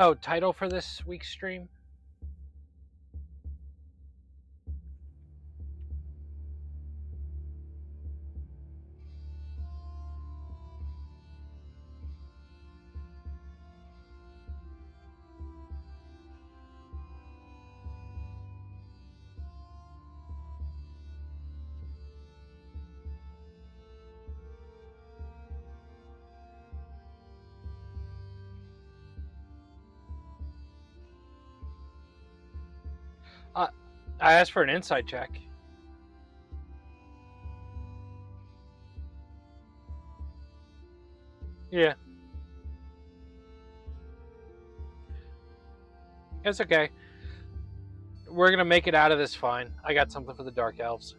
Oh, title for this week's stream? I asked for an insight check. Yeah. It's okay. We're gonna make it out of this fine. I got something for the Dark Elves.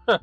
Oh.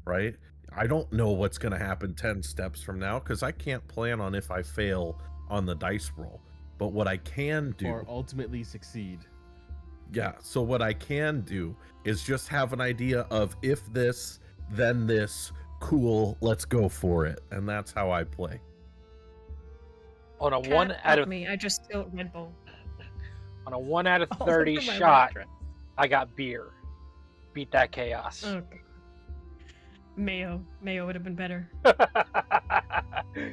right? I don't know what's going to happen 10 steps from now because I can't plan on if I fail on the dice roll. But what I can do, Or ultimately succeed. yeah, so what I can do is just have an idea of if this, then this, cool, let's go for it. And that's how I play. On a Cat, 1 out help of me. I just spilled Red Bull. on a 1 out of All 30 over my shot, mattress. I got beer. Beat that chaos. Oh, God. Mayo. Mayo would have been better.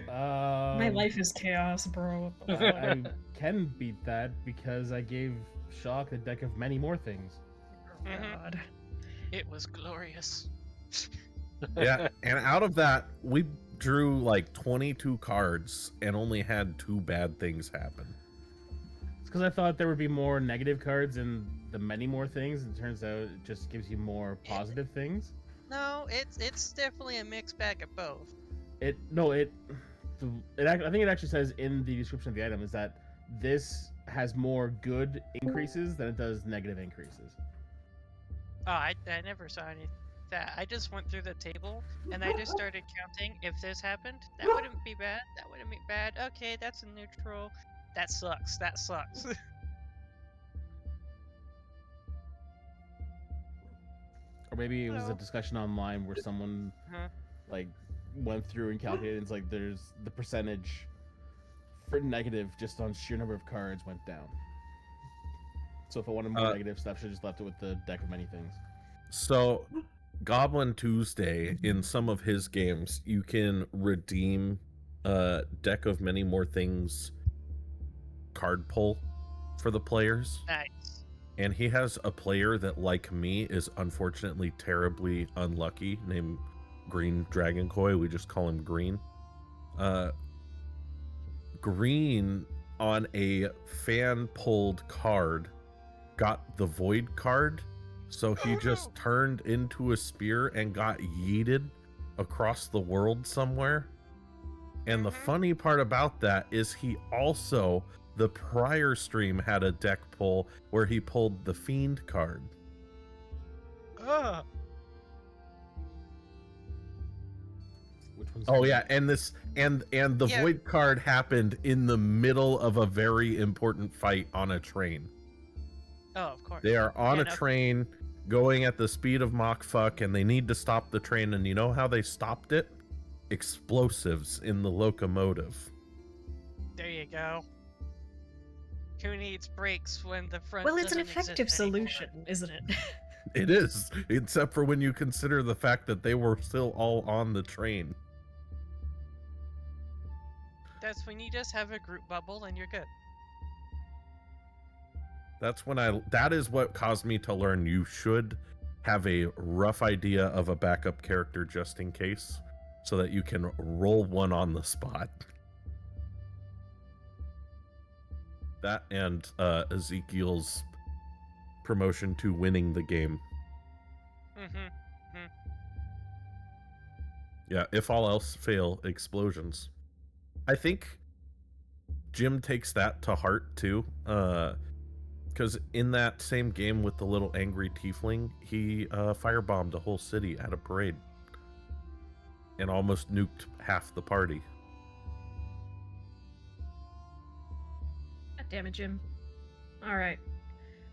My life is chaos, bro. I can beat that because I gave Shock a deck of many more things. God. It was glorious. Yeah, and out of that, we drew like 22 cards and only had 2 bad things happen. It's because I thought there would be more negative cards in the many more things, and it turns out it just gives you more positive things. No, it's definitely a mixed bag of both. I think it actually says in the description of the item is that this has more good increases than it does negative increases. Oh, I never saw any that. I just went through the table and I just started counting. If this happened, that wouldn't be bad. That wouldn't be bad. Okay, that's a neutral. That sucks. That sucks. Or maybe it was a Hello. discussion online where someone Huh? like went through and calculated. And it's like there's the percentage for negative just on sheer number of cards went down. So if I wanted more negative stuff, should have just left it with the deck of many things. So, Goblin Tuesday, in some of his games, you can redeem a deck of many more things card pull for the players. Nice. And he has a player that, like me, is unfortunately terribly unlucky, named Green Dragon Koi. We just call him Green. Green, on a fan pulled card, got the Void card, so he just turned into a spear and got yeeted across the world somewhere. And the funny part about that is he also, the prior stream, had a deck pull where he pulled the Fiend card. Ugh. Which one's Oh yeah, and this and the Yeah. Void card happened in the middle of a very important fight on a train. Oh, of course. They are on Yeah, a no. train going at the speed of Mach fuck, and they need to stop the train, and you know how they stopped it? Explosives in the locomotive. There you go. Who needs brakes when the front Well, it's an doesn't exist effective anymore? solution, isn't it? It is, except for when you consider the fact that they were still all on the train. That's when you just have a group bubble and you're good. That is what caused me to learn you should have a rough idea of a backup character just in case, so that you can roll one on the spot. That and Ezekiel's promotion to winning the game. Yeah, if all else fail, explosions. I think Jim takes that to heart too, because in that same game with the little angry tiefling, he firebombed a whole city at a parade and almost nuked half the party. God damn it, Jim. Alright.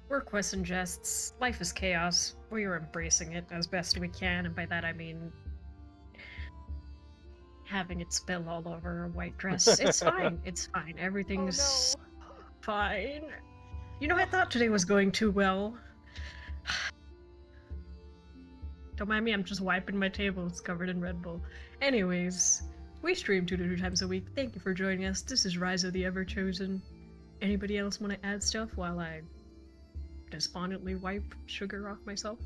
We're quests and jests. Life is chaos. We are embracing it as best we can, and by that I mean having it spill all over a white dress. It's fine. It's fine. Everything's fine. You know, I thought today was going too well. Don't mind me, I'm just wiping my table. It's covered in Red Bull. Anyways, we stream 2 to 3 times a week. Thank you for joining us. This is Rise of the Ever-Chosen. Anybody else want to add stuff while I despondently wipe sugar off myself?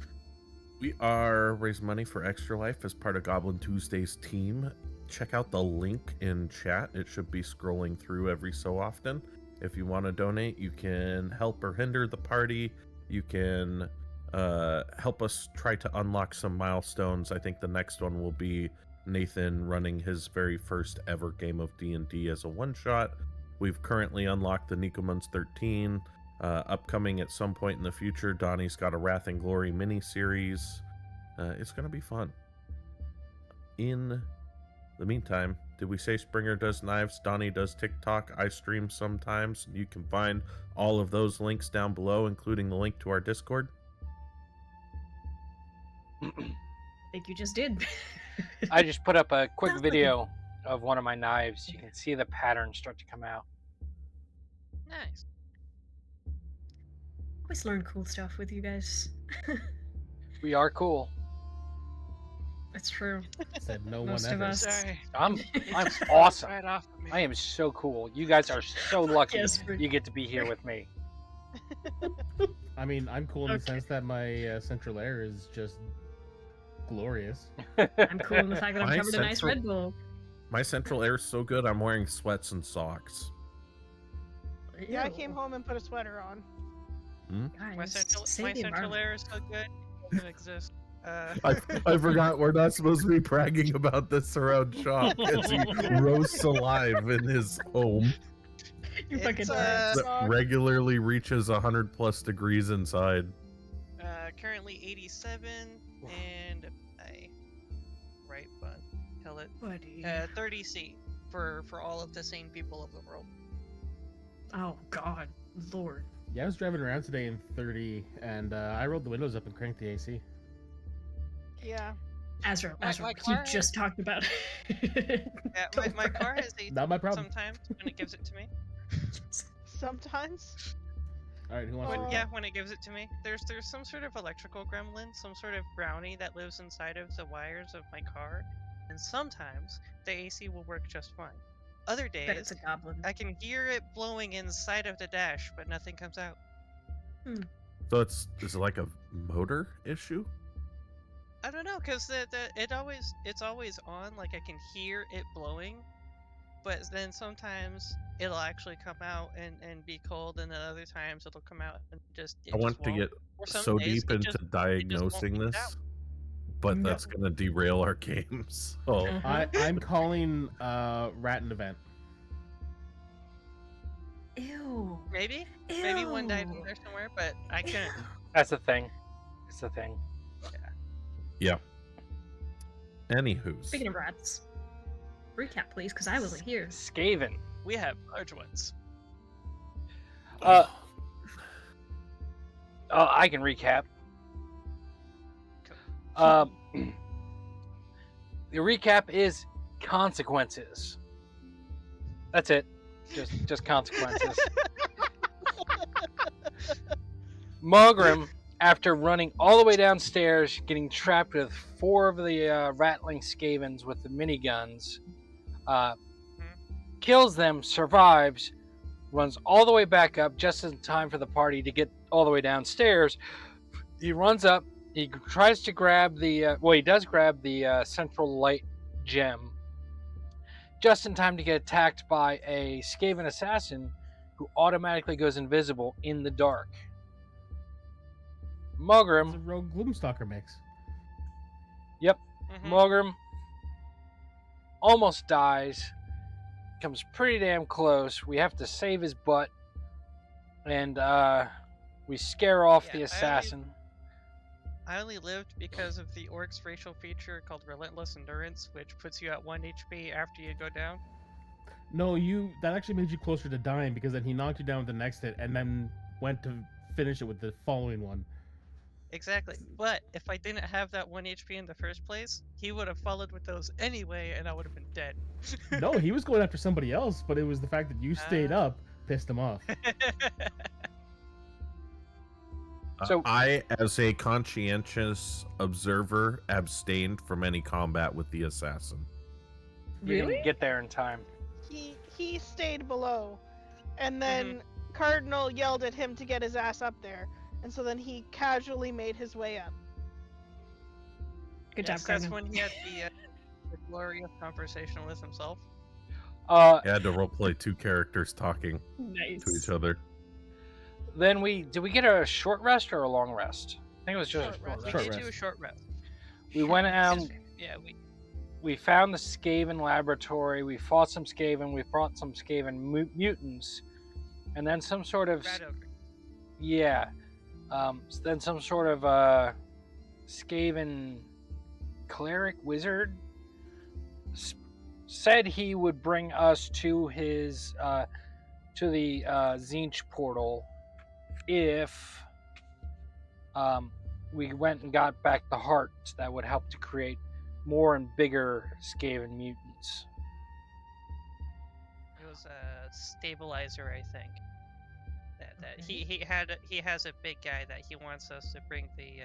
We are raising money for Extra Life as part of Goblin Tuesday's team. Check out the link in chat. It should be scrolling through every so often. If you want to donate, you can help or hinder the party. You can help us try to unlock some milestones. I think the next one will be Nathan running his very first ever game of D&D as a one-shot. We've currently unlocked the Nikomun's 13. Upcoming at some point in the future, Donnie's got a Wrath and Glory mini-series. It's going to be fun. in the meantime, did we say Springer does knives, Donnie does TikTok, I stream sometimes? You can find all of those links down below, including the link to our Discord. I think you just did. I just put up a quick Sounds like video of one of my knives. You can see the pattern start to come out. Nice. Always learn cool stuff with you guys. We are cool. That's true. Said no Most one of ever. us. Sorry. I'm It's awesome. Right off of me. I am so cool. You guys are so lucky Yes, you get to be here with me. I mean, I'm cool in the Okay. sense that my central air is just glorious. I'm cool in the fact that I'm My covered in ice central- Red Bull. My central air is so good, I'm wearing sweats and socks. Yeah, I Ew. came home and put a sweater on. Guys, My central save the central environment. air is so good. It doesn't exist. I forgot we're not supposed to be bragging about this around Shock as he roasts alive in his home You fucking It's, nerds. that regularly reaches 100+ degrees inside. Currently 87 and a right bun. Tell it. Buddy. 30C for all of the sane people of the world. Oh God, Lord. Yeah, I was driving around today in 30, and I rolled the windows up and cranked the AC. Yeah. Azra, My he car- just talked about it. Yeah, Don't my worry. car has AC Not my problem. sometimes when it gives it to me. Sometimes. All right, who wants When- to? Yeah, when it gives it to me. There's some sort of electrical gremlin, some sort of brownie that lives inside of the wires of my car, and sometimes the AC will work just fine. Other Bet it's days, a goblin. I can hear it blowing inside of the dash, but nothing comes out. So is it like a motor issue? I don't know, cause it's always on. Like I can hear it blowing, but then sometimes it'll actually come out and be cold, and then other times it'll come out and just. I want to get Or some so days deep it into just won't diagnosing get this, out. but No. that's going to derail our games. So Uh-huh. I'm calling Rat an event. Ew. Maybe Ew. one died in there somewhere, but I couldn't. That's the thing. It's the thing. yeah. Anywho's. Speaking of rats, recap please, because I wasn't here. Skaven. We have large ones. I can recap. The recap is consequences. That's it. Just consequences. Mogrim, after running all the way downstairs, getting trapped with 4 of the rattling Skavens with the miniguns, kills them, survives, runs all the way back up just in time for the party to get all the way downstairs. He runs up, he tries to grab the, he does grab the central light gem, just in time to get attacked by a Skaven assassin who automatically goes invisible in the dark. It's a Mogrim, rogue Gloomstalker mix. Mhm. Mogrim almost dies, comes pretty damn close. We have to save his butt, and we scare off Yeah, the I assassin. I only lived because of the orc's racial feature called Relentless Endurance, which puts you at 1 HP after you go down. No, that actually made you closer to dying because then he knocked you down with the next hit and then went to finish it with the following one. Exactly. But if I didn't have that 1 HP in the first place, he would have followed with those anyway, and I would have been dead. No, he was going after somebody else, but it was the fact that you stayed up pissed him off. So- I, as a conscientious observer, abstained from any combat with the assassin. We Really? didn't get there in time. He stayed below, and then Cardinal yelled at him to get his ass up there, and so then he casually made his way up. Good Yes, job, that's Cardinal. when he had the glorious conversation with himself. I had to roleplay 2 characters talking Nice. to each other. Then did we get a short rest or a long rest? I think it was just Short a short rest. We rest. Short did do a rest. short rest. We went out. Yeah, We found the Skaven laboratory. We fought some Skaven. We fought some Skaven mutants, and then some sort of Rat ogre. yeah. Then some sort of Skaven cleric wizard said he would bring us to his to the Zinch portal if we went and got back the hearts that would help to create more and bigger Skaven mutants. It was a stabilizer, I think. That he has a big guy that he wants us to bring the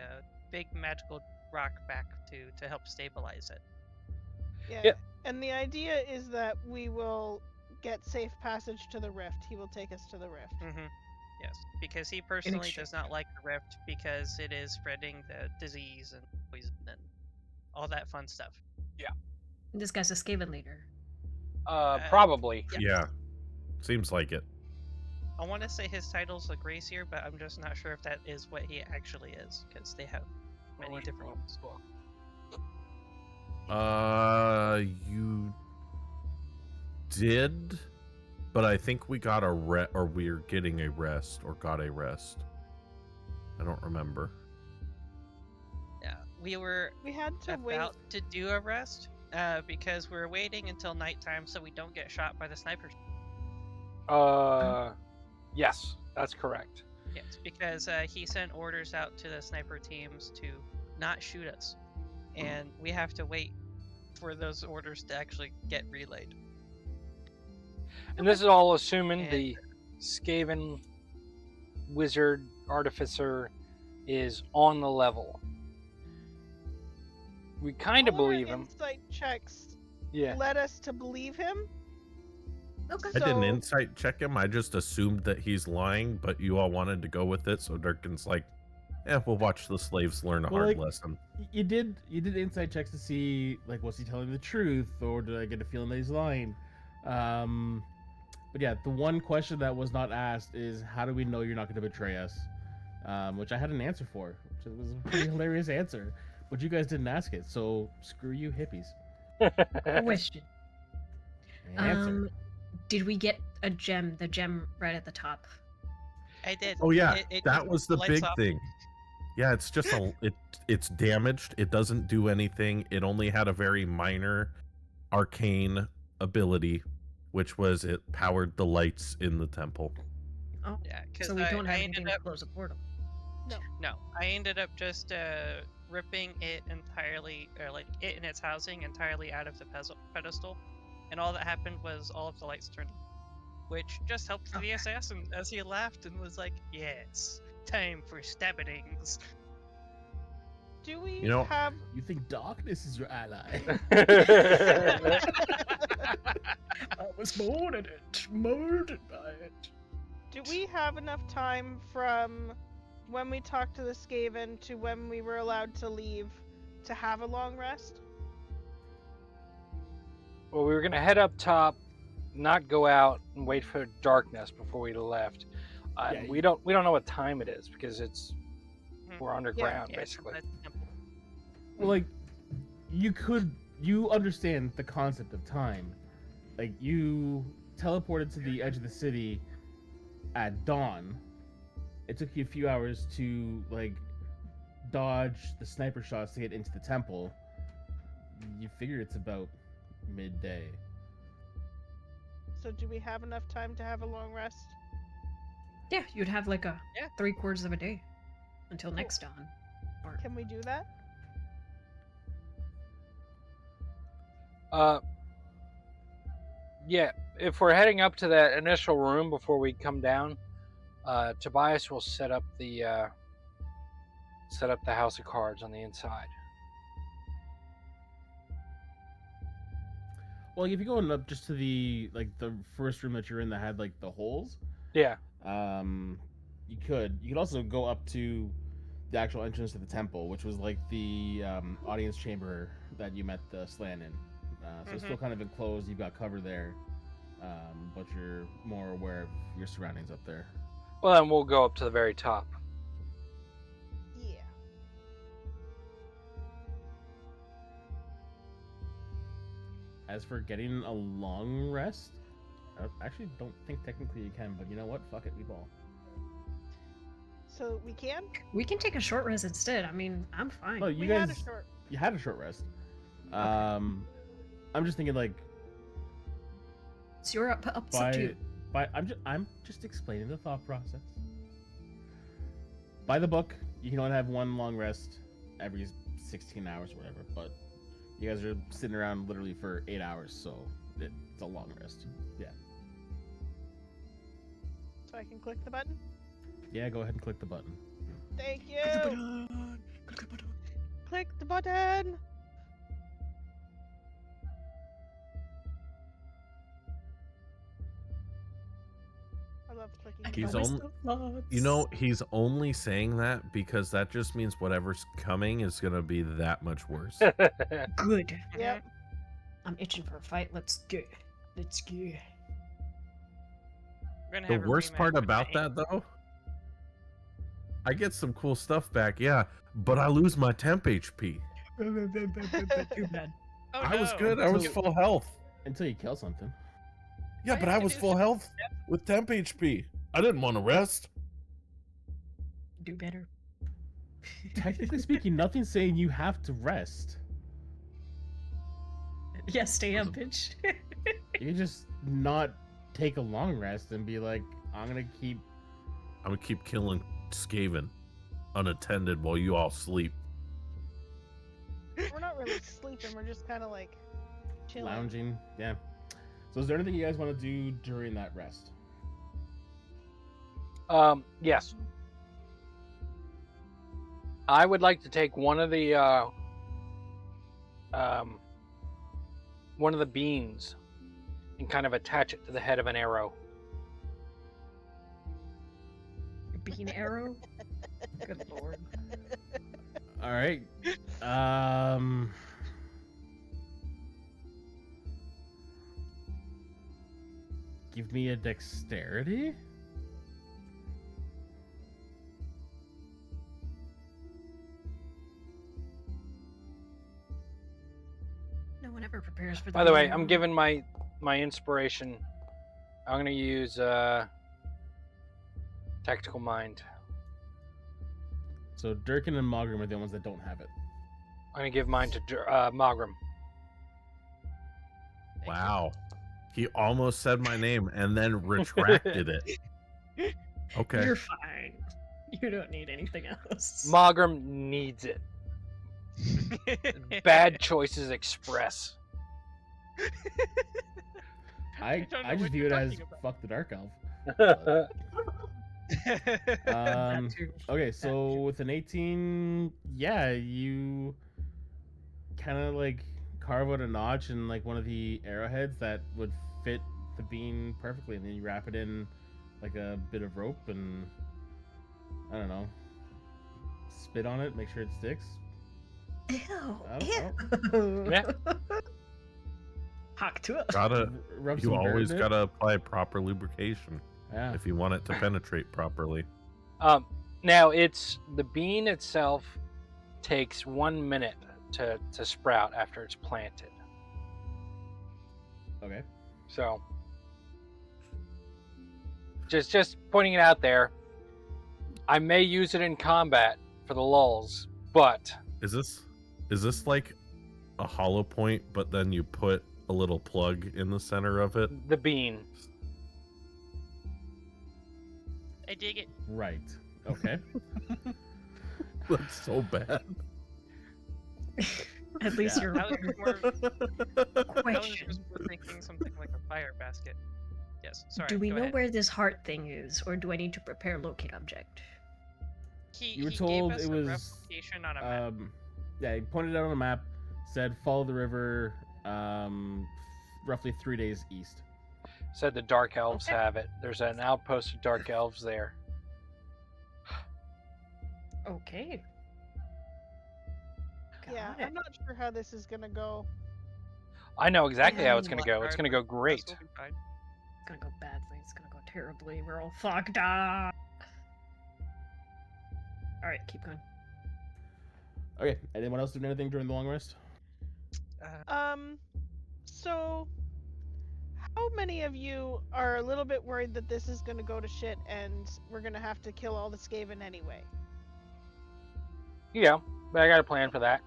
big magical rock back to help stabilize it. Yeah. Yep. And the idea is that we will get safe passage to the rift. He will take us to the rift. Mm-hmm. Yes, because he personally does not like the rift because it is spreading the disease and poison and all that fun stuff. This guy's a Skaven leader. Probably. Yeah. Seems like it. I want to say his title's a Gracier, but I'm just not sure if that is what he actually is, because they have many different ones. You did, but I think we got or we're getting a rest, or got a rest. I don't remember. Yeah, we had to wait. about to do a rest, because we're waiting until nighttime so we don't get shot by the snipers. Yes, that's correct. Yes, because he sent orders out to the sniper teams to not shoot us, and we have to wait for those orders to actually get relayed. And this is all assuming And- the Skaven wizard artificer is on the level. We kind of All our believe him. Insight checks Yeah. led us to believe him. Okay. I didn't So- insight check him. I just assumed that he's lying, but you all wanted to go with it, so Durkin's like, we'll watch the slaves learn a Well, hard like- lesson. You did inside checks to see, like, was he telling the truth, or did I get a feeling that he's lying? But yeah, the one question that was not asked is, how do we know you're not going to betray us? Which I had an answer for, which was a pretty hilarious answer, but you guys didn't ask it, so screw you hippies. Question. Answer. Did we get a gem? The gem right at the top. I did. Oh yeah, It that just was the lights big up. thing. Yeah, it's just it's damaged. It doesn't do anything. It only had a very minor arcane ability, which was it powered the lights in the temple. Oh, Yeah, because so we don't have I anything ended to up close the portal. no, I ended up just ripping it entirely, or like it in its housing entirely out of the pedestal, and all that happened was all of the lights turned on, which just helped the Okay. assassin as he laughed and was like, "Yes, time for stabbings." Do we You know- have? You think darkness is your ally? I was murdered by it. Do we have enough time from when we talked to the Skaven to when we were allowed to leave to have a long rest? Well, we were gonna head up top, not go out and wait for darkness before we left. Yeah, we don't know what time it is because Mhm. we're underground Yeah, it's basically. inside the temple. Well, like, you understand the concept of time. Like, you teleported to the edge of the city at dawn. It took you a few hours to, like, dodge the sniper shots to get into the temple. You figure it's about midday. So do we have enough time to have a long rest? Yeah, you'd have like a Yeah. 3/4 of a day until next dawn. Or Can we do that? Yeah, if we're heading up to that initial room before we come down, Tobias will set up the house of cards on the inside. Well, if you're going up just to the first room that you're in that had like the holes, Yeah. you could also go up to the actual entrance to the temple, which was like the audience chamber that you met the Slan in. So it's still kind of enclosed. You've got cover there, but you're more aware of your surroundings up there. Well, then we'll go up to the very top. Yeah. As for getting a long rest, I actually don't think technically you can, but you know what? Fuck it, we ball. So we can? we can take a short rest instead. I mean, I'm fine. Oh, you We guys, had a short. you had a short rest. I'm just thinking like It's your up to you. I'm just explaining the thought process. By the book, you can only have one long rest every 16 hours or whatever, but you guys are sitting around literally for 8 hours, so it's a long rest. Yeah. So I can click the button? Yeah, go ahead and click the button. Thank you! Click the button! I love clicking the He's button. he's only saying that because that just means whatever's coming is gonna be that much worse. Good. Yep. I'm itching for a fight. Let's go. Let's go. We're gonna The have a worst rematch part with about my that, though, I get some cool stuff back, yeah, but I lose my temp HP. Too bad. Oh, I was no. good. I was So- full health. Until you kill something. Yeah, All but you I have to was do is full just- health with temp HP. I didn't want to rest. Do better. Technically speaking, nothing's saying you have to rest. Yeah, stay up, bitch. You can just not take a long rest and be like, I'm gonna keep killing Skaven unattended while you all sleep. We're not really sleeping, we're just kind of like chilling. lounging. Yeah. So is there anything you guys want to do during that rest? Yes. I would like to take one of the beans and kind of attach it to the head of an arrow. Bean arrow? Good lord. All right. Give me a dexterity. No one ever prepares for the By the way, bean I'm arrow. giving my inspiration. I'm going to use tactical mind. So Durkin and Mogram are the ones that don't have it. I'm going to give mine to Mogram. Thank you. Wow. He almost said my name and then retracted it. Okay. You're fine. You don't need anything else. Mogram needs it. Bad choices express. I don't know just what view you're it as talking about. fuck the dark elf. That too. Okay, so with an 18, yeah, you kind of like carve out a notch in like one of the arrowheads that would fit the bean perfectly, and then you wrap it in like a bit of rope and I don't know, spit on it, make sure it sticks. Ew. I don't Ew. Yeah. Hawk to it. Gotta, Rub you some dirt always in it. gotta apply proper lubrication Yeah. if you want it to penetrate properly. Now it's the bean itself takes 1 minute to sprout after it's planted. Okay. So just pointing it out there. I may use it in combat for the lulls, but Is this like a hollow point, but then you put a little plug in the center of it? the bean. I dig it. Right. Okay. That's so bad. At least Yeah. you're I was aware. more, I was Question. just more thinking something like a fire basket. Yes, sorry. Do we go know ahead. where this heart thing is, or do I need to prepare locate object? He You were gave told us it a was rough location on a map. yeah, he pointed out on a map, said follow the river roughly 3 days east. Said the dark elves Okay. have it. There's an outpost of dark elves there. Okay. Yeah, Got it. I'm not sure how this is gonna go. I know exactly how it's Yeah. going to go. It's going to go This great. will be fine. It's gonna go badly. It's gonna go terribly. We're all fucked up. All right, keep going. Okay, anyone else doing anything during the long rest? So how many of you are a little bit worried that this is gonna go to shit and we're gonna have to kill all the Skaven anyway? Yeah, but I got a plan for that.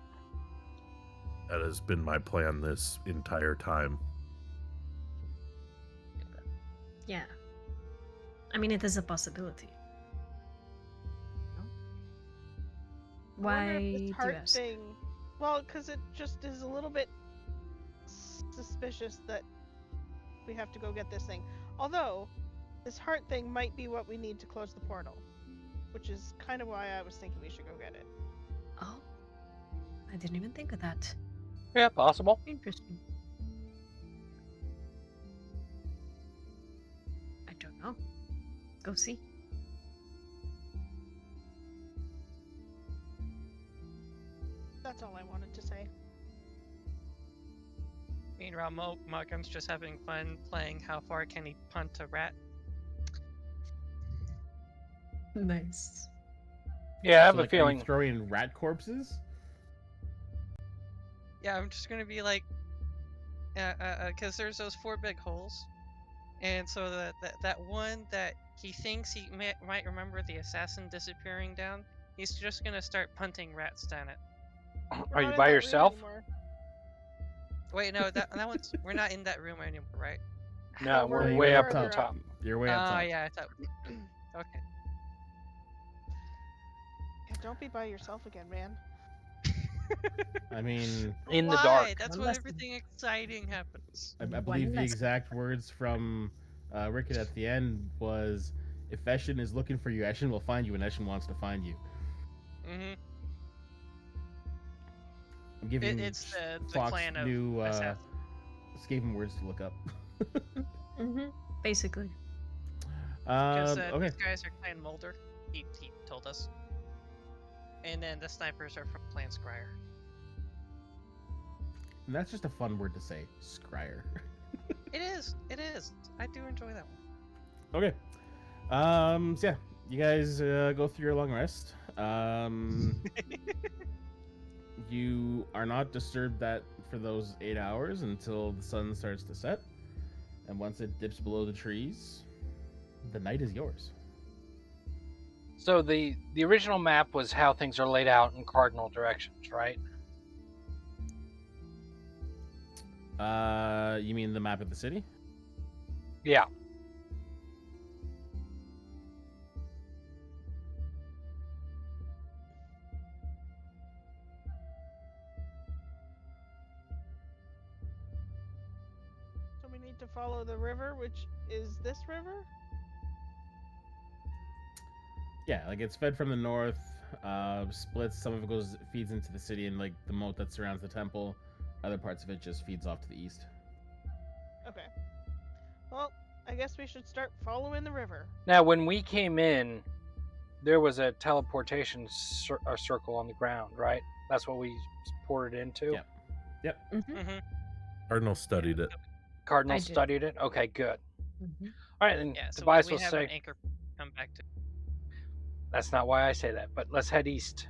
That has been my plan this entire time. Yeah. I mean, it is a possibility. No? I Why wonder if do this you heart ask? thing. Well, because it just is a little bit suspicious that we have to go get this thing. Although, this heart thing might be what we need to close the portal, which is kind of why I was thinking we should go get it. Oh, I didn't even think of that. Yeah, possible. Interesting. I don't know. Go see. That's all I wanted to say. Meanwhile, Malcolm's just having fun playing how far can he punt a rat. Nice. Yeah, I have So, a like, are feeling. you throwing rat corpses? Yeah, I'm just gonna be like, because there's those 4 big holes, and so that one that he thinks he might remember the assassin disappearing down, he's just gonna start punting rats down it. We're Are not you in by that room yourself? anymore. Wait, no, that one's we're not in that room anymore, right? No, We're we're even way up further on top. You're way up top. Yeah, I thought. Okay. Yeah, don't be by yourself again, man. I mean, In the Why? dark. That's One when lesson. everything exciting happens. I One believe the lesson. exact words from Rickett at the end was, "If Eshin is looking for you, Eshin will find you, and Eshin wants to find you." Mm-hmm. I'm giving It's the Fox clan of new assassins. just gave him words to look up. Mm-hmm. Basically. Okay. These guys are Clan Mulder. He told us. And then the snipers are from Clan Scryer. And that's just a fun word to say, Scryer. It is. It is. I do enjoy that one. Okay. So yeah, you guys go through your long rest. You are not disturbed for those 8 hours until the sun starts to set, and once it dips below the trees, the night is yours. So the original map was how things are laid out in cardinal directions, right? You mean the map of the city? Yeah. So we need to follow the river, which is this river? Yeah, like it's fed from the north, splits. Some of it feeds into the city and like the moat that surrounds the temple. Other parts of it just feeds off to the east. Okay. Well, I guess we should start following the river. Now, when we came in, there was a teleportation circle on the ground, right? That's what we ported into. Yep. Mm-hmm. Mm-hmm. Cardinal studied it. Cardinal I did. studied it. Okay, good. Mm-hmm. All right, then Yeah, so Tobias we will have say an anchor come back to. that's not why I say that, but let's head east.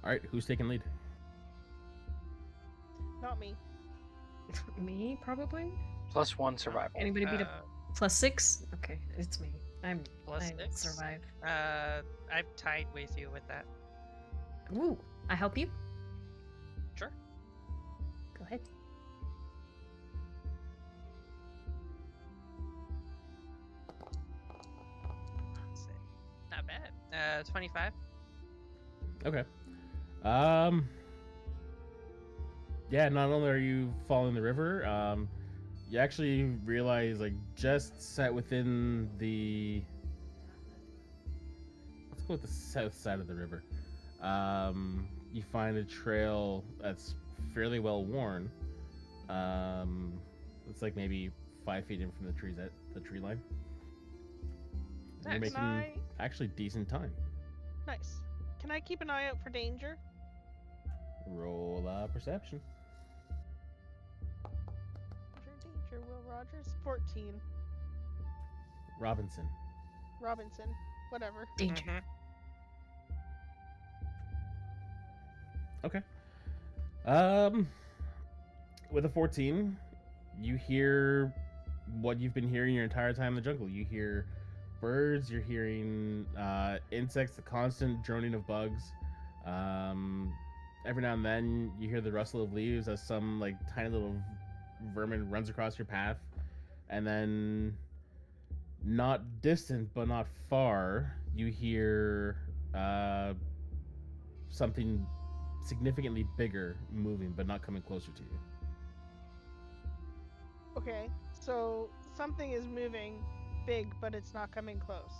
All right, who's taking lead? Not me. Me, probably? +1 survival. Anybody beat a +6? Okay, it's me. I +6? survive. I'm tied with you with that. Ooh, I help you? Sure. Go ahead. Let's see. Not bad. 25. Okay. Yeah, not only are you following the river, you actually realize, like, just set within the... Let's go with the south side of the river. You find a trail that's fairly well worn. It's like maybe 5 feet in from the trees at the tree line. You're Nice. making actually decent time. Nice. Can I keep an eye out for danger? Roll perception. Danger, Will Rogers. 14. Robinson. Robinson. Whatever. Danger. Mhm. Okay. With a 14, you hear what you've been hearing your entire time in the jungle. You hear birds, you're hearing insects, the constant droning of bugs. Every now and then you hear the rustle of leaves as some like tiny little vermin runs across your path, and then not distant but not far, you hear something significantly bigger moving but not coming closer to you. Okay, so something is moving big, but it's not coming close.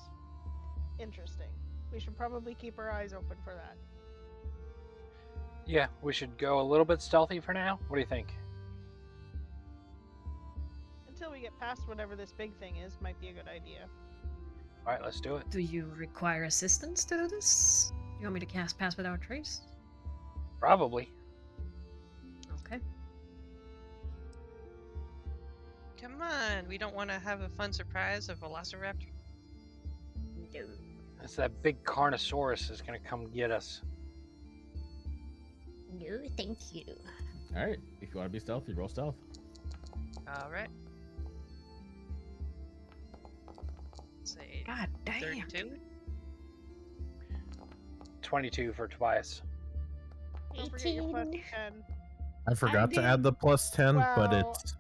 Interesting. We should probably keep our eyes open for that. Yeah, we should go a little bit stealthy for now. What do you think? Until we get past whatever this big thing is, might be a good idea. All right, let's do it. Do you require assistance to do this? You want me to cast Pass Without Trace? Probably. Okay. Come on, we don't want to have a fun surprise of Velociraptor. No. It's that big Carnosaurus is gonna come get us. No, thank you. All right, if you want to be stealthy, roll stealth. All right. Say God damn. 32. 22 for Tobias. Don't forget your plus 10. I forgot to add the plus 10, but Wow. it's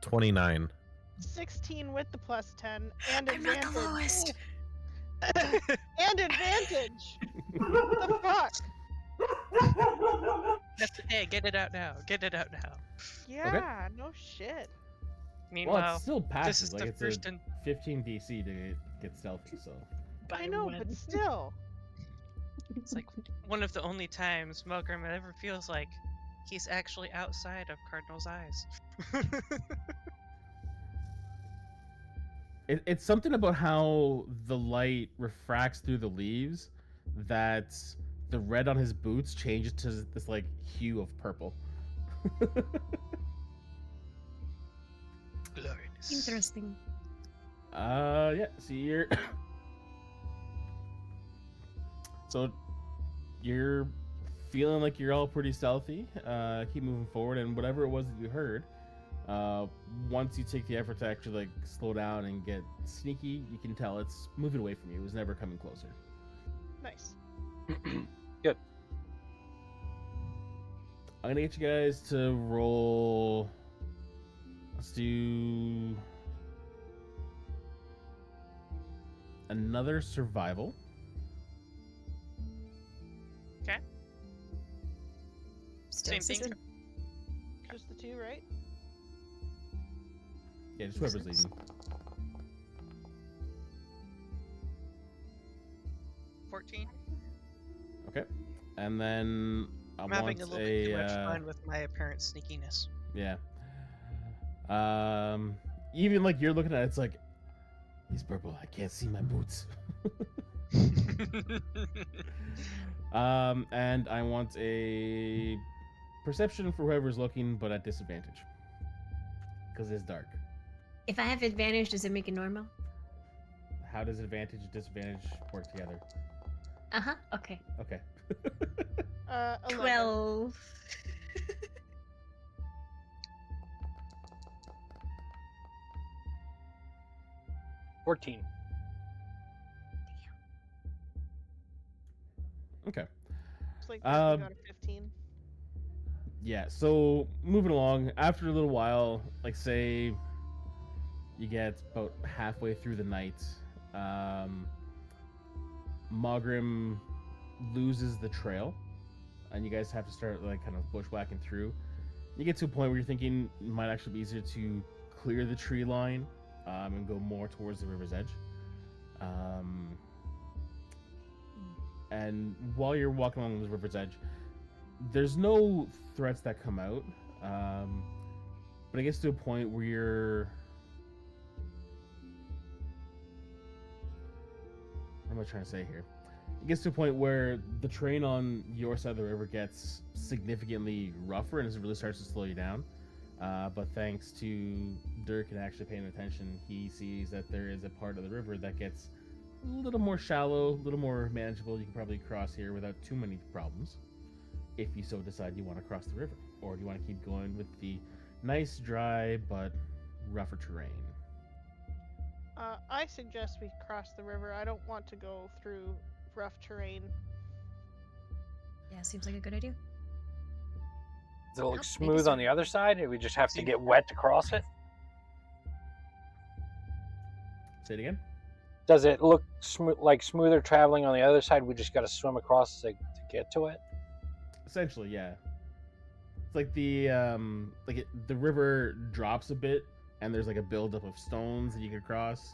29. 16 with the plus 10 and I'm not advantage. the lowest. And advantage. What the fuck? Hey, get it out now. Get it out now. Yeah, no shit. Well, Meanwhile, it still this passes. is Like the it's first a 15 DC to get stealthy. So I know, but still. It's like one of the only times Melgrim ever feels like he's actually outside of Cardinal's eyes. it's something about how the light refracts through the leaves that the red on his boots changes to this like hue of purple. Glorious. Interesting. Yeah. So you're so you're feeling like you're all pretty stealthy. Keep moving forward, and whatever it was that you heard, once you take the effort to actually like slow down and get sneaky, you can tell it's moving away from you. It was never coming closer. Nice. Good. I'm gonna get you guys to roll. Let's do another survival. Okay. Still Same thing. Just the two, right? Yeah, just whoever's leading. 14. Okay, and then I'm having a little bit too much fun with my apparent sneakiness. Yeah. Even like you're looking at it, it's like he's purple. I can't see my boots. And I want a perception for whoever's looking, but at disadvantage because it's dark. If I have advantage, does it make it normal? How does advantage and disadvantage work together? Uh-huh. Okay. Okay. 11. 12. 14. Okay. Looks like that we got a 15. Yeah, so moving along, after a little while, like say you get about halfway through the night, Mogrim loses the trail, and you guys have to start like kind of bushwhacking through. You get to a point where you're thinking it might actually be easier to clear the tree line and go more towards the river's edge. And while you're walking along the river's edge, there's no threats that come out, but it gets to a point where you're... What am I trying to say here? It gets to a point where the terrain on your side of the river gets significantly rougher and it really starts to slow you down. But thanks to Dirk and actually paying attention, he sees that there is a part of the river that gets a little more shallow, a little more manageable. You can probably cross here without too many problems, if you so decide you want to cross the river. Or do you want to keep going with the nice, dry, but rougher terrain? I suggest we cross the river. I don't want to go through rough terrain. Yeah, seems like a good idea. Does it look How big is smooth the on the other side? Or we just have to See- get wet to cross it? Say it again. Does it look like smoother traveling on the other side? We just got to swim across to get to it. Essentially, yeah. It's like the the river drops a bit, and there's like a buildup of stones that you can cross.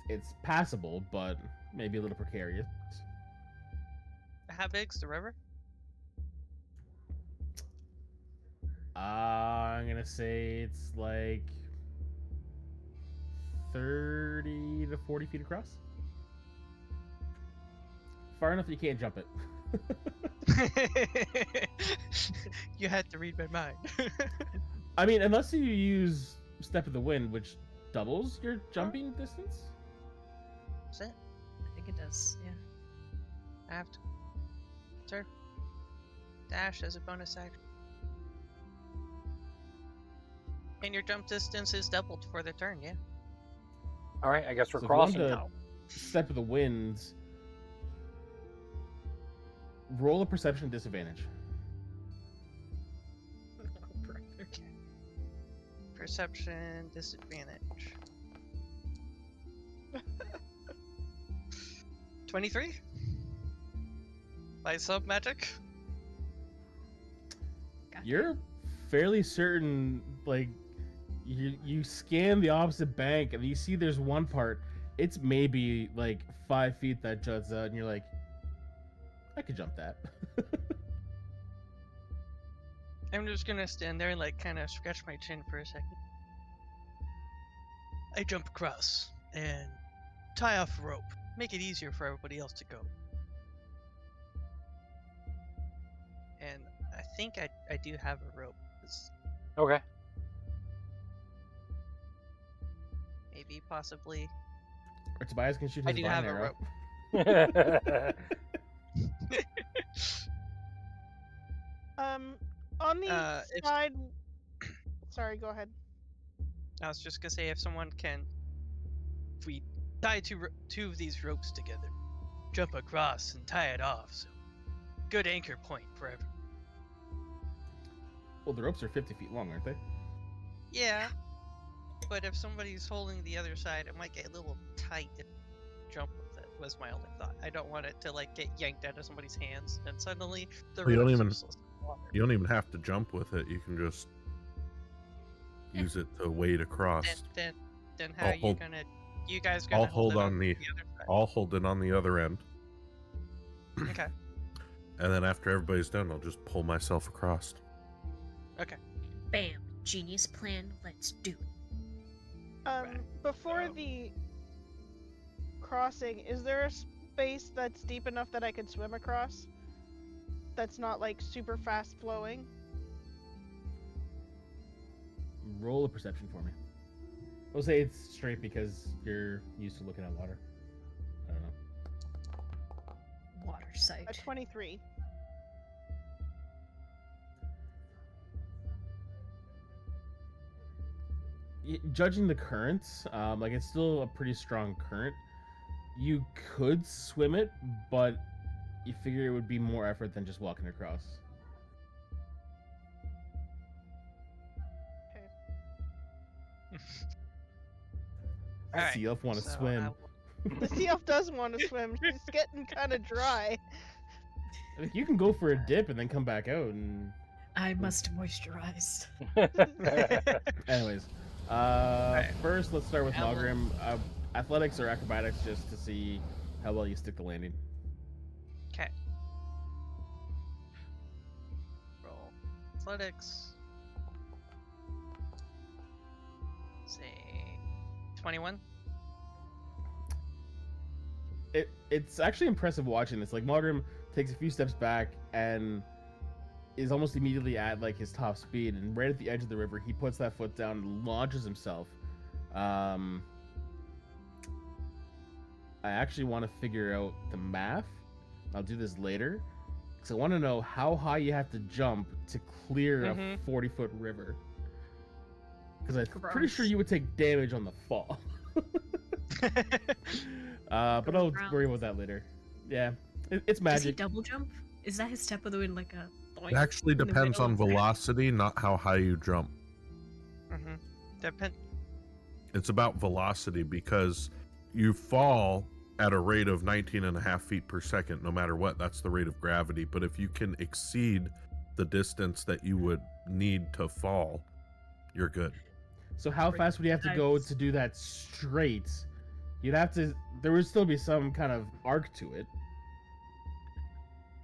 It's passable, but maybe a little precarious. How big's the river? I'm gonna say it's like 30 to 40 feet across. Far enough that you can't jump it. You had to read my mind. I mean, unless you use Step of the Wind, which doubles your jumping distance. Is it? I think it does. Yeah. I have to. Sir. Dash as a bonus action. And your jump distance is doubled for the turn, yeah. All right, I guess we're So if you want crossing to now. Step of the Wind. Roll a perception disadvantage. Perception disadvantage. 23? By sub magic? Gotcha. You're fairly certain, like, you scan the opposite bank and you see there's one part, it's maybe like 5 feet that juts out, and you're like, I could jump that. I'm just gonna stand there and like kind of scratch my chin for a second. I jump across and tie off a rope. Make it easier for everybody else to go. And I think I do have a rope. Okay. Maybe, possibly. Or Tobias can shoot I his do vine have a arrow. rope. On the if- side. Sorry, go ahead. I was just gonna say, if someone can, if we tie two of these ropes together, jump across and tie it off, so good anchor point for everyone. Well, the ropes are 50 feet long, aren't they? Yeah, but if somebody's holding the other side, it might get a little tight to jump with it, was my only thought. I don't want it to like get yanked out of somebody's hands and suddenly the Well, you don't rope's even- useless in the water. You don't even have to jump with it. You can just use it to wade across. Then how I'll are you hold- gonna? You guys gonna I'll hold it on the- other side? I'll hold it on the other end, Okay. and then after everybody's done, I'll just pull myself across. Bam! Genius plan. Let's do it. Before So- the crossing, is there a space that's deep enough that I could swim across? That's not like super fast flowing. Roll a perception for me. We'll say it's straight because you're used to looking at water. I don't know. Water A sight. 23. Judging the currents, like it's still a pretty strong current. You could swim it, but you figure it would be more effort than just walking across. Alright, Sea elf want to so swim. The sea elf does want to swim. She's getting kind of dry. Like, you can go for a dip and then come back out. And I must moisturize. anyways, first let's start with Ellen. Malgrim. Athletics or acrobatics, just to see how well you stick the landing. Okay. Roll athletics. Say 21. It's actually impressive watching this. Like, Malgrim takes a few steps back and is almost immediately at like his top speed, and right at the edge of the river, he puts that foot down and launches himself. I actually want to figure out the math. I'll do this later, because I want to know how high you have to jump to clear a Mhm. 40-foot river. Because I'm pretty Gross. sure you would take damage on the fall. But I'll Gross. worry about that later. Yeah, it's Does he magic. double jump? Is that his step of the wind like a boink It actually in the depends middle? on velocity, not how high you jump. Mm-hmm. Depend. It's about velocity because you fall at a rate of 19.5 feet per second, no matter what. That's the rate of gravity. But if you can exceed the distance that you would need to fall, you're good. So how fast would you have to go to do that straight? You'd have to. There would still be some kind of arc to it.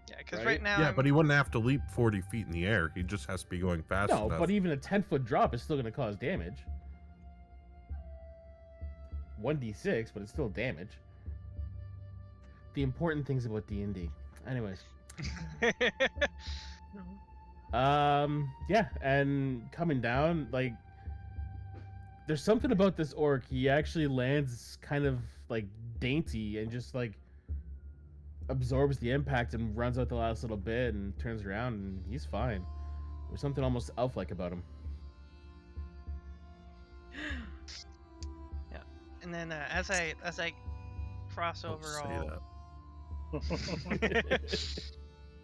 Yeah, because Right? right now. Yeah, but he wouldn't have to leap 40 feet in the air. He just has to be going fast No, enough. but even a 10-foot drop is still going to cause damage. 1d6, but it's still damage. The important things about D&D. Anyways. No. Yeah, and coming down, like, there's something about this orc. He actually lands kind of like dainty and just like absorbs the impact and runs out the last little bit and turns around and he's fine. There's something almost elf-like about him. Yeah, and then as I cross Don't over, say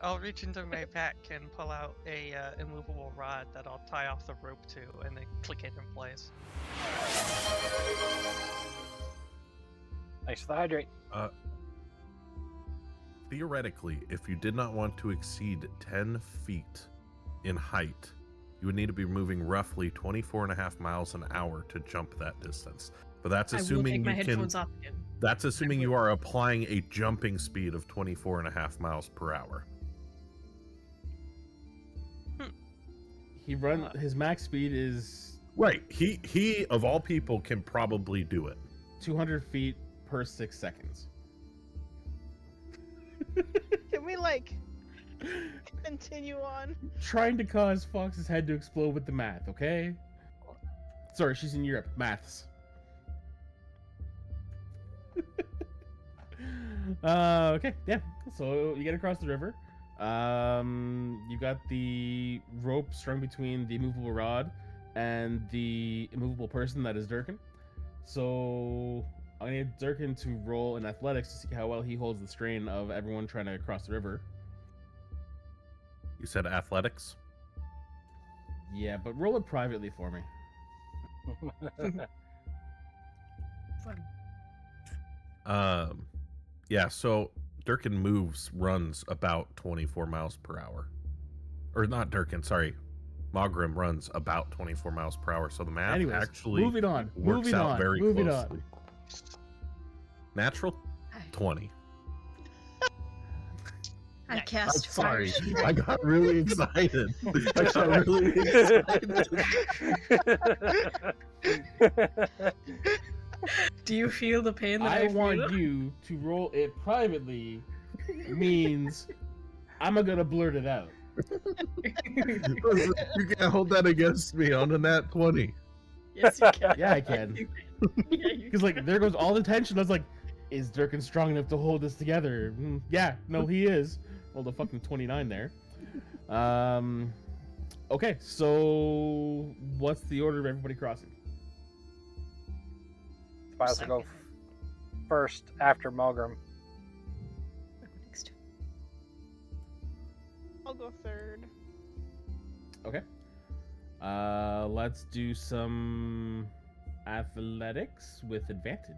I'll reach into my pack and pull out a immovable rod that I'll tie off the rope to, and then click it in place. Thanks for the hydrate. Theoretically, if you did not want to exceed 10 feet in height, you would need to be moving roughly 24.5 miles an hour to jump that distance. But that's I will assuming take my you can. headphones off again. That's assuming you are applying a jumping speed of 24.5 miles per hour. His max speed is Right. He of all people can probably do it. 200 feet per 6 seconds. Can we like continue on? Trying to cause Fox's head to explode with the math, okay? Sorry, she's in Europe. Maths. Okay, yeah. So you get across the river. You got the rope strung between the immovable rod and the immovable person that is Durkin. So I need Durkin to roll in athletics to see how well he holds the strain of everyone trying to cross the river. You said athletics? Yeah, but roll it privately for me. Fun. Yeah, so Durkin runs about 24 miles per hour. Or not Durkin, sorry. Mogrim runs about 24 miles per hour. So the math Anyways, actually moving on. works Moving out on. very Moving closely. on. Natural 20. I Nice. cast I'm sorry. fire shield. I got really excited. I got really excited. Do you feel the pain that I feel? want you to roll it privately means I'm gonna blurt it out. Listen, you can't hold that against me on a nat 20. Yes, you can. Yeah, I can. Yeah, you Because like there goes all the tension. I was like, is Durkin strong enough to hold this together? Yeah, no, he is. Rolled a fucking 29 there. Okay, so what's the order of everybody crossing? Spiles will go first after Mulgrim. Next. I'll go third. Okay. Let's do some athletics with advantage.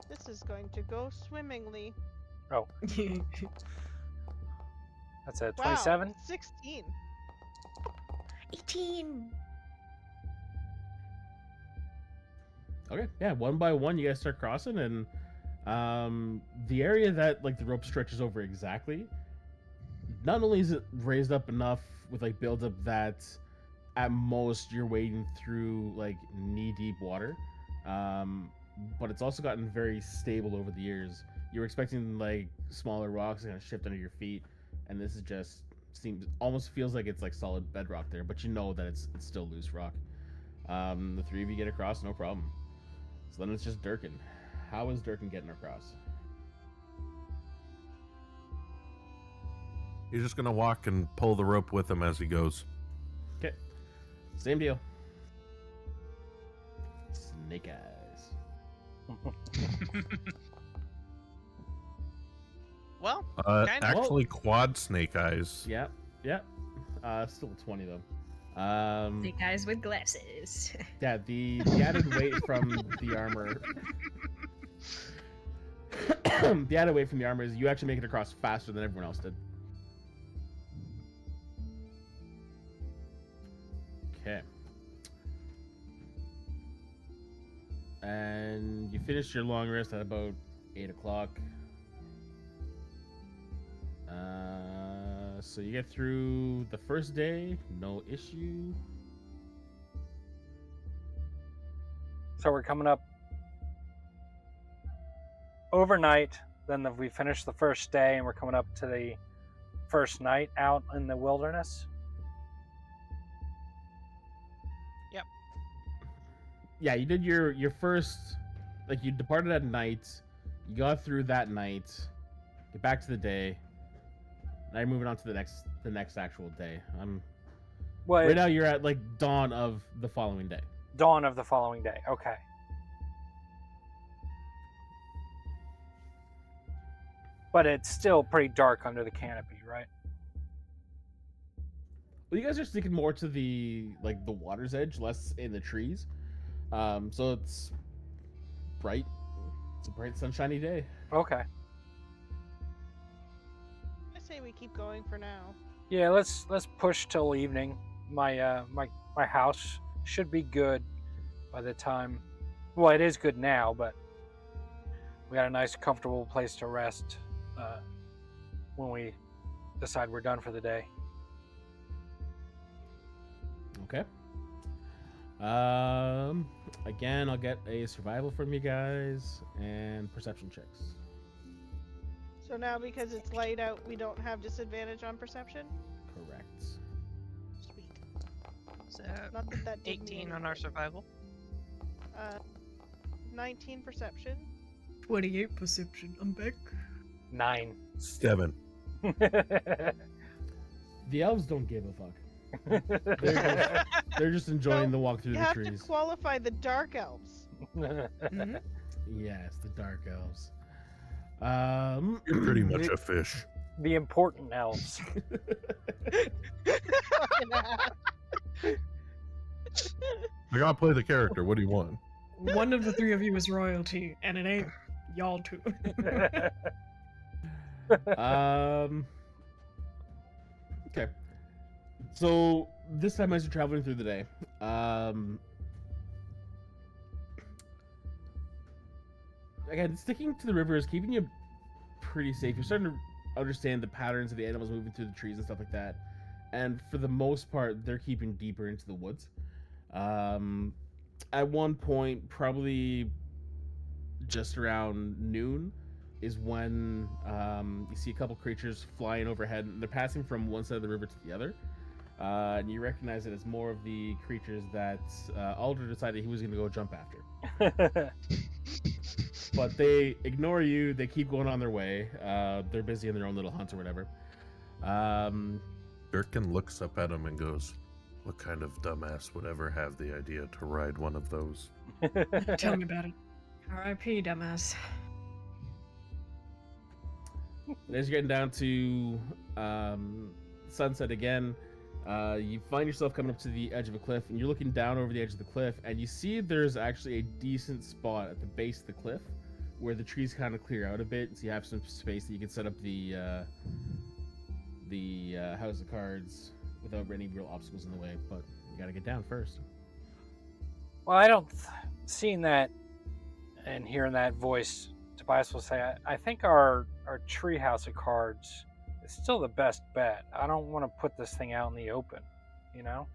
This is going to go swimmingly. Oh, that's a Wow, 27. 16. 18. Okay, yeah, one by one you guys start crossing, and the area that like the rope stretches over exactly, not only is it raised up enough with like buildup that at most you're wading through like knee-deep water, but it's also gotten very stable over the years. You were expecting like smaller rocks kind of shift under your feet, and this is just almost feels like it's like solid bedrock there, but you know that it's still loose rock. The three of you get across, no problem. So then it's just Durkin. How is Durkin getting across? You're just gonna walk and pull the rope with him as he goes. Okay. Same deal. Snake eyes. Well, kind of. Actually, quad snake eyes. Yep. Yep. Still 20 though. The guys with glasses. Yeah, the added weight from the armor. The added weight from the armor is you actually make it across faster than everyone else did. Okay. And you finish your long rest at about 8 o'clock. So you get through the first day, no issue. So we're coming up overnight. Then we finish the first day, and we're coming up to the first night out in the wilderness. Yep. Yeah, you did your first, like you departed at night, you got through that night, get back to the day. Now you're moving on to the next actual day. What? Right now you're at like dawn of the following day. Dawn of the following day. Okay. But it's still pretty dark under the canopy, right? Well, you guys are sticking more to the water's edge, less in the trees. So it's bright. It's a bright, sunshiny day. Okay. I say we keep going for now. Yeah, let's push till evening. My my house should be good by the time. Well, it is good now, but we got a nice, comfortable place to rest when we decide we're done for the day. Okay. Again, I'll get a survival from you guys and perception checks. So now because it's light out, we don't have disadvantage on perception? Correct. Sweet. So Not that did me 18 any on our good. survival. 19 perception. 28 perception. I'm back. 9. 7. The elves don't give a fuck. They're just enjoying the walk through You the have trees. to qualify the dark elves. Mhm. Yes, the dark elves. You're pretty much a fish. The important elves. Fucking ass. I gotta play the character. What do you want? One of the three of you is royalty, and it ain't y'all two. Okay. So this time as you're traveling through the day, again, sticking to the river is keeping you pretty safe. You're starting to understand the patterns of the animals moving through the trees and stuff like that. And for the most part, they're keeping deeper into the woods. At one point, probably just around noon, is when you see a couple creatures flying overhead, and they're passing from one side of the river to the other. And you recognize it as more of the creatures that Alder decided he was going to go jump after. But they ignore you. They keep going on their way. They're busy in their own little hunts or whatever. Birkin looks up at him and goes, "What kind of dumbass would ever have the idea to ride one of those?" Tell me about it. R.I.P. dumbass. And as you're getting down to sunset again, you find yourself coming up to the edge of a cliff, and you're looking down over the edge of the cliff, and you see there's actually a decent spot at the base of the cliff where the trees kind of clear out a bit, so you have some space that you can set up the house of cards without any real obstacles in the way. But you got to get down first. Well, I don't. Seeing that and hearing that voice, Tobias will say, I think our tree house of cards is still the best bet. I don't want to put this thing out in the open, you know?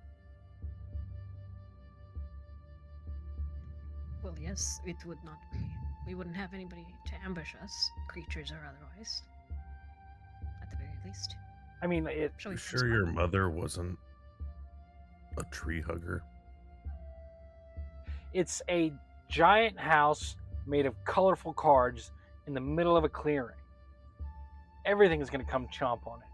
Well, yes, it would not be. We wouldn't have anybody to ambush us, creatures or otherwise. At the very least. I mean, Shall You we sure your mother wasn't a tree hugger? it's a giant house made of colorful cards in the middle of a clearing. Everything is going to come chomp on it.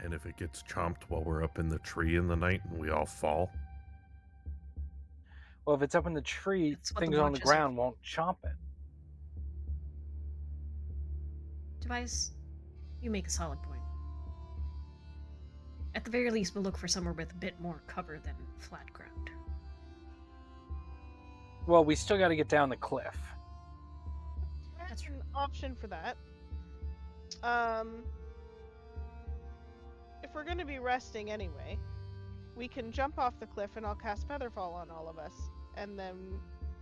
And if it gets chomped while we're up in the tree in the night and we all fall? Well, if it's up in the tree, That's what the things on the watches are ground won't chomp it. Tobias, you make a solid point. At the very least, we'll look for somewhere with a bit more cover than flat ground. Well, we still got to get down the cliff. That's an option for that. If we're going to be resting anyway, we can jump off the cliff and I'll cast Featherfall on all of us. And then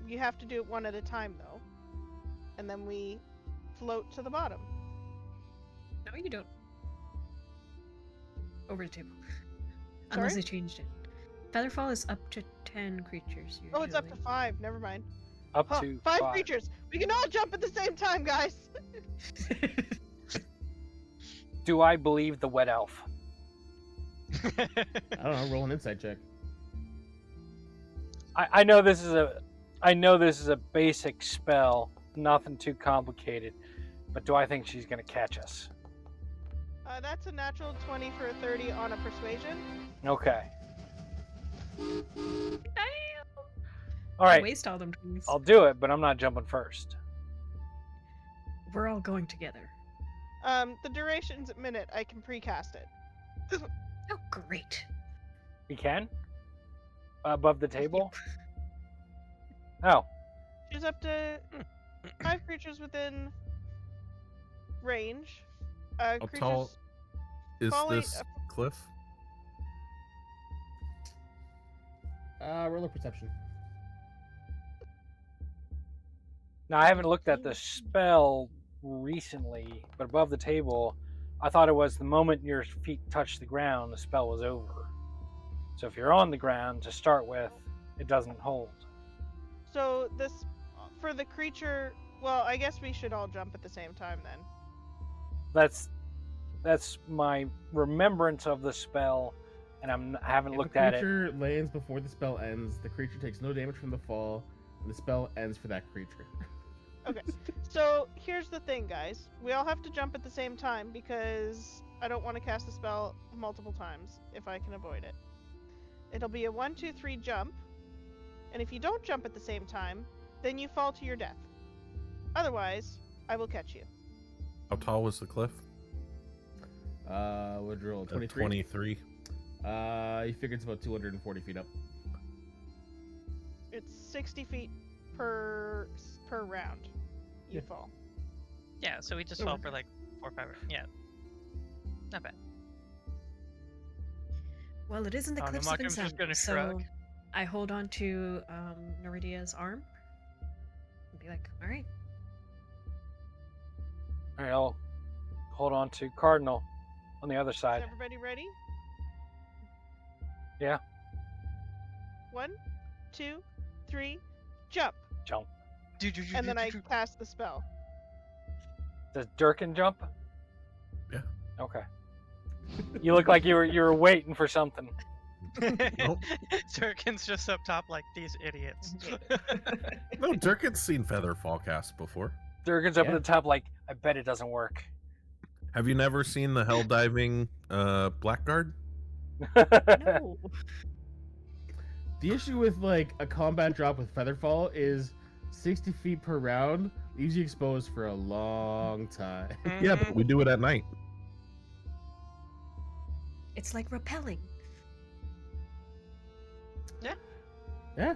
you have to do it one at a time, though. And then we float to the bottom. No, you don't. Over the table. Sorry? Unless they changed it. Featherfall is up to 10 creatures usually. Oh, it's up to 5. Never mind. Up Huh, to 5 creatures. We can all jump at the same time, guys. Do I believe the wet elf? I don't know. Roll an insight check. I know this is a basic spell, nothing too complicated, but do I think she's gonna catch us? That's a natural 20 for a 30 on a persuasion. Okay. Damn! All right. Waste all them trees. I'll do it, but I'm not jumping first. We're all going together. The duration's a minute. I can precast it. Oh, great. We can? Above the table? Oh. She's up to 5 creatures within range. How Creatures tall is falling- this cliff? Roll a perception. Now, I haven't looked at the spell recently, but above the table, I thought it was the moment your feet touch the ground, the spell was over. So if you're on the ground to start with, it doesn't hold. So this, for the creature, well, I guess we should all jump at the same time then. That's my remembrance of the spell, and I haven't looked at If it. the creature lands before the spell ends, the creature takes no damage from the fall, and the spell ends for that creature. Okay, so here's the thing, guys. We all have to jump at the same time because I don't want to cast the spell multiple times if I can avoid it. It'll be a 1, 2, 3 jump, and if you don't jump at the same time, then you fall to your death. Otherwise, I will catch you. How tall was the cliff? Would roll 23. 23. You figure it's about 240 feet up. It's 60 feet per round. You Yeah. fall. Yeah, so we just Oh, fall okay. for like 4 or 5. Yeah. Not bad. Well, it isn't the Oh, cliffs of Namakum's just insanity, gonna so shrug. I hold on to Noridia's arm and be like, all right. All right, I'll hold on to Cardinal on the other Is side. everybody ready? Yeah. 1, 2, 3, jump! Jump. And then I cast the spell. Does Durkin jump? Yeah. Okay. You look like you were waiting for something. Nope. Durkin's just up top like these idiots. No, Durkin's seen Featherfall cast before. Durkin's up Yeah. at the top like, I bet it doesn't work. Have you never seen the hell diving blackguard? No. The issue with like a combat drop with Featherfall is 60 feet per round leaves you exposed for a long time. Yeah, but we do it at night. It's like repelling. Yeah.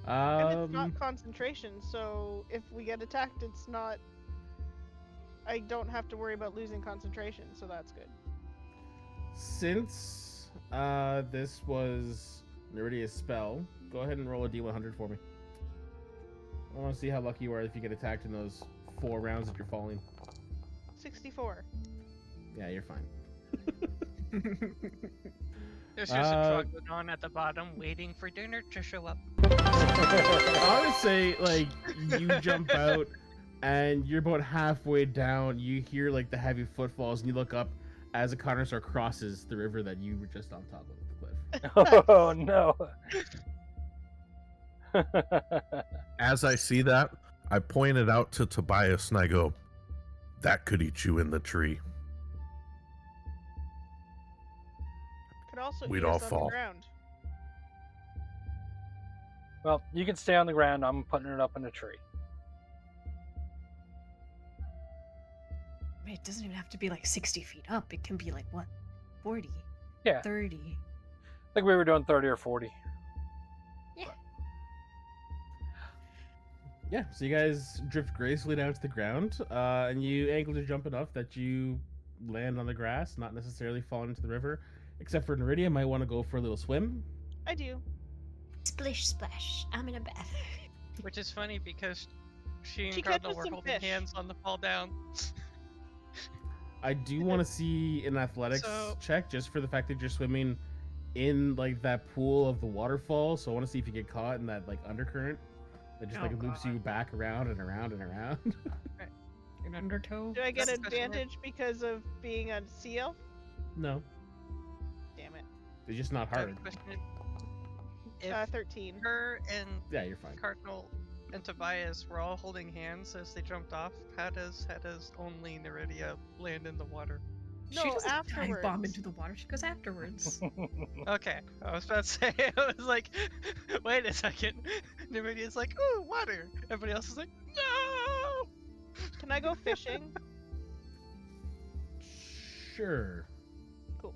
And it's not concentration, so if we get attacked, it's not... I don't have to worry about losing concentration, so that's good. Since this was Neridia's spell, go ahead and roll a d100 for me. I want to see how lucky you are if you get attacked in those 4 rounds that you're falling. 64. Yeah, you're fine. There's just a Troglodon at the bottom waiting for dinner to show up. I would say, like, you jump out and you're about halfway down. You hear, like, the heavy footfalls and you look up as a Connorsar crosses the river that you were just on top of the cliff. Oh no. As I see that, I point it out to Tobias and I go, that could eat you in the tree. Could also We'd eat all us on fall. the ground. Well, you can stay on the ground. I'm putting it up in a tree. It doesn't even have to be like 60 feet up. It can be like what, 40, Yeah. 30. I think we were doing 30 or 40. Yeah, so you guys drift gracefully down to the ground, and you angle to jump enough that you land on the grass, not necessarily fall into the river. Except for Neridia, might want to go for a little swim. I do. Splish splash. I'm in a bath. Which is funny because she and She Cardinal catches were some holding fish. hands on the fall down. I do want to see an athletics So- check just for the fact that you're swimming in like that pool of the waterfall. So I want to see if you get caught in that like undercurrent that just Oh, like loops you God. back around and around and around. An undertow. Do I get That's the question. advantage because of being a sea elf? No, Damn it. it's just not I have hard. a question. If 13. her and Yeah, you're fine. Cardinal and Tobias were all holding hands as they jumped off, how does only Neridia land in the water? No, She doesn't dive afterwards. bomb into the water. She goes afterwards. Okay, I was about to say, I was like, wait a second. Neridia's like, ooh, water. Everybody else is like, no! Can I go fishing? Sure. Cool.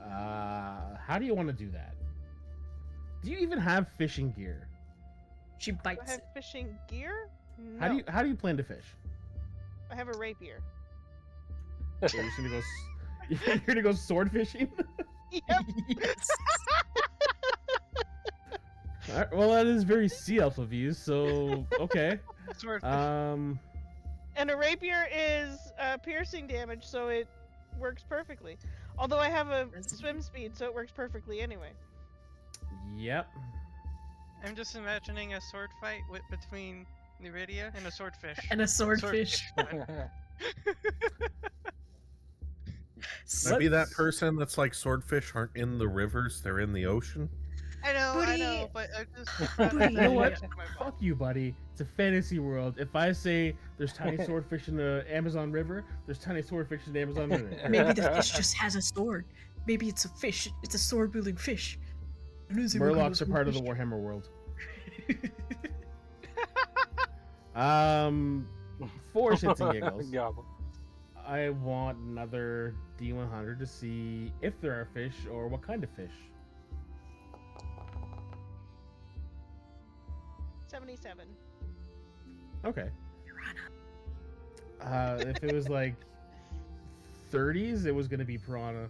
How do you want to do that? Do you even have fishing gear? She Do I bites have it. fishing gear? No. How do you plan to fish? I have a rapier. So you're just gonna go. You're gonna go sword fishing. Yep. Yes. Alright, well, that is very sea elf of you. So okay. Swordfish. Um. And a rapier is piercing damage, so it works perfectly. Although I have a Resident. swim speed, so it works perfectly anyway. Yep. I'm just imagining a sword fight between Neridia and a swordfish. And a swordfish. Might be that person that's like swordfish aren't in the rivers, they're in the ocean. I Buddy. know, but I just. Buddy. You know what? My Fuck you, buddy. It's a fantasy world. If I say there's tiny swordfish in the Amazon River, there's tiny swordfish in the Amazon River. Maybe the fish just has a sword. Maybe it's a fish. It's a sword-wielding fish. Murlocs are part of the Warhammer world. For shits and giggles, Gobble. I want another D100 to see if there are fish or what kind of fish. 77. Okay. If it was like 30s, it was gonna be piranha.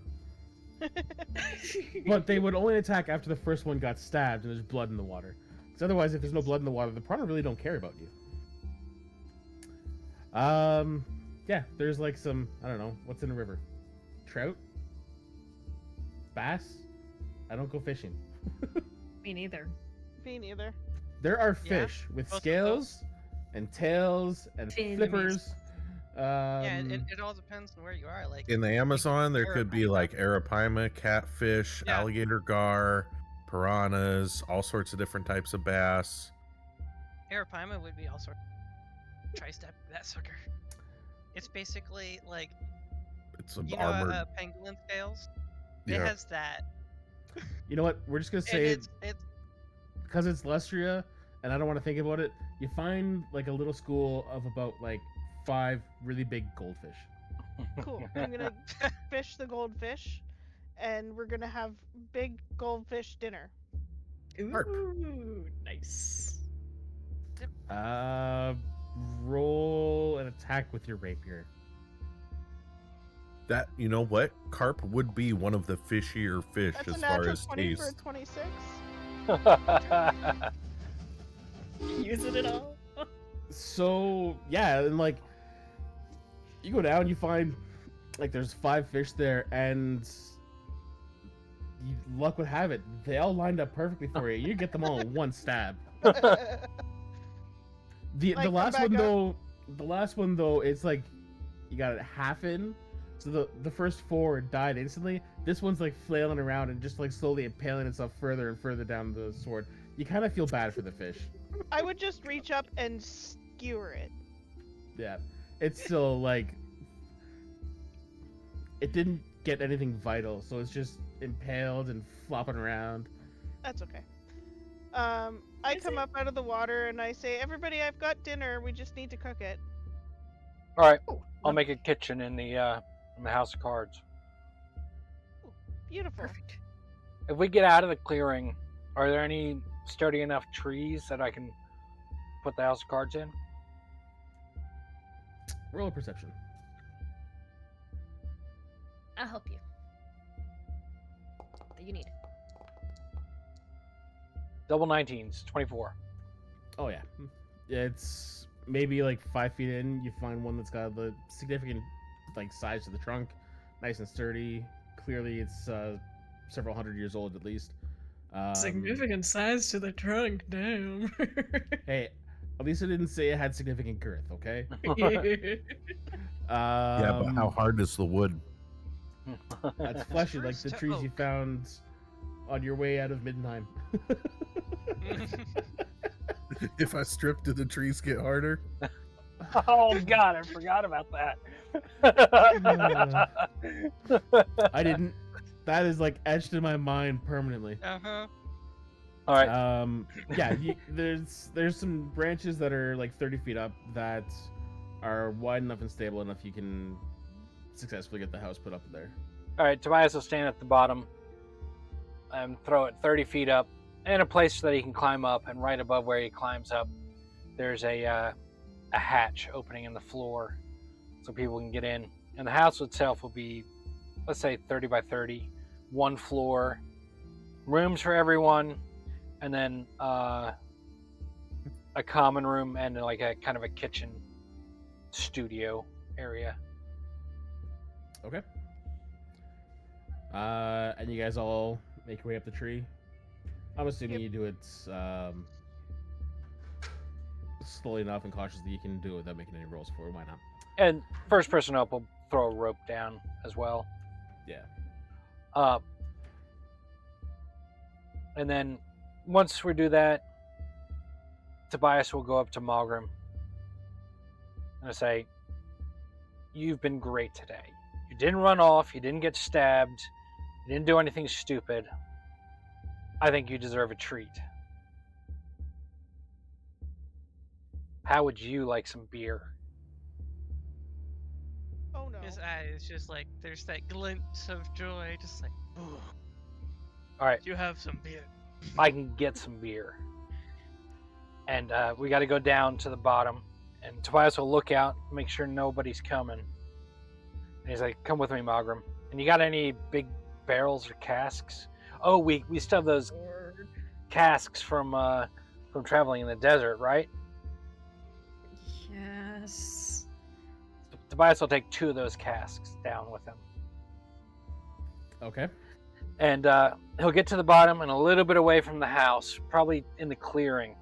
But they would only attack after the first one got stabbed and there's blood in the water. Because otherwise, if there's no blood in the water, the piranha really don't care about you. Yeah, there's like some, I don't know, what's in the river? Trout? Bass? I don't go fishing. Me neither. Me neither. There are Yeah, fish with both of scales and tails and Fins. flippers. Yeah, it all depends on where you are. Like In the Amazon, there could be Arapaima. like arapaima, catfish, Yeah. alligator gar, piranhas, all sorts of different types of bass. Arapaima would be all sort. Try step that sucker. It's basically like It's a you know armored. pangolin scales. It Yeah. has that. You know what? We're just gonna And say it's because it's Lestria, and I don't want to think about it. You find like a little school of about like 5 really big goldfish. Cool. I'm gonna fish the goldfish, and we're gonna have big goldfish dinner. Harp. Ooh, nice. Roll an attack with your rapier. That, you know what? Carp would be one of the fishier fish That's a as far natural as 20 for a taste. 26. Using it all. So yeah, and like you go down, you find like there's 5 fish there, and luck would have it, they all lined up perfectly for you. You get them all in one stab. The Like, last come one back up. though, it's like you got it half in. So the first 4 died instantly. This one's like flailing around and just like slowly impaling itself further and further down the sword. You kind of feel bad for the fish. I would just reach up and skewer it. Yeah, it's still like it didn't get anything vital, so it's just impaled and flopping around. That's okay. I come up out of the water and I say, "Everybody, I've got dinner. We just need to cook it." All right, Oh, I'll make a kitchen in the House of Cards. Beautiful. perfect. If we get out of the clearing, are there any sturdy enough trees that I can put the House of Cards in? Roll a perception. I'll help you. What do you need? Double 19s, 24. Oh yeah, it's maybe like 5 feet in. You find one that's got the significant like size to the trunk, nice and sturdy. Clearly, it's several hundred years old at least. Significant size to the trunk, damn. Hey, at least I didn't say it had significant girth. Okay. Yeah, but how hard is the wood? That's fleshy, like First the to trees you oak. found on your way out of Middenheim. If I strip, do the trees get harder? Oh God, I forgot about that. I didn't. That is like etched in my mind permanently. Uh-huh. All right. Yeah, there's some branches that are like 30 feet up that are wide enough and stable enough you can successfully get the house put up there. All right. Tobias will stand at the bottom and throw it 30 feet up in a place that he can climb up. And right above where he climbs up, there's a hatch opening in the floor, so people can get in. And the house itself will be, let's say, 30 by 30, one floor, rooms for everyone, and then a common room and like a kind of a kitchen studio area. Okay. And you guys all make your way up the tree. I'm assuming Yep. you do it slowly enough and cautiously you can do it without making any rolls for it. Why not? And first person up will throw a rope down as well. Yeah. And then once we do that, Tobias will go up to Malgrim and say, "You've been great today. You didn't run off. You didn't get stabbed. You didn't do anything stupid. I think you deserve a treat. How would you like some beer?" Oh no. His eyes just like there's that glimpse of joy, just like, "Ooh, All right, you have some beer." I can get some beer. And we got to go down to the bottom. And Tobias will look out, make sure nobody's coming. And he's like, "Come with me, Malgrim. And you got any big barrels or casks?" Oh, we still have those casks from traveling in the desert, right? Yes. Tobias will take 2 of those casks down with him. Okay. And he'll get to the bottom and a little bit away from the house, probably in the clearing.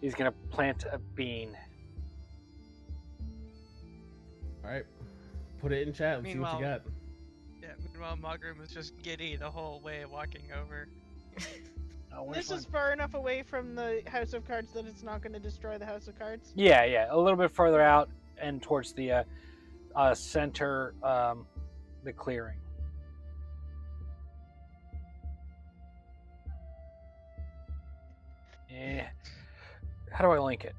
He's going to plant a bean. All right. Put it in chat. Let's see what you got. Yeah, meanwhile, Mogrim was just giddy the whole way walking over. Oh, This where's is far enough away from the House of Cards that it's not going to destroy the House of Cards. Yeah, a little bit further out and towards the center, the clearing. Yeah. How do I link it?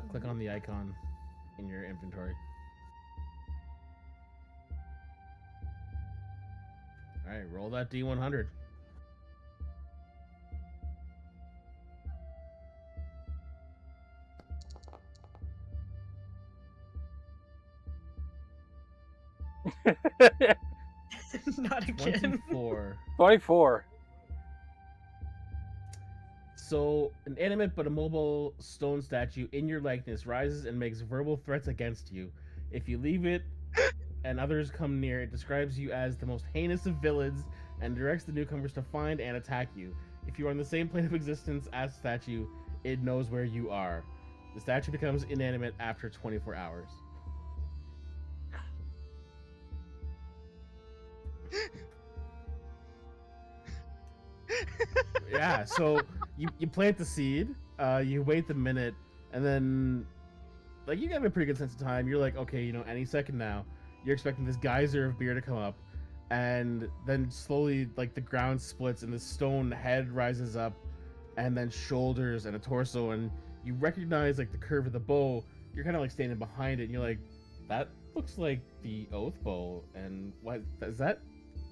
Click on the icon in your inventory. All right, roll that D100. Not again. 24. 24. So, an animate but immobile stone statue in your likeness rises and makes verbal threats against you. If you leave it and others come near, it describes you as the most heinous of villains and directs the newcomers to find and attack you. If you are on the same plane of existence as the statue, it knows where you are. The statue becomes inanimate after 24 hours. Yeah, so you plant the seed, you wait the minute, and then like you have a pretty good sense of time. You're like, okay, any second now. You're expecting this geyser of beer to come up, and then slowly like the ground splits and the stone head rises up, and then shoulders and a torso, and you recognize like the curve of the bow. You're kind of like standing behind it, and you're like, that looks like the oath bow. And what is that?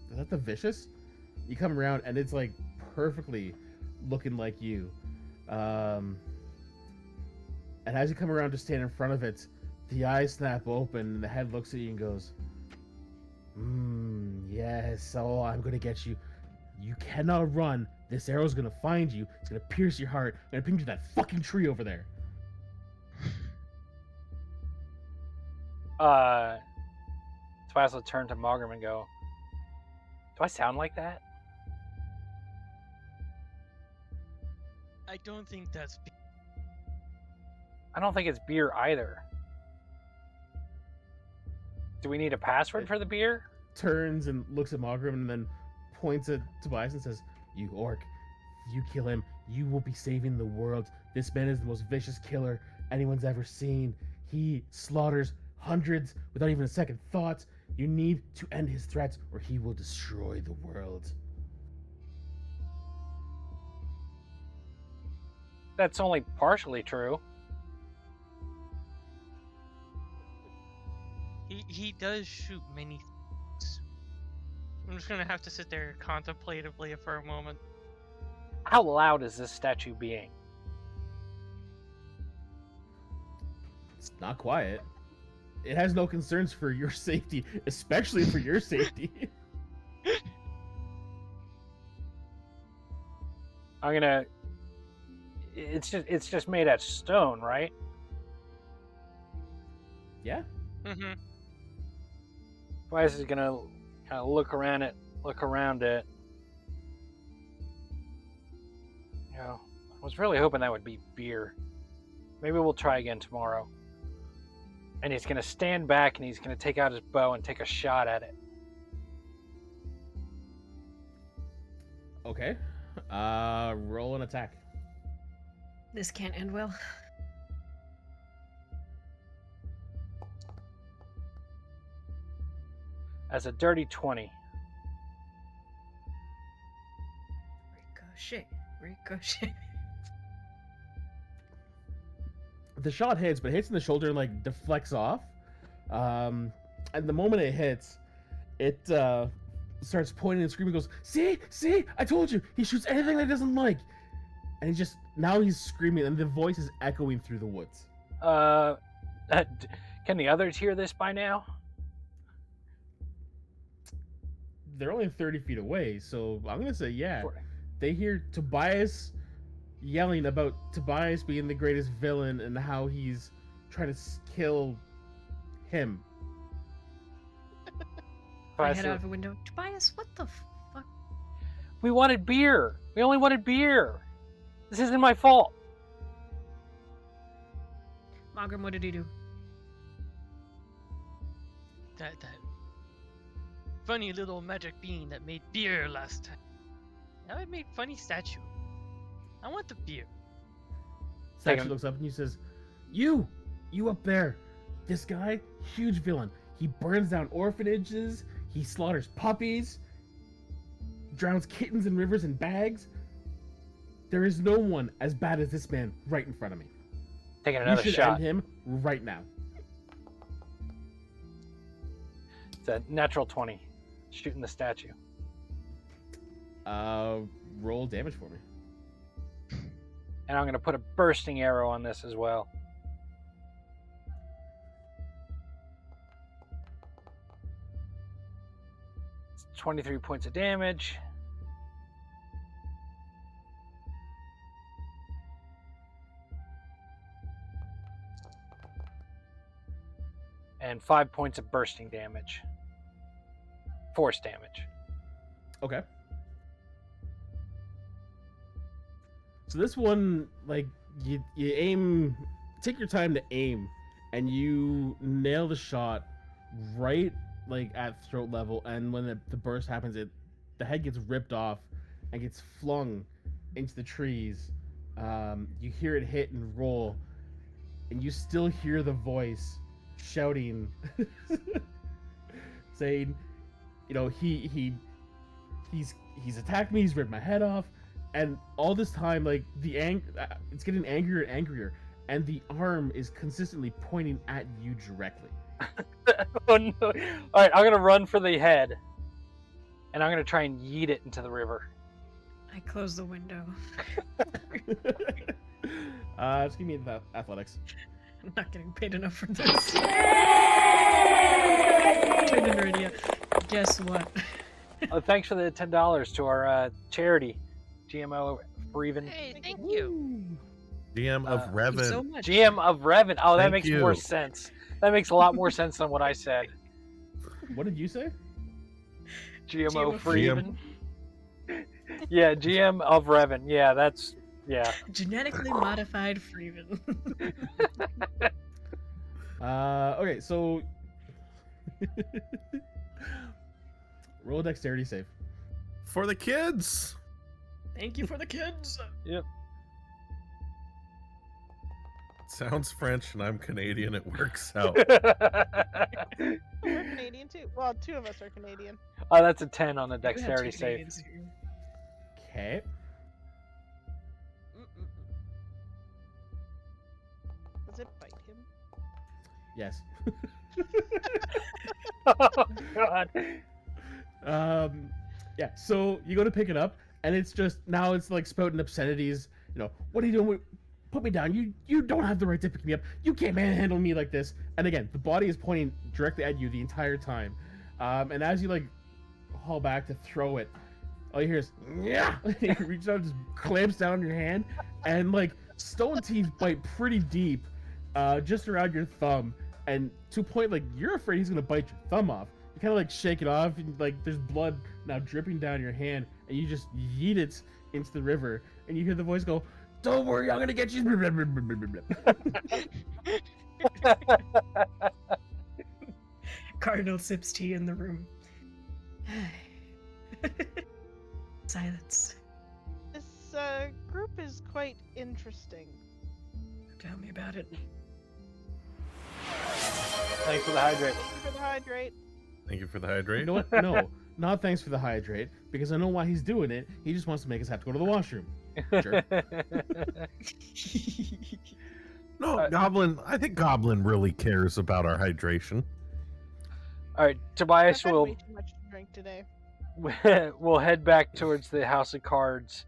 Is that the vicious? You come around, and it's like perfectly looking like you. And as you come around to stand in front of it, the eyes snap open, and the head looks at you and goes, yes, oh, I'm gonna get you. You cannot run. This arrow's gonna find you. It's gonna pierce your heart. I'm gonna pin you to that fucking tree over there. Tobias will turn to Mogram and go, do I sound like that? I don't think that's. I don't think it's beer either. Do we need a password for the beer? Turns and looks at Mogram and then points at Tobias and says, you orc, if you kill him, you will be saving the world. This man is the most vicious killer anyone's ever seen. He slaughters hundreds without even a second thought. You need to end his threats or he will destroy the world. That's only partially true. He does shoot many things. I'm just gonna have to sit there contemplatively for a moment. How loud is this statue being? It's not quiet. It has no concerns for your safety, especially for your safety. I'm gonna. It's just made out of stone, right? Yeah. Mm-hmm. Tobias is gonna kind of look around it. You know, I was really hoping that would be beer. Maybe we'll try again tomorrow. And he's gonna stand back and he's gonna take out his bow and take a shot at it. Okay. Roll an attack. This can't end well. As a dirty 20. Ricochet. The shot hits, but it hits in the shoulder and like deflects off. And the moment it hits, it starts pointing and screaming. Goes, see, I told you. He shoots anything that he doesn't like. And he's screaming, and the voice is echoing through the woods. Can the others hear this by now? They're only 30 feet away, so I'm gonna say yeah. 40. They hear Tobias yelling about Tobias being the greatest villain and how he's trying to kill him. I head out of the window. Tobias, what the fuck? We wanted beer. We only wanted beer. This isn't my fault. Mogram, what did he do? That funny little magic bean that made beer last time. Now it made funny statue. I want the beer. Statue looks up and he says, You up there. This guy, huge villain. He burns down orphanages. He slaughters puppies. Drowns kittens in rivers in bags. There is no one as bad as this man right in front of me. Taking another you should shot. end him right now. It's a natural 20. Shooting the statue. Roll damage for me. And I'm going to put a bursting arrow on this as well. It's 23 points of damage. And 5 points of bursting damage. Force damage. Okay. So this one, like, you aim, take your time to aim, and you nail the shot right, like, at throat level, and when the burst happens, the head gets ripped off and gets flung into the trees. You hear it hit and roll, and you still hear the voice shouting, saying, you know, he's attacked me, he's ripped my head off. And all this time, like, it's getting angrier and angrier. and the arm is consistently pointing at you directly. Oh no! All right, I'm gonna run for the head, and I'm gonna try and yeet it into the river. I close the window. Just give me the athletics. I'm not getting paid enough for this. Turn into an idiot. Guess what? Thanks for the $10 to our charity, GMO for even. Hey, thank you. GM of Thank Thank you Revan. so much. GM of Revan. Oh, that Thank makes more you. sense. That makes a lot more sense than what I said. What did you say? GMO of for Freeman. even. Yeah, GM of Revan. Yeah, that's yeah. Genetically modified Freeman. Okay, so roll a dexterity save. For the kids. Thank you for the kids. Sounds French and I'm Canadian. It works out. We're Canadian too. Well, 2 of us are Canadian. Oh, that's a 10 on the We have two dexterity save. Canadians here. Okay. Mm-mm-mm. Does it bite him? Yes. Oh God. Yeah, so you go to pick it up, and it's just, now it's like spouting obscenities. You know, what are you doing? Put me down. You don't have the right to pick me up. You can't manhandle me like this. And again, the body is pointing directly at you the entire time. And as you like haul back to throw it, all you hear is, yeah. He reaches out, just clamps down your hand, and like stone teeth bite pretty deep, just around your thumb, and to a point like you're afraid he's gonna bite your thumb off. You kind of like shake it off, and like there's blood now dripping down your hand, and you just yeet it into the river, and you hear the voice go, "Don't worry, I'm gonna get you." Cardinal sips tea in the room. Silence. This group is quite interesting. Tell me about it. Thanks for the hydrate. Thank you for the hydrate. Thank you for the hydrate. You know what? No, not thanks for the hydrate, because I know why he's doing it. He just wants to make us have to go to the washroom. Sure. No, Goblin. I think Goblin really cares about our hydration. All right, I've Tobias had will way too much to drink today. will head back towards the House of Cards,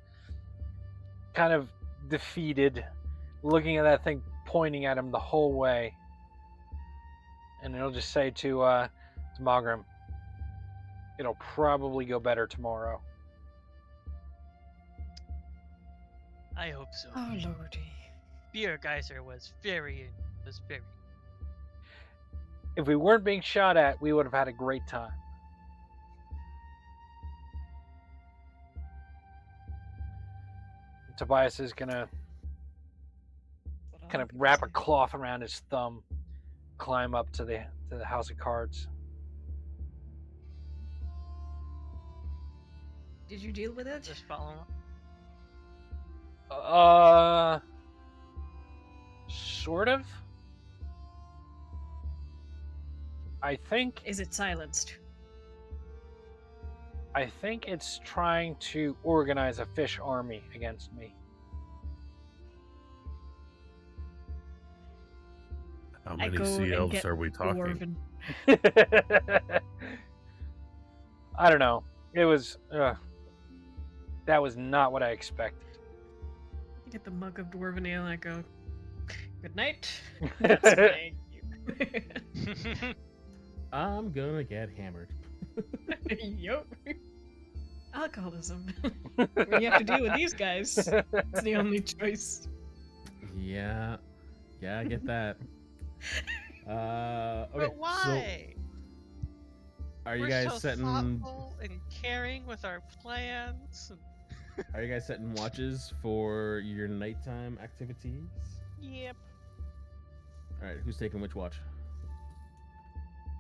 kind of defeated, looking at that thing pointing at him the whole way. And he'll just say to Magram, "It'll probably go better tomorrow." I hope so. Oh lordy. Beer Geyser was very. If we weren't being shot at, we would have had a great time. Tobias is gonna kind of wrap a cloth around his thumb, climb up to the House of Cards. Did you deal with it? Just follow up. Sort of. I think Is it silenced? it's trying to organize a fish army against me. How I many go sea and elves get are we talking? Dwarven. I don't know. It was that was not what I expected. I get the mug of Dwarven ale and I go, good night. Thank you. I'm gonna get hammered. Yup. Alcoholism. When you have to deal with these guys, it's the only choice. Yeah, I get that. Okay, But why? So are you We're guys so setting? thoughtful and caring with our plans. Are you guys setting watches for your nighttime activities? Yep. All right, who's taking which watch?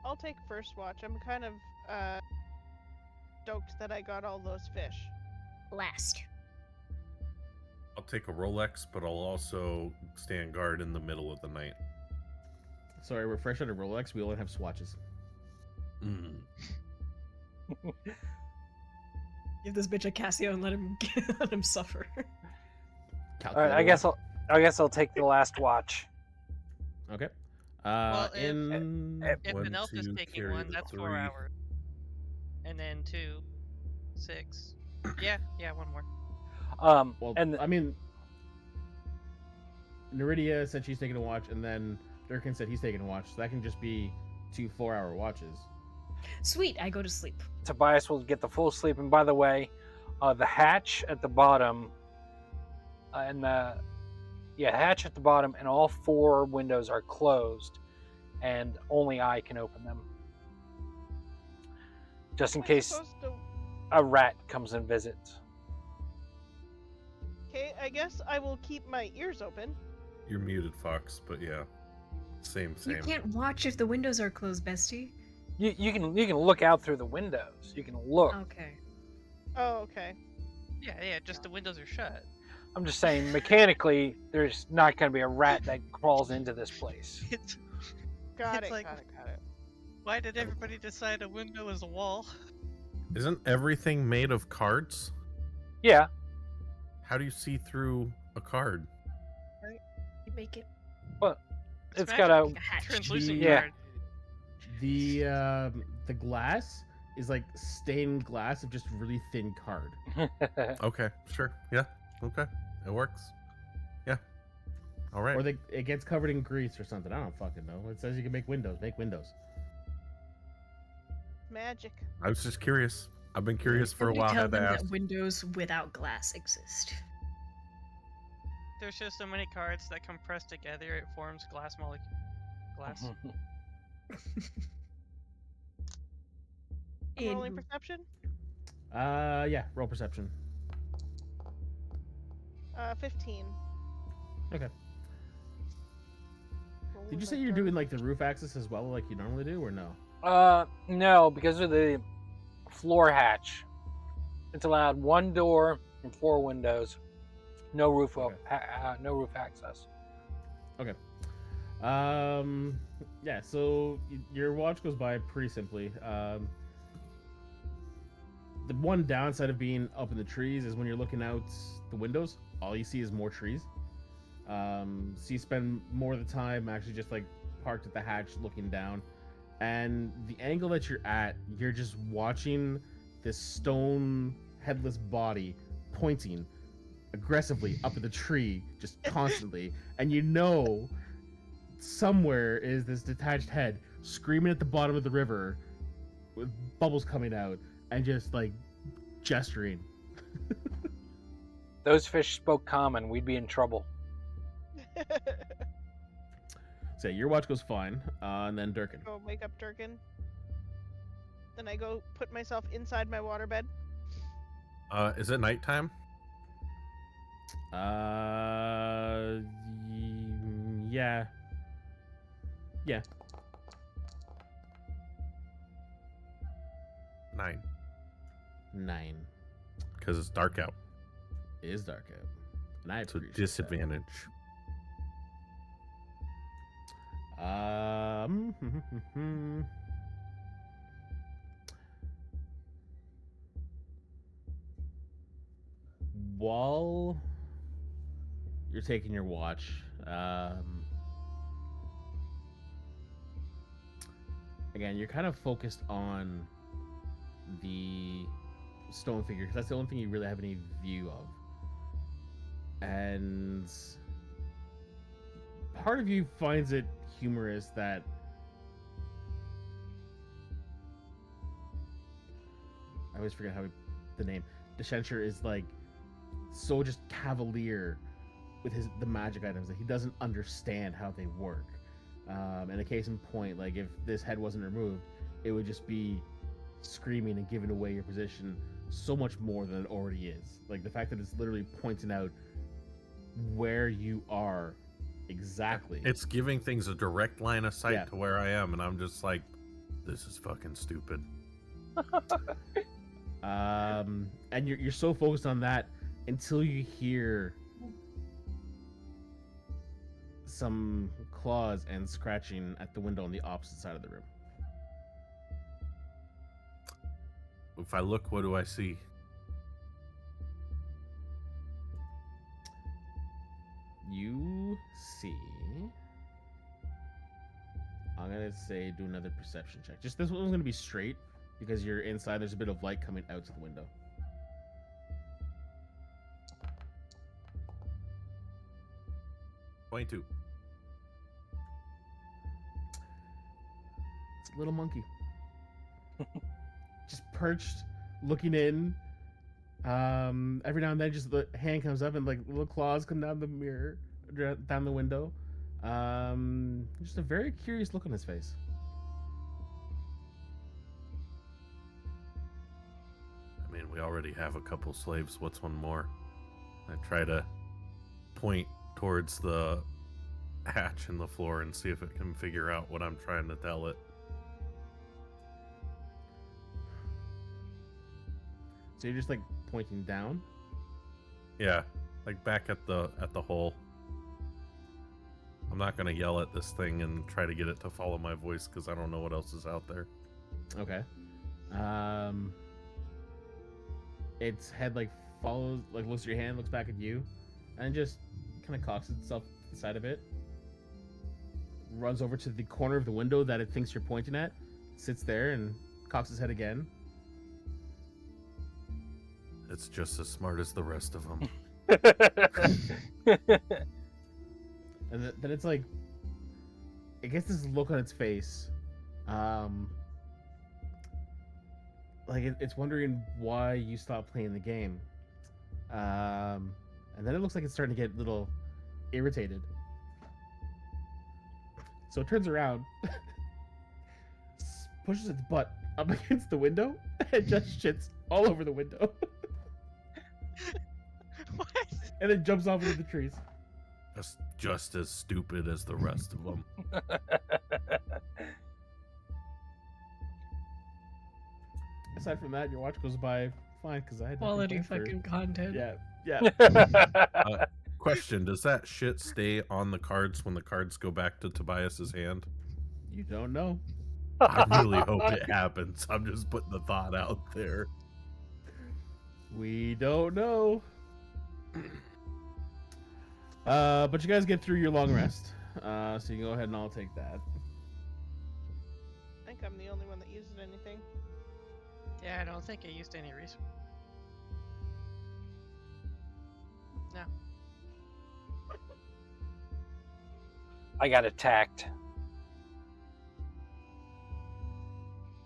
I'll take first watch. I'm kind of stoked that I got all those fish. Last. I'll take a Rolex, but I'll also stand guard in the middle of the night. Sorry, we're fresh out of Rolex. We only have swatches. Mm. Give this bitch a Casio and let him suffer. All right, I guess I guess I'll take the last watch. Okay. Well, if One, an elf is two, taking carry one, the that's 4 three. hours. And then 2, 6. Yeah, one more. Well, And I mean, Neridia said she's taking a watch, and then Durkin said he's taking a watch, so that can just be 2 4-hour watches. Sweet, I go to sleep. Tobias will get the full sleep. And by the way, the hatch at the bottom, hatch at the bottom, and all 4 windows are closed, and only I can open them, just in Am I case supposed to- a rat comes and visits. Okay, I guess I will keep my ears open. You're muted, Fox, but yeah. Same. You can't watch if the windows are closed, bestie. You can look out through the windows. You can look. Okay. Oh, okay. Yeah, just the windows are shut. I'm just saying, mechanically, there's not going to be a rat that crawls into this place. It's, Got It's it, like- got it. why did everybody decide a window is a wall? Isn't everything made of cards? Yeah, How do you see through a card? You make it it's magic. got a. a hatch. Translucent Yeah. card. The glass is like stained glass of just really thin card. Okay, sure. Yeah, okay. It works. Yeah. All right. Or it gets covered in grease or something. I don't fucking know. It says you can make windows. Make windows. Magic. I was just curious. I've been curious for a Somebody while. tell Had to them ask. that windows without glass exist. There's just so many cards that compress together, it forms glass molecule. Glass. I'm rolling In- perception. Yeah. Roll perception. 15. Okay. Roll Did you my say you're card. doing like the roof access as well, like you normally do, or no? No, because of the floor hatch. It's allowed 1 door and 4 windows. No roof. Okay. No roof access. Yeah. So your watch goes by pretty simply. The one downside of being up in the trees is when you're looking out the windows, all you see is more trees. So you spend more of the time actually just like parked at the hatch looking down, and the angle that you're at, you're just watching this stone headless body pointing aggressively up at the tree just constantly, and you know somewhere is this detached head screaming at the bottom of the river with bubbles coming out and just like gesturing. Those fish spoke common. We'd be in trouble. So your watch goes fine, and then Durkin. Go wake up Durkin. Then I go put myself inside my waterbed. Is it nighttime? Yeah. Yeah. 9, 9. because it's dark out. It is dark out. And I It's a appreciate that. disadvantage. While you're taking your watch, again, you're kind of focused on the stone figure because that's the only thing you really have any view of. And part of you finds it humorous that I always forget the name. Descenture is like so just cavalier with the magic items that he doesn't understand how they work. And a case in point, like if this head wasn't removed, it would just be screaming and giving away your position so much more than it already is. Like the fact that it's literally pointing out where you are exactly. It's giving things a direct line of sight Yeah. to where I am, and I'm just like, this is fucking stupid. And you're so focused on that until you hear some claws and scratching at the window on the opposite side of the room. If I look, what do I see? you see. I'm gonna say do another perception check. Just this one's gonna be straight because you're inside. There's a bit of light coming out to the window. .2. It's a little monkey. Just perched, looking in. Every now and then, just the hand comes up and like little claws come down the mirror, down the window. Just a very curious look on his face. I mean, we already have a couple slaves. What's one more? I try to point towards the hatch in the floor and see if it can figure out what I'm trying to tell it. So you're just like pointing down. Yeah, like back at the hole. I'm not gonna yell at this thing and try to get it to follow my voice because I don't know what else is out there. Okay. Its head like follows, like looks at your hand, looks back at you, and just kind of cocks itself to the side of it. Runs over to the corner of the window that it thinks you're pointing at, sits there and cocks its head again. It's just as smart as the rest of them. And then it's like, it gets this look on its face. Like it's wondering why you stopped playing the game. And then it looks like it's starting to get a little irritated. So it turns around, pushes its butt up against the window, and just shits all over the window. What? And then jumps off into the trees. That's just as stupid as the rest of them. Aside from that, your watch goes by fine because I had nothing Quality planned for- fucking content. Yeah. Question, does that shit stay on the cards when the cards go back to Tobias's hand? You don't know. I really hope it happens. I'm just putting the thought out there. We don't know. But you guys get through your long rest. So you can go ahead and I'll take that. I think I'm the only one that used anything. Yeah, I don't think I used any reason. No. I got attacked.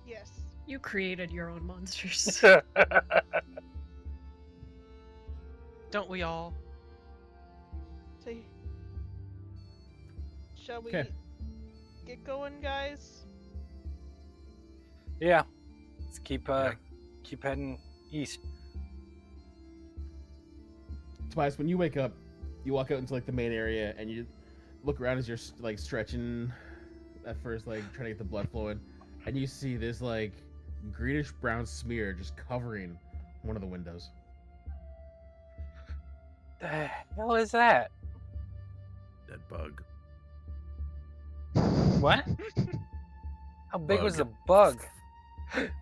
Yes. You created your own monsters. Don't we all? So, shall we 'Kay. get going, guys? Yeah. Let's keep heading east. Tobias, when you wake up, you walk out into like the main area and you look around as you're like stretching at first, like trying to get the blood flowing, and you see this like greenish brown smear just covering one of the windows. The hell is that? Dead bug. What? How big was the Bug. bug?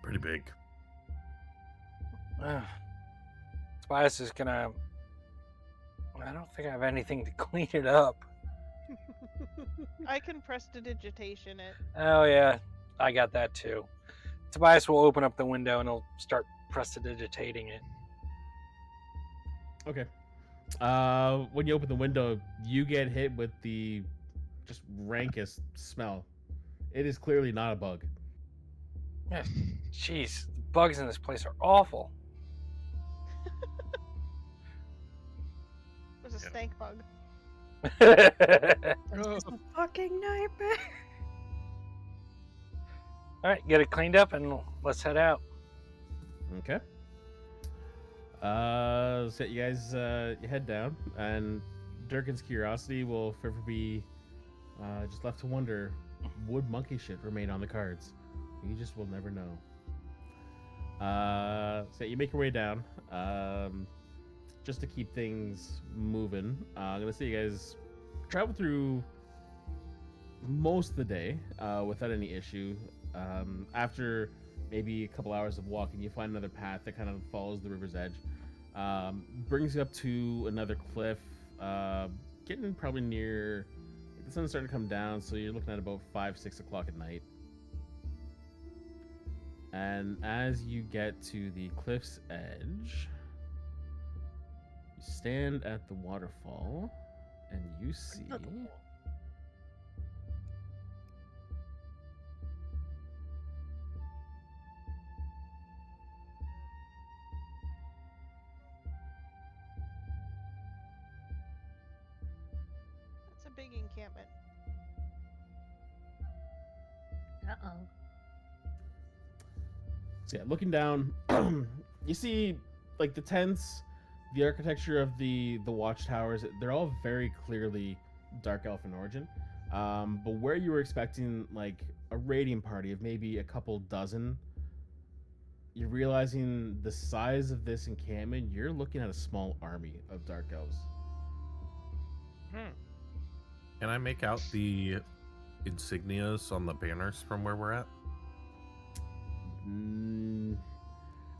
Pretty big. Tobias is gonna. I don't think I have anything to clean it up. I can prestidigitation it. Oh yeah, I got that too. Tobias will open up the window and he'll start prestidigitating it. Okay. When you open the window, you get hit with the just rankest smell. It is clearly not a bug. Yeah, jeez, the bugs in this place are awful. It was a stank bug. It's a fucking nightmare. All right, get it cleaned up and let's head out. Okay. So you guys you head down, and Durkin's curiosity will forever be just left to wonder: would monkey shit remain on the cards? You just will never know. So you make your way down, just to keep things moving. I'm gonna say you guys travel through most of the day without any issue. After maybe a couple hours of walking, you find another path that kind of follows the river's edge. Brings you up to another cliff, getting probably near. The sun's starting to come down, so you're looking at about 5-6 o'clock at night. And as you get to the cliff's edge, you stand at the waterfall, and you see. That's a big encampment. Uh-oh. So yeah, looking down, you see like the tents, the architecture of the watchtowers. They're all very clearly dark elf in origin. But where you were expecting like a raiding party of maybe a couple dozen, you're realizing the size of this encampment. You're looking at a small army of dark elves. Can I make out the insignias on the banners from where we're at?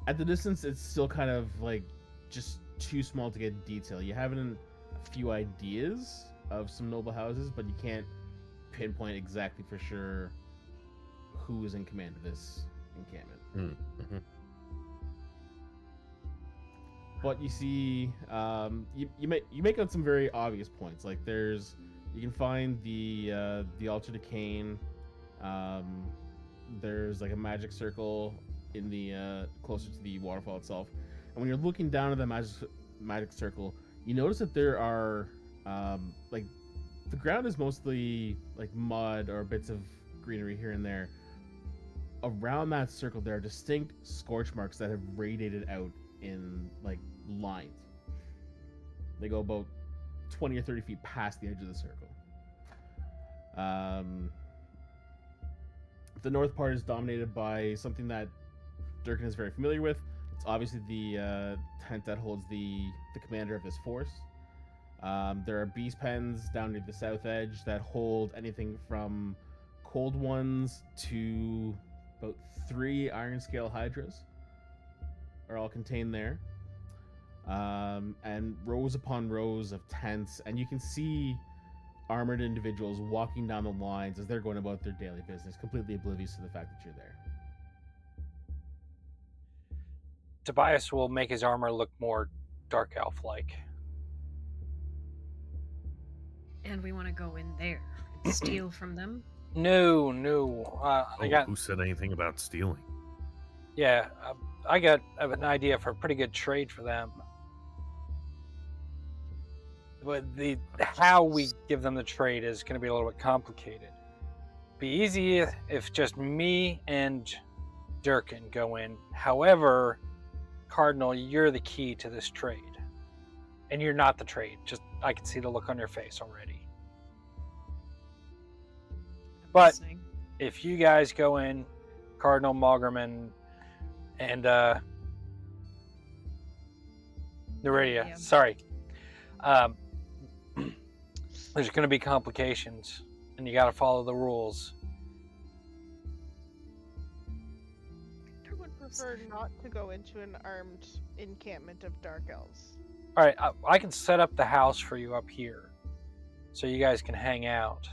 At the distance, it's still kind of like just too small to get detail. You have a few ideas of some noble houses, but you can't pinpoint exactly for sure who is in command of this encampment. Mm-hmm. But you see, you make out some very obvious points. Like you can find the altar to Cain. There's like a magic circle in the closer to the waterfall itself, and when you're looking down at the magic circle, you notice that there are like the ground is mostly like mud or bits of greenery here and there. Around that circle, there are distinct scorch marks that have radiated out in like lines. They go about 20 or 30 feet past the edge of the circle. The north part is dominated by something that Durkin is very familiar with. It's obviously the tent that holds the commander of this force. There are beast pens down near the south edge that hold anything from cold ones to about 3 iron scale hydras are all contained there. And rows upon rows of tents, and you can see armored individuals walking down the lines as they're going about their daily business, completely oblivious to the fact that you're there. Tobias will make his armor look more dark elf-like. And we want to go in there and steal from them. No. Who said anything about stealing? Yeah, I got an idea for a pretty good trade for them. But how we give them the trade is going to be a little bit complicated. Be easy if just me and Durkin go in. However, Cardinal, you're the key to this trade. And you're not the trade. Just I can see the look on your face already. But Listening. if you guys go in, Cardinal, Malgerman, and Neridia, Yeah. sorry. There's going to be complications, and you got to follow the rules. I would prefer not to go into an armed encampment of dark elves. All right, I can set up the house for you up here, so you guys can hang out.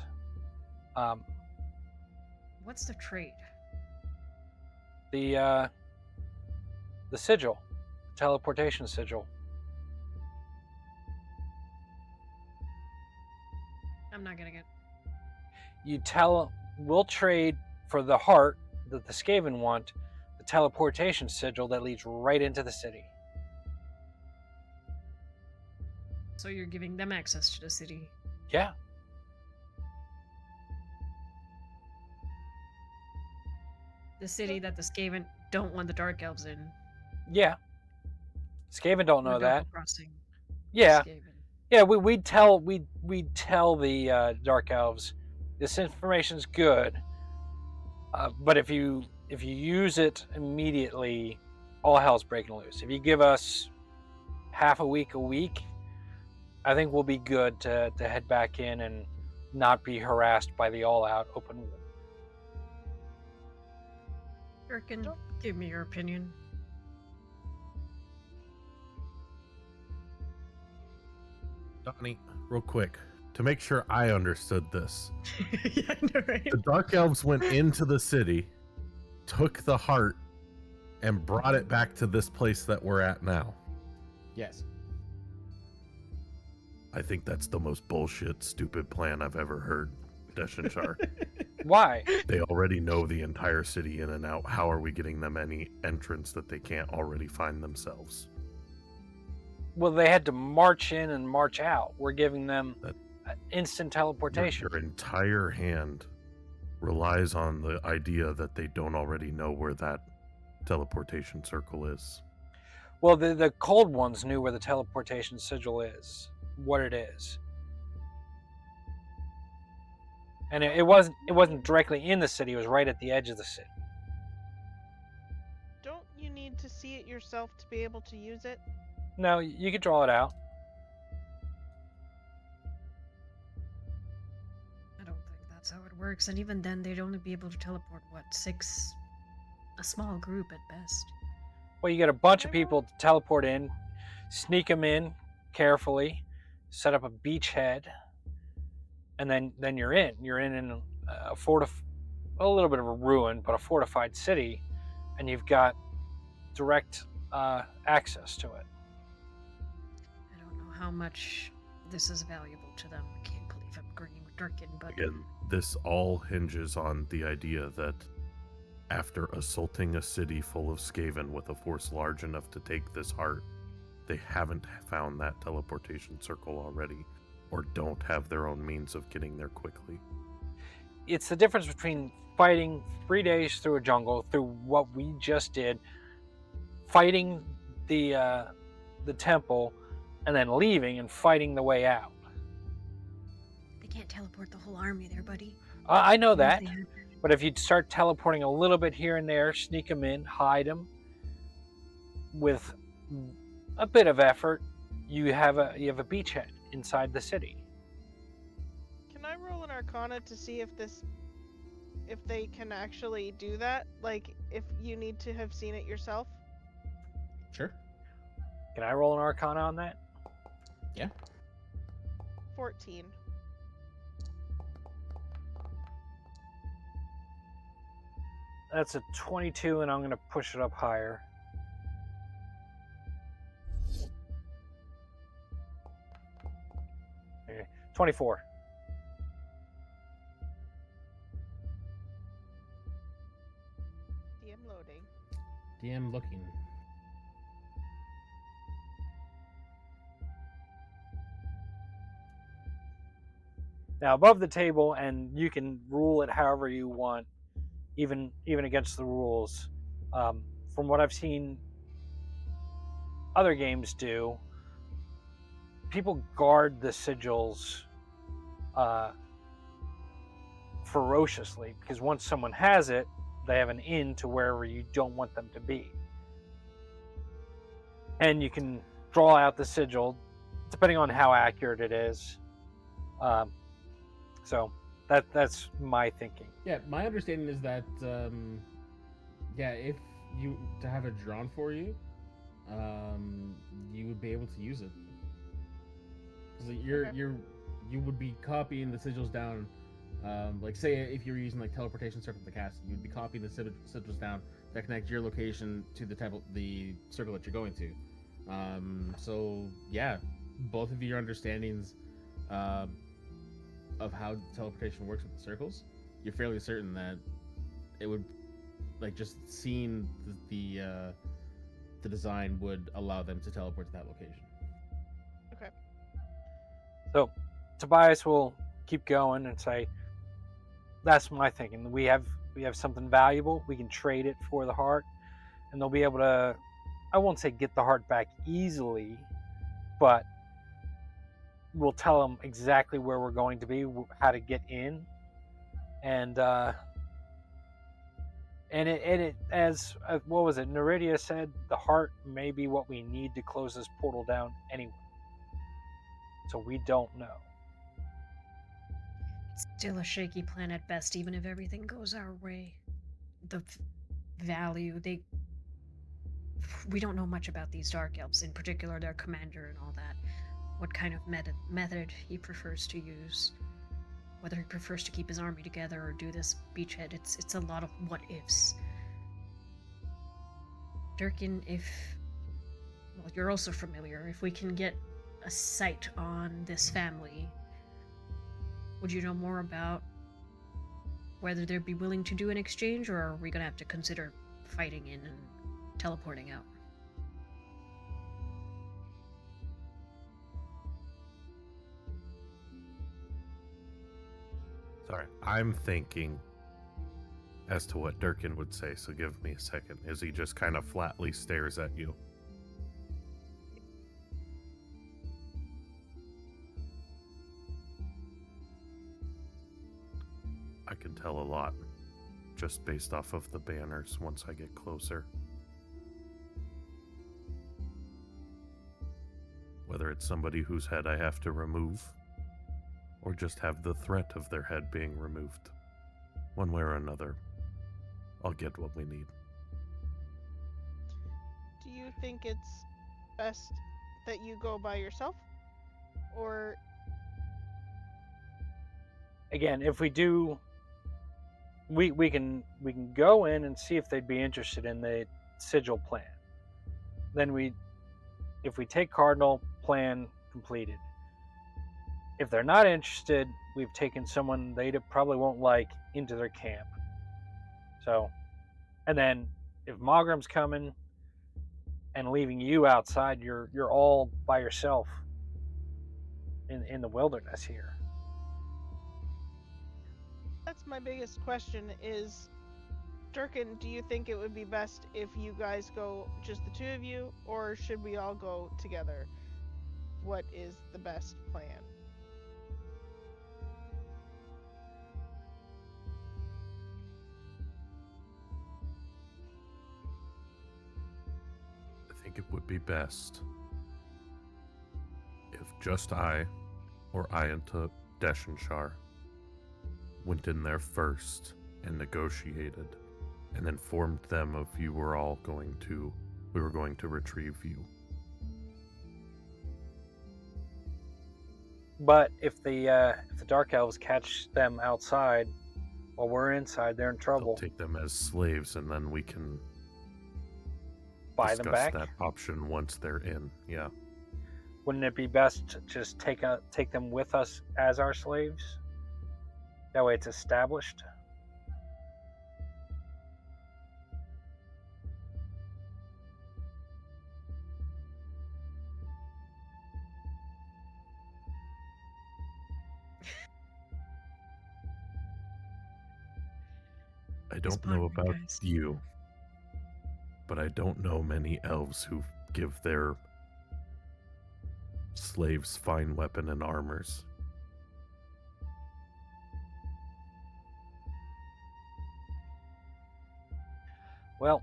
What's the trade? The sigil, the teleportation sigil. I'm not getting it. We'll trade for the heart that the Skaven want, the teleportation sigil that leads right into the city. So you're giving them access to the city. Yeah. The city that the Skaven don't want the Dark Elves in. Yeah. Skaven don't know We're that. double-crossing Yeah. Skaven. Yeah, we'd tell the Dark Elves this information's good, but if you use it immediately, all hell's breaking loose. If you give us half a week, I think we'll be good to head back in and not be harassed by the all-out open war. Durkin, give me your opinion. Donnie, real quick, to make sure I understood this. Yeah, I know, right? The Dark Elves went into the city, took the heart, and brought it back to this place that we're at now. Yes. I think that's the most bullshit, stupid plan I've ever heard, Deshanchar. Why? They already know the entire city in and out. How are we getting them any entrance that they can't already find themselves? Well, they had to march in and march out. We're giving them instant teleportation. Your entire hand relies on the idea that they don't already know where that teleportation circle is. Well, the cold ones knew where the teleportation sigil is, what it is, and it wasn't directly in the city. It was right at the edge of the city. Don't you need to see it yourself to be able to use it? No, you could draw it out. I don't think that's how it works, and even then, they'd only be able to teleport, what, 6? A small group at best. Well, you get a bunch of people to teleport in, sneak them in carefully, set up a beachhead, and then you're in. You're in a little bit of a ruin, but a fortified city, and you've got direct access to it. I don't know how much this is valuable to them. I can't believe I'm agreeing with Durkin, but Again, this all hinges on the idea that after assaulting a city full of Skaven with a force large enough to take this heart, they haven't found that teleportation circle already, or don't have their own means of getting there quickly. It's the difference between fighting 3 days through a jungle, through what we just did, fighting the temple, and then leaving and fighting the way out. they can't teleport the whole army there, buddy. I know Even if that, they had- but if you'd start teleporting a little bit here and there, sneak them in, hide them, with a bit of effort, you have a beachhead inside the city. Can I roll an Arcana to see if they can actually do that? Like, if you need to have seen it yourself? Sure. Can I roll an Arcana on that? Yeah. 14. That's a 22, and I'm going to push it up higher. Okay, 24. DM loading. DM looking. Now, above the table, and you can rule it however you want, even against the rules. From what I've seen other games do, people guard the sigils ferociously, because once someone has it, they have an in to wherever you don't want them to be. And you can draw out the sigil depending on how accurate it is. So that's my thinking. Yeah, my understanding is that, if you to have it drawn for you, you would be able to use it. Because you would be copying the sigils down. Like, say if you were using like teleportation circle to cast, you would be copying the sigils down that connect your location to the circle that you're going to. So yeah, both of your understandings of how teleportation works with the circles, you're fairly certain that it would, like, just seeing the design would allow them to teleport to that location. Okay. So Tobias will keep going and say, that's my thinking. We have something valuable. We can trade it for the heart, and they'll be able to, I won't say get the heart back easily, but we'll tell them exactly where we're going to be, how to get in, and it as what was it? Neridia said the heart may be what we need to close this portal down anyway. So we don't know. It's still a shaky plan at best, even if everything goes our way. The value, we don't know much about these Dark Elves, in particular their commander and all that. what kind of method he prefers to use. Whether he prefers to keep his army together or do this beachhead, it's a lot of what ifs. Durkin, if well, you're also familiar, if we can get a sight on this family, would you know more about whether they'd be willing to do an exchange, or are we gonna have to consider fighting in and teleporting out? Sorry, I'm thinking as to what Durkin would say, so give me a second. As he just kind of flatly stares at you. I can tell a lot just based off of the banners once I get closer. Whether it's somebody whose head I have to remove, or just have the threat of their head being removed. One way or another, I'll get what we need. Do you think it's best that you go by yourself? Or Again, if we do, we can go in and see if they'd be interested in the sigil plan. Then if we take Cardinal, plan completed. If they're not interested, we've taken someone they probably won't like into their camp. So, and then if Mogram's coming and leaving you outside, you're all by yourself in the wilderness here. that's my biggest question is, Durkin, do you think it would be best if you guys go just the two of you, or should we all go together? What is the best plan? I think it would be best if just I or Ayanta Deshenshar went in there first and negotiated, and then informed them of we were going to retrieve you. But if the Dark Elves catch them outside while we're inside, they're in trouble. They'll take them as slaves, and then we can Buy them discuss back. that option once they're in. Yeah. Wouldn't it be best to just take them with us as our slaves? That way it's established. I don't know about you, but I don't know many elves who give their slaves fine weapon and armors. Well,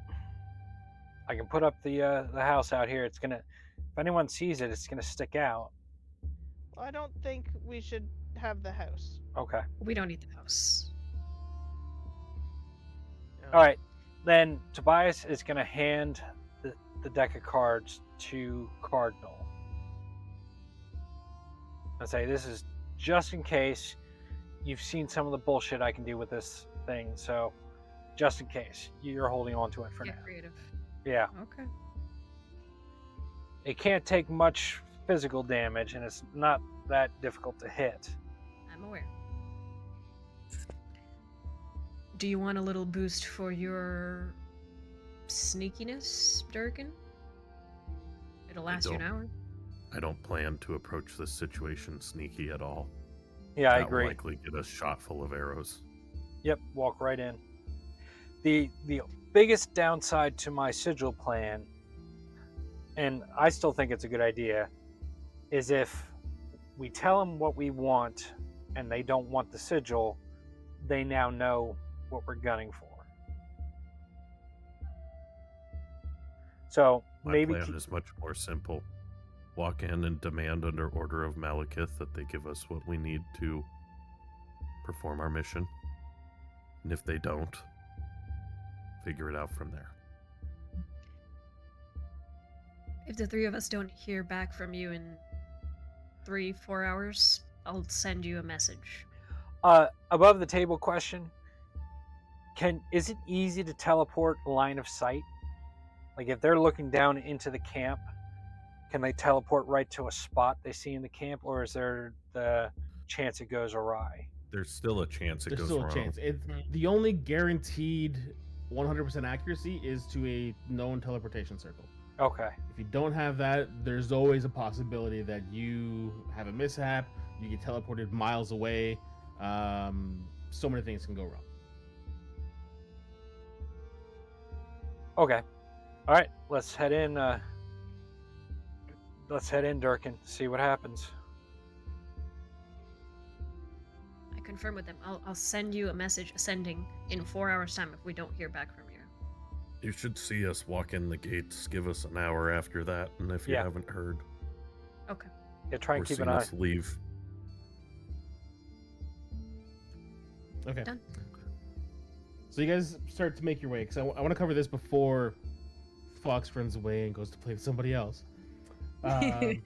I can put up the house out here. It's gonna, if anyone sees it, it's gonna stick out. Well, I don't think we should have the house. Okay. We don't need the house. All right. Then Tobias is gonna hand the deck of cards to Cardinal and say, "This is just in case you've seen some of the bullshit I can do with this thing. So, just in case, you're holding on to it for now." Get creative. Yeah. Okay. It can't take much physical damage, and it's not that difficult to hit. I'm aware. Do you want a little boost for your sneakiness, Durkin? It'll last you an hour. I don't plan to approach this situation sneaky at all. Yeah, I That will agree. likely get us shot full of arrows. Yep, walk right in. The biggest downside to my sigil plan, and I still think it's a good idea, is if we tell them what we want and they don't want the sigil, they now know what we're gunning for. So My maybe plan is much more simple. Walk in and demand under order of Malekith that they give us what we need to perform our mission. And if they don't, figure it out from there. If the three of us don't hear back from you in 3-4 hours, I'll send you a message. Above the table question: is it easy to teleport line of sight? Like if they're looking down into the camp, can they teleport right to a spot they see in the camp, or is there the chance it goes awry? There's still a chance it There's goes still wrong. a chance. Mhm. The only guaranteed 100% accuracy is to a known teleportation circle. Okay. If you don't have that, there's always a possibility that you have a mishap, you get teleported miles away. So many things can go wrong. Okay. All right. Let's head in. Let's head in, Durkin. See what happens. I confirm with them. I'll send you a message sending in 4 hours' time if we don't hear back from you. You should see us walk in the gates. Give us an hour after that, and if you Yeah. haven't heard, Okay. Yeah, try or and keep seen an eye. us leave. Okay. Done. So you guys start to make your way, because I want to cover this before Fox runs away and goes to play with somebody else. You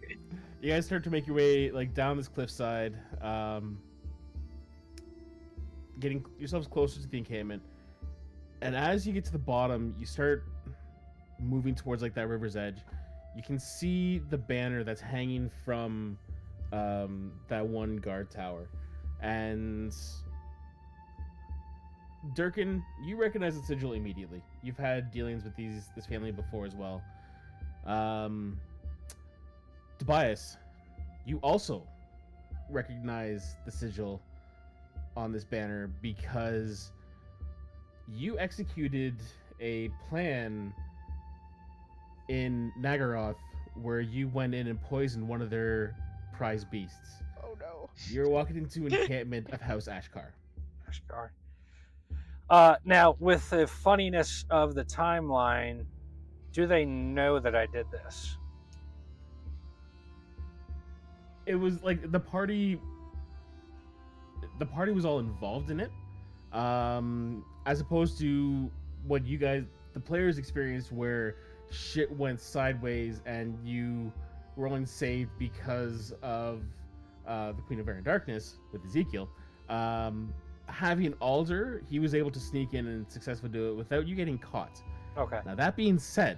guys start to make your way like down this cliffside, getting yourselves closer to the encampment. And as you get to the bottom, you start moving towards like that river's edge. You can see the banner that's hanging from that one guard tower, and Durkin, you recognize the sigil immediately. You've had dealings with this family before as well. Tobias, you also recognize the sigil on this banner because you executed a plan in Nagaroth where you went in and poisoned one of their prize beasts. Oh no. You're walking into an encampment of House Ashkar. Ashgar. Now, with the funniness of the timeline, do they know that I did this? It was like the party was all involved in it, as opposed to what you guys, the players, experienced where shit went sideways and you were only saved because of the Queen of Air and Darkness with Ezekiel. Having Alder, he was able to sneak in and successfully do it without you getting caught. Okay. Now that being said,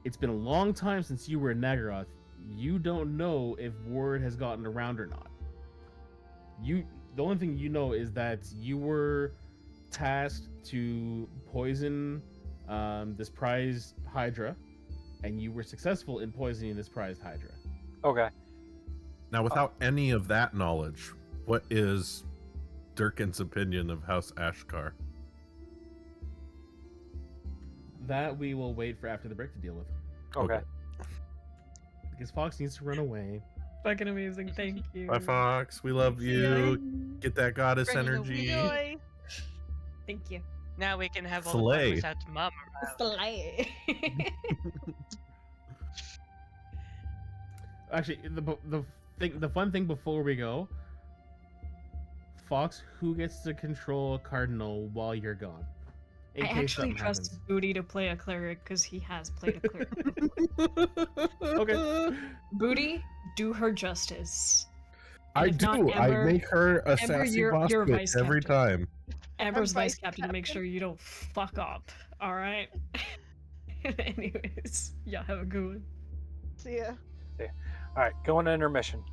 it's been a long time since you were in Nagaroth. You don't know if word has gotten around or not. The only thing you know is that you were tasked to poison this prized Hydra, and you were successful in poisoning this prized Hydra. Okay. Now, without any of that knowledge, what is Durkin's opinion of House Ashkar? That we will wait for after the break to deal with. Okay. Because Fox needs to run away. Fucking amazing. Thank you. Bye, Fox. We love you. Get that goddess Bring the energy. Enjoy. Thank you. Now we can have all Slay. the partners out to mom around. Slay. Actually, the fun thing before we go, Fox, who gets to control a cardinal while you're gone? In I case actually something trust happens. Booty to play a cleric because he has played a cleric. Okay. Booty, do her justice. I If not, do. I Ember- make her a Ember, sassy you're- boss you're bitch vice every captain. time. Amber's I'm vice vice captain to make sure you don't fuck up. All right. Anyways, yeah, have a good one. See ya. All right. Going to intermission.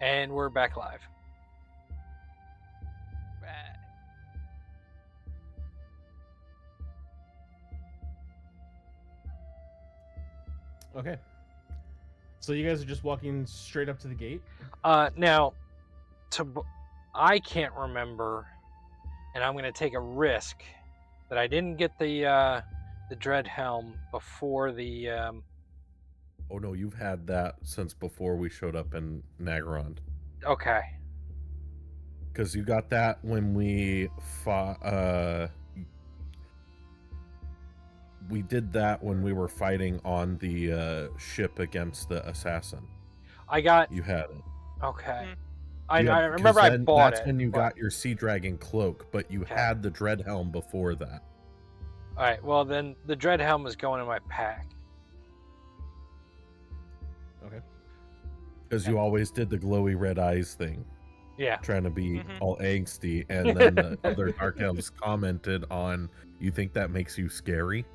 And we're back live. Right. Okay. So you guys are just walking straight up to the gate? Now, I can't remember, and I'm going to take a risk that I didn't get the dread helm before the. Oh no, you've had that since before we showed up in Nagarond. Okay. Because you got that when we fought. We did that when we were fighting on the ship against the assassin. I got. You had it. Okay. Hmm. I Yeah, remember 'cause I bought that's it. when you but- got your Sea Dragon cloak, but you Okay. had the Dread Helm before that. All right. Well, then the dread helm is going in my pack. Okay. Because you always did the glowy red eyes thing, Yeah. trying to be Mhm. all angsty, and then the other Dark Elves commented on, you think that makes you scary?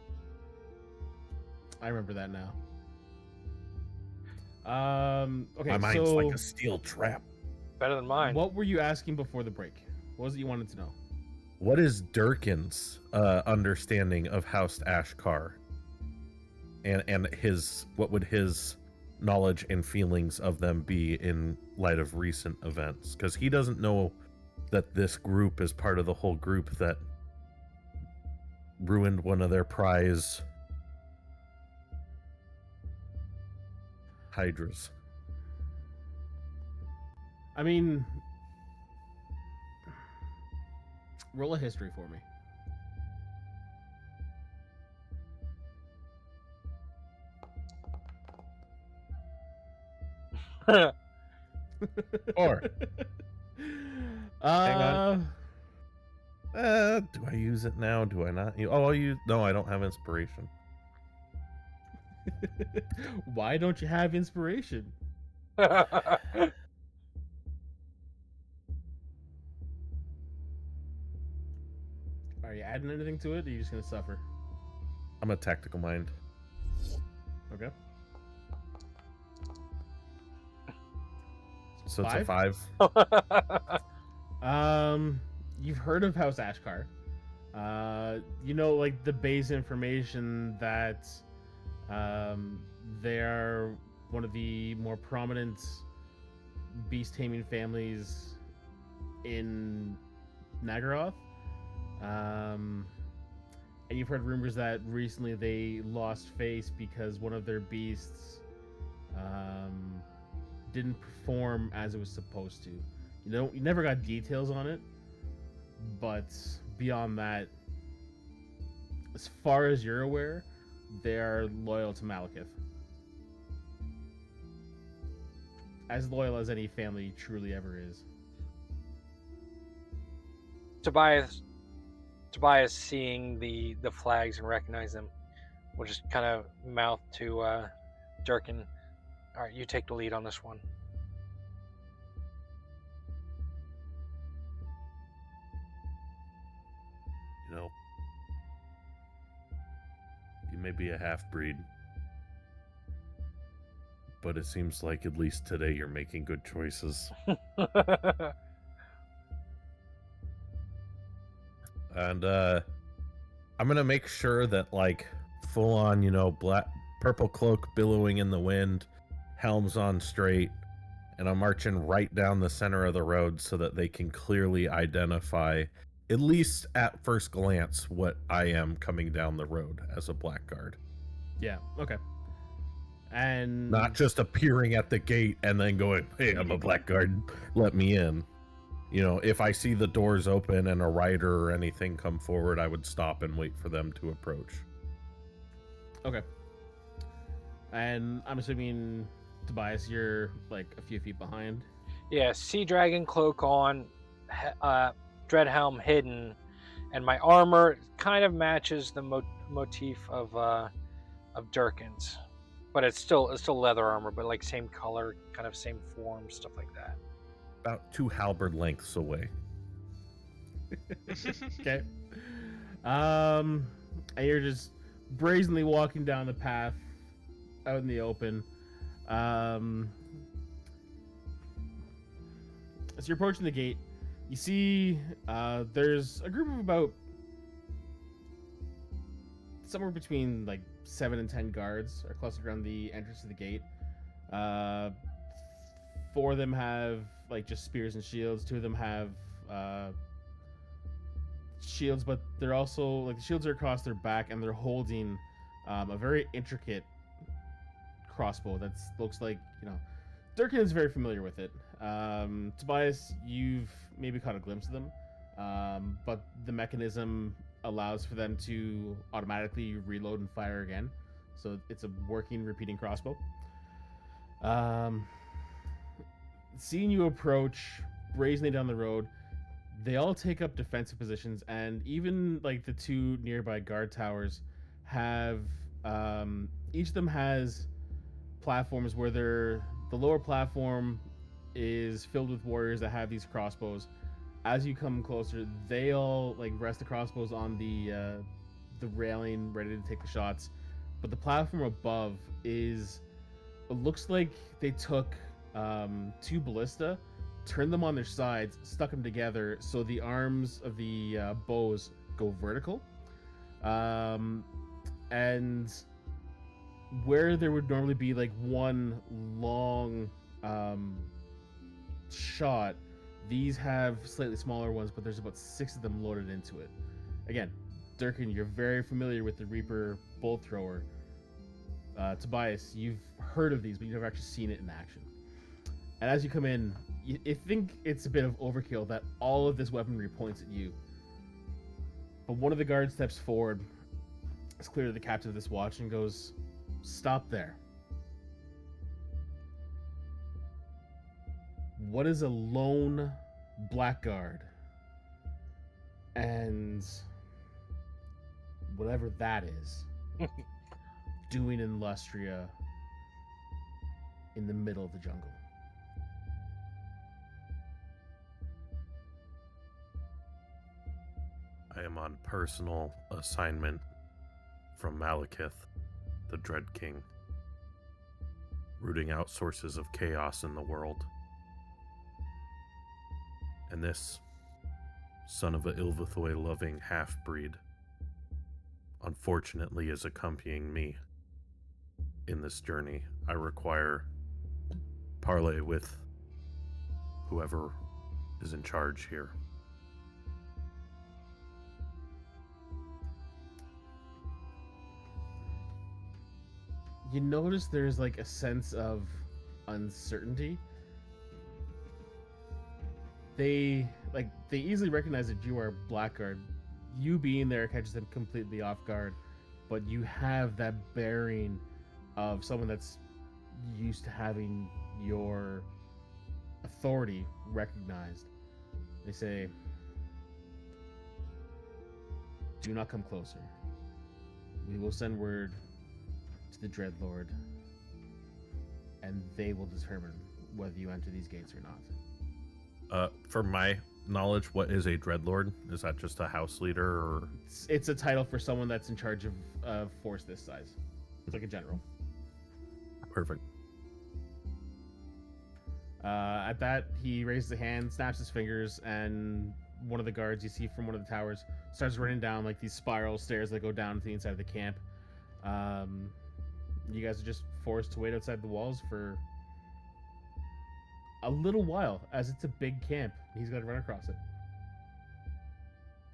I remember that now. Okay, My mind's so like a steel trap. Better than mine. what were you asking before the break? What was it you wanted to know? What is Durkin's understanding of House Ashkar? And what would his knowledge and feelings of them be in light of recent events? Because he doesn't know that this group is part of the whole group that ruined one of their prize hydras. I mean, roll a history for me. Or Hang on. Do I use it now? Do I not? Oh, no, I don't have inspiration. Why don't you have inspiration? Are you adding anything to it, or are you just gonna suffer? I'm a tactical mind. Okay. So it's a 5. You've heard of House Ashkar. You know, like the base information that they're one of the more prominent beast taming families in Nagaroth. And you've heard rumors that recently they lost face because one of their beasts didn't perform as it was supposed to. You never got details on it, but beyond that, as far as you're aware, they're loyal to Malekith. As loyal as any family truly ever is. Tobias seeing the flags and recognizing them will just kind of mouth to Durkin, all right, you take the lead on this one. You know, you may be a half-breed, but it seems like at least today you're making good choices. And I'm gonna make sure that, like, full on, black purple cloak billowing in the wind, helms on straight, and I'm marching right down the center of the road so that they can clearly identify, at least at first glance, what I am coming down the road as a blackguard. Yeah, okay. And Not just appearing at the gate and then going, hey, I'm a blackguard, let me in. If I see the doors open and a rider or anything come forward, I would stop and wait for them to approach. Okay. And I'm assuming, Tobias, you're like a few feet behind. Yeah, Sea Dragon cloak on, dread helm hidden, and my armor kind of matches the motif of Durkin's, but it's still leather armor, but like same color, kind of same form, stuff like that. About 2 halberd lengths away. Okay. And you're just brazenly walking down the path out in the open. As you're approaching the gate, you see there's a group of about somewhere between like 7 and 10 guards are clustered around the entrance to the gate. 4 of them have like just spears and shields. 2 of them have shields, but they're also like the shields are across their back, and they're holding a very intricate crossbow that looks like, you know, Durkin is very familiar with it. Tobias, you've maybe caught a glimpse of them, but the mechanism allows for them to automatically reload and fire again, so it's a working, repeating crossbow. Seeing you approach brazenly down the road, they all take up defensive positions, and even like the 2 nearby guard towers have each of them has platforms where the lower platform is filled with warriors that have these crossbows. As you come closer, they all like rest the crossbows on the railing, ready to take the shots. But the platform above it looks like they took 2 ballista, turned them on their sides, stuck them together so the arms of the bows go vertical. And where there would normally be like one long shot, these have slightly smaller ones, but there's about 6 of them loaded into it. Again, Durkin, you're very familiar with the Reaper bolt thrower. Tobias, you've heard of these, but you've never actually seen it in action. And as you come in, you think it's a bit of overkill that all of this weaponry points at you. But one of the guards steps forward. It's clearly the captain of this watch and goes, "Stop there. What is a lone blackguard and whatever that is doing in Lustria in the middle of the jungle?" I am on personal assignment from Malekith, the Dread King, rooting out sources of chaos in the world. And this son of a Ilvathoi-loving half-breed, unfortunately, is accompanying me in this journey. I require parley with whoever is in charge here. You notice there's like a sense of uncertainty. They easily recognize that you are Blackguard. You being there catches them completely off guard, but you have that bearing of someone that's used to having your authority recognized. They say, "Do not come closer. We will send word to the Dreadlord, and they will determine whether you enter these gates or not." For my knowledge, what is a Dreadlord? Is that just a house leader, or? It's a title for someone that's in charge of force this size. It's like a general. Perfect. At that, he raises a hand, snaps his fingers, and one of the guards you see from one of the towers starts running down like these spiral stairs that go down to the inside of the camp. You guys are just forced to wait outside the walls for a little while, as it's a big camp. He's got to run across it.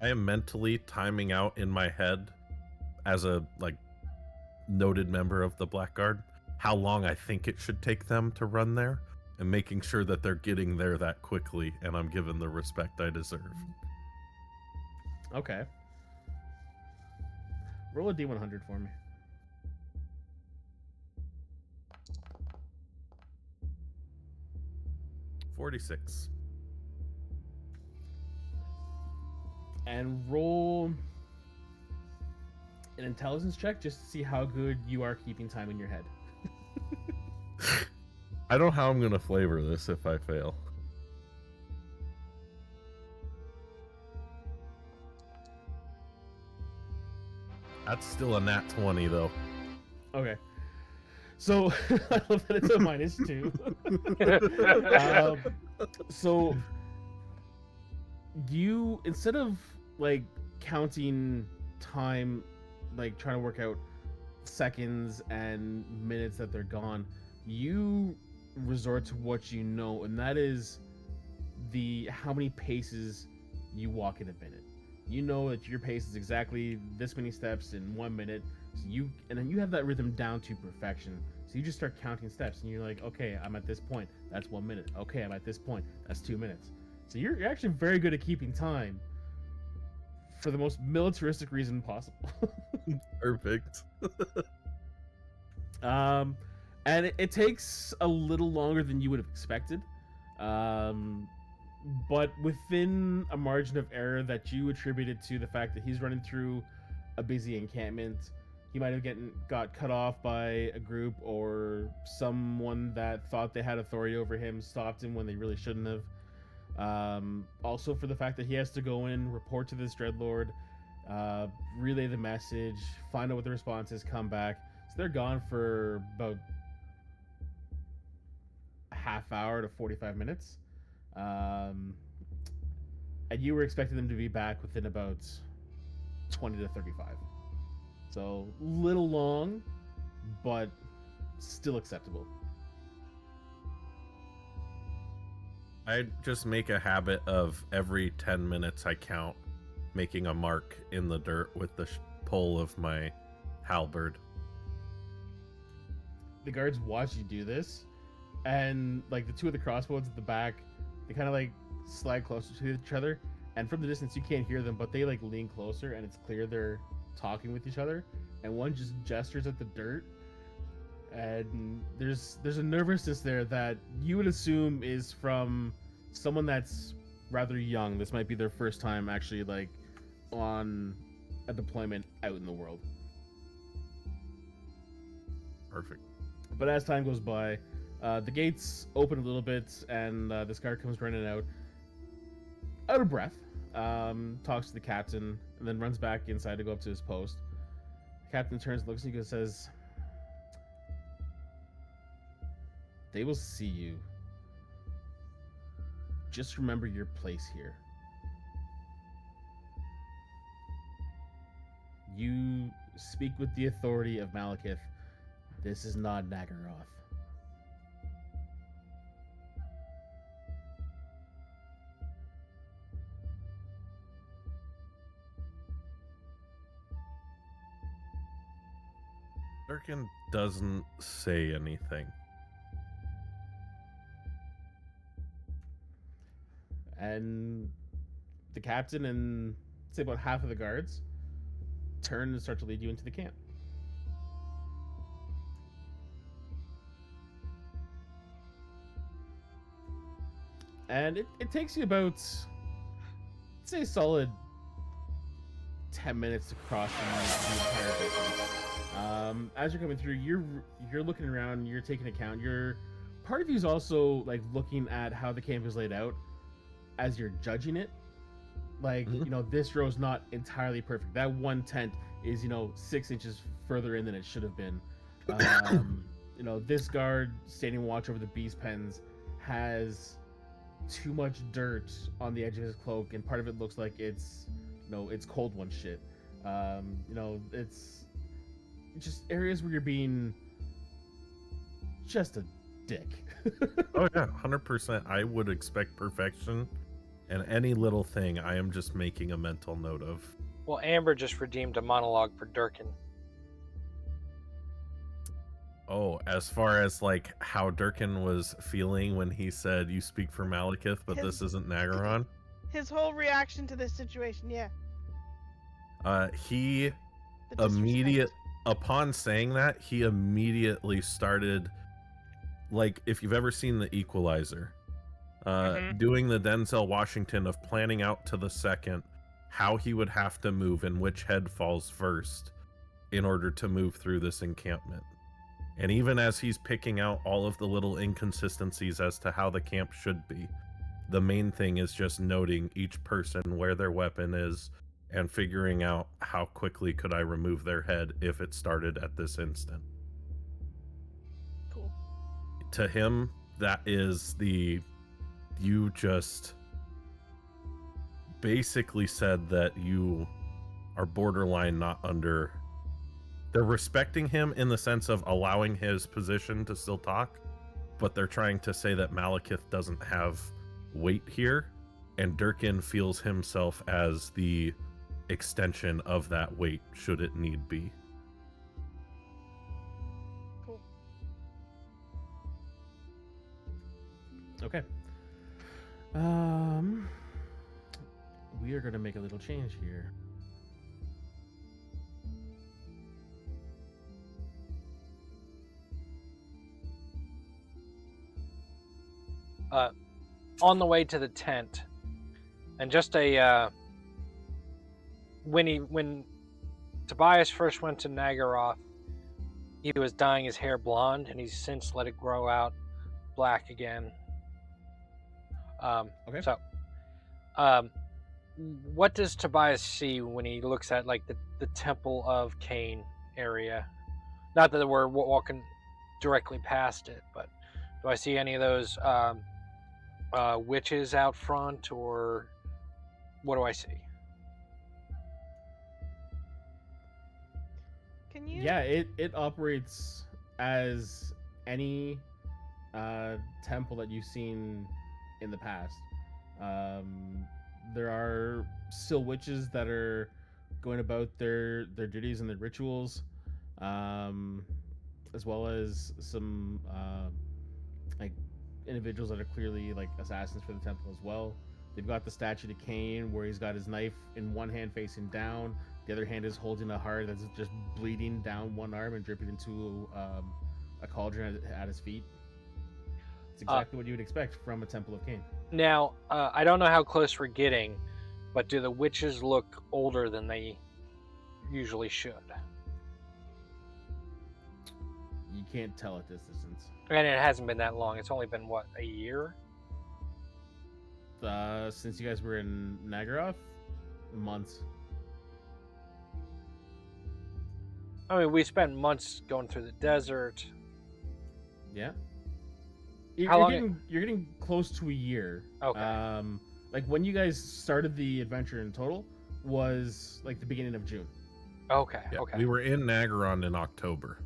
I am mentally timing out in my head, as a noted member of the Blackguard, how long I think it should take them to run there, and making sure that they're getting there that quickly, and I'm given the respect I deserve. Okay. Roll a D100 for me. 46. And roll an intelligence check just to see how good you are keeping time in your head. I don't know how I'm going to flavor this if I fail. That's still a nat 20, though. Okay. So, I love that it's a -2. So, you, instead of like counting time, like trying to work out seconds and minutes that they're gone, you resort to what you know, and that is the how many paces you walk in a minute. You know that your pace is exactly this many steps in 1 minute. So then you have that rhythm down to perfection. So you just start counting steps, and you're like, okay, I'm at this point. That's 1 minute. Okay, I'm at this point. That's 2 minutes. So you're actually very good at keeping time for the most militaristic reason possible. Perfect. And it takes a little longer than you would have expected. But within a margin of error that you attributed to the fact that he's running through a busy encampment. He might have got cut off by a group, or someone that thought they had authority over him stopped him when they really shouldn't have. Also for the fact that he has to go in, report to this dreadlord, relay the message, find out what the response is, come back. So they're gone for about a half hour to 45 minutes. And you were expecting them to be back within about 20 to 35. So little long, but still acceptable. I just make a habit of every 10 minutes I count making a mark in the dirt with the pole of my halberd. The guards watch you do this, and like the two of the crossbows at the back, they kind of like slide closer to each other, and from the distance you can't hear them, but they like lean closer, and it's clear they're talking with each other, and one just gestures at the dirt, and there's a nervousness there that you would assume is from someone that's rather young. This might be their first time actually like on a deployment out in the world. Perfect. But as time goes by, the gates open a little bit, and this guard comes running out of breath, talks to the captain, and then runs back inside to go up to his post. The captain turns, looks at you, and says, "They will see you. Just remember your place here. You speak with the authority of Malekith. This is not Nagaroth." Durkin doesn't say anything. And the captain and say about half of the guards turn and start to lead you into the camp. And it takes you about, say, a solid 10 minutes to cross the entire distance. As you're coming through, you're looking around, you're taking account. Part of you is also like looking at how the camp is laid out as you're judging it. Like, Mhm. This row is not entirely perfect. That one tent is, 6 inches further in than it should have been. This guard standing watch over the beast pens has too much dirt on the edge of his cloak, and part of it looks like it's cold one shit. It's just areas where you're being just a dick. Oh yeah, 100%. I would expect perfection, and any little thing I am just making a mental note of. Well, Amber just redeemed a monologue for Durkin. Oh, as far as like how Durkin was feeling when he said, "You speak for Malekith, but this isn't Nagaron." His whole reaction to this situation, yeah. He The disrespect. upon saying that, he immediately started, like, if you've ever seen The Equalizer, doing the Denzel Washington of planning out to the second how he would have to move and which head falls first in order to move through this encampment. And even as he's picking out all of the little inconsistencies as to how the camp should be, the main thing is just noting each person where their weapon is and figuring out how quickly could I remove their head if it started at this instant. Cool. To him, that is you just basically said that you are borderline not under. They're respecting him in the sense of allowing his position to still talk, but they're trying to say that Malekith doesn't have weight here, and Durkin feels himself as the extension of that weight should it need be. Cool. Okay. We are going to make a little change here. On the way to the tent, and just when Tobias first went to Nagaroth, he was dyeing his hair blonde, and he's since let it grow out black again. Okay. So, what does Tobias see when he looks at like the Temple of Cain area? Not that we're walking directly past it, but do I see any of those witches out front, or what do I see? Can you? Yeah, it operates as any temple that you've seen in the past. There are still witches that are going about their duties and their rituals, as well as some like individuals that are clearly like assassins for the temple as well. They've got the statue to Cain where he's got his knife in one hand facing down, the other hand is holding a heart that's just bleeding down one arm and dripping into a cauldron at his feet. It's exactly what you would expect from a Temple of Cain. Now, I don't know how close we're getting, but do the witches look older than they usually should? You can't tell at this distance. And it hasn't been that long. It's only been, what, a year? Since you guys were in Nagaroth? Months. I mean, we spent months going through the desert. Yeah. How long You're getting close to a year. Okay. Like when you guys started the adventure in total was like the beginning of June. Okay, Yeah, okay. we were in Nagaron in October.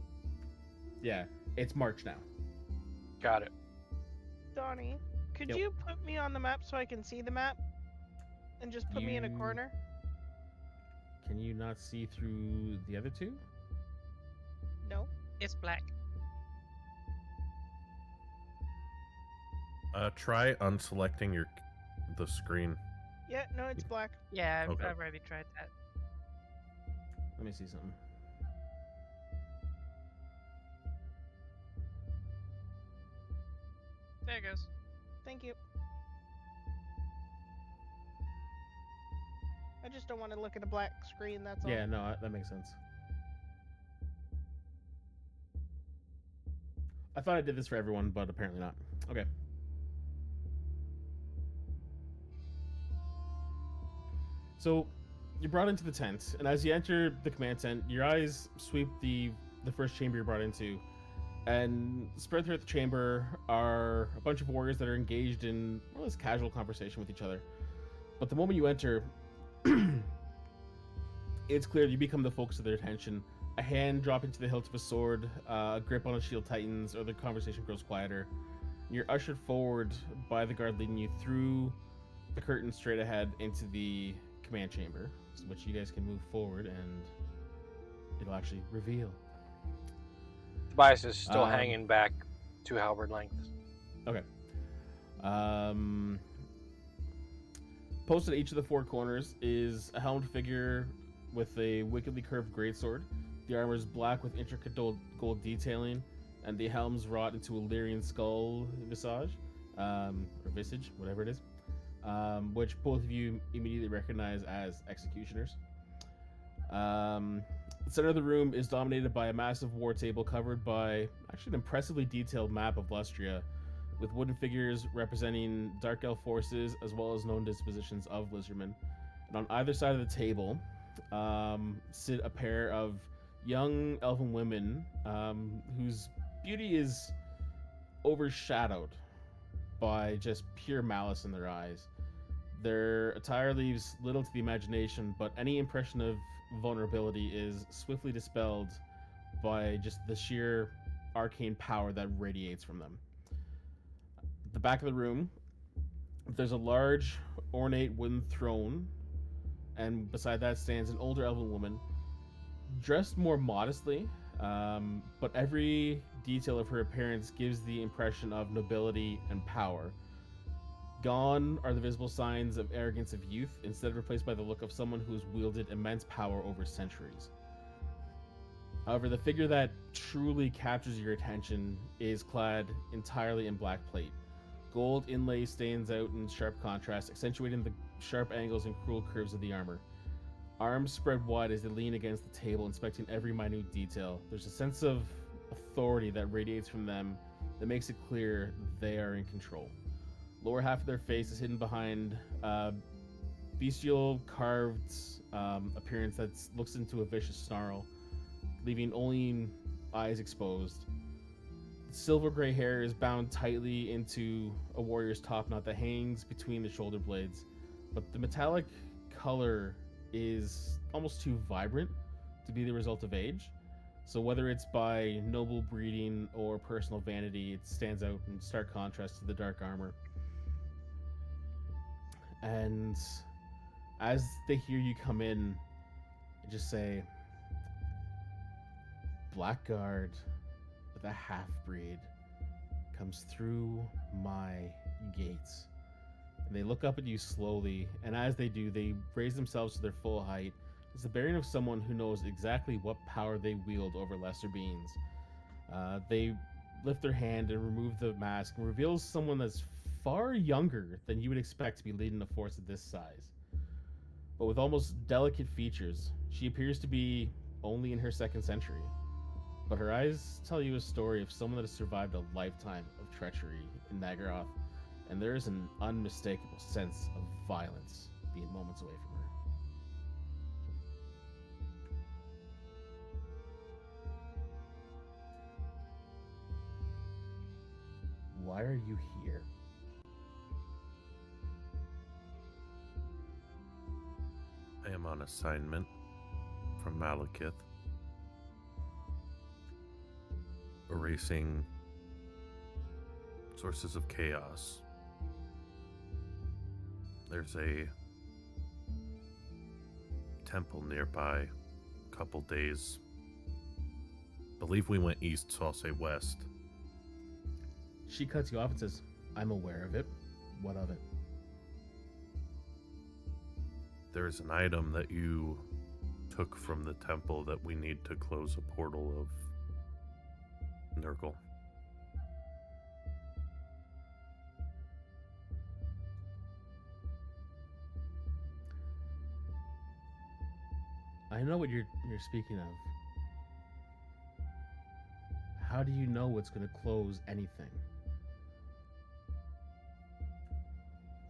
Yeah, it's March now. Got it. Donnie, could Yep. you put me on the map so I can see the map? And just put me in a You- corner? Can you not see through the other two? No. It's black. Try unselecting the screen. Yeah, no, it's black. Yeah, Okay. I've already tried that. Let me see something. There it goes. Thank you. I just don't want to look at a black screen, that's all. Yeah, no, that makes sense. I thought I did this for everyone, but apparently not. Okay. So, you're brought into the tent, and as you enter the command tent, your eyes sweep the first chamber you're brought into, and spread throughout the chamber are a bunch of warriors that are engaged in more or less casual conversation with each other. But the moment you enter, it's clear you become the focus of their attention. A hand drop into the hilt of a sword, a grip on a shield tightens, or the conversation grows quieter. You're ushered forward by the guard leading you through the curtain straight ahead into the command chamber, which you guys can move forward and it'll actually reveal. Tobias is still hanging back to halberd length. Okay. Posted at each of the four corners is a helmed figure with a wickedly curved greatsword. The armor is black with intricate gold detailing, and the helm's wrought into Illyrian skull visage, or visage, whatever it is, which both of you immediately recognize as executioners. The center of the room is dominated by a massive war table covered by actually an impressively detailed map of Lustria, with wooden figures representing Dark Elf forces as well as known dispositions of Lizardmen. And on either side of the table sit a pair of young elven women whose beauty is overshadowed by just pure malice in their eyes. Their attire leaves little to the imagination, but any impression of vulnerability is swiftly dispelled by just the sheer arcane power that radiates from them. At the back of the room, there's a large, ornate wooden throne, and beside that stands an older elven woman, dressed more modestly, but every detail of her appearance gives the impression of nobility and power. Gone are the visible signs of arrogance of youth, instead replaced by the look of someone who has wielded immense power over centuries. However, the figure that truly captures your attention is clad entirely in black plate. Gold inlay stands out in sharp contrast, accentuating the sharp angles and cruel curves of the armor. Arms spread wide as they lean against the table, inspecting every minute detail. There's a sense of authority that radiates from them that makes it clear they are in control. Lower half of their face is hidden behind bestial carved appearance that looks into a vicious snarl, leaving only eyes exposed. Silver gray hair is bound tightly into a warrior's top knot that hangs between the shoulder blades, but the metallic color is almost too vibrant to be the result of age. So whether it's by noble breeding or personal vanity, it stands out in stark contrast to the dark armor. And as they hear you come in, they just say, Blackguard, the half-breed, comes through my gates. And they look up at you slowly, and as they do, they raise themselves to their full height. It's the bearing of someone who knows exactly what power they wield over lesser beings. They lift their hand and remove the mask, and reveals someone that's far younger than you would expect to be leading a force of this size. But with almost delicate features, she appears to be only in her second century. But her eyes tell you a story of someone that has survived a lifetime of treachery in Nagaroth, and there is an unmistakable sense of violence being moments away from her. Why are you here? I am on assignment from Malekith, erasing sources of chaos. There's a temple nearby, a couple days. Believe we went east, so I'll say west. She cuts you off and says, I'm aware of it. What of it? There's an item that you took from the temple that we need to close a portal of Nurgle. I know what you're speaking of. How do you know what's going to close anything?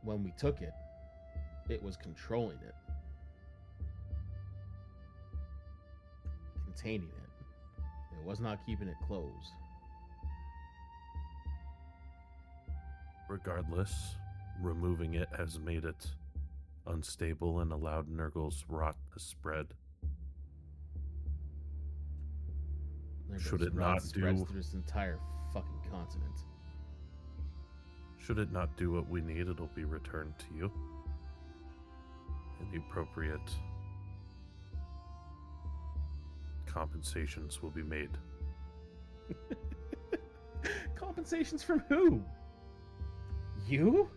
When we took it, it was controlling it. Containing it. It was not keeping it closed. Regardless, removing it has made it unstable and allowed Nurgle's rot to spread. Should it not spreads do through this entire fucking continent? Should it not do what we need, it'll be returned to you. And the appropriate compensations will be made. Compensations from who? You?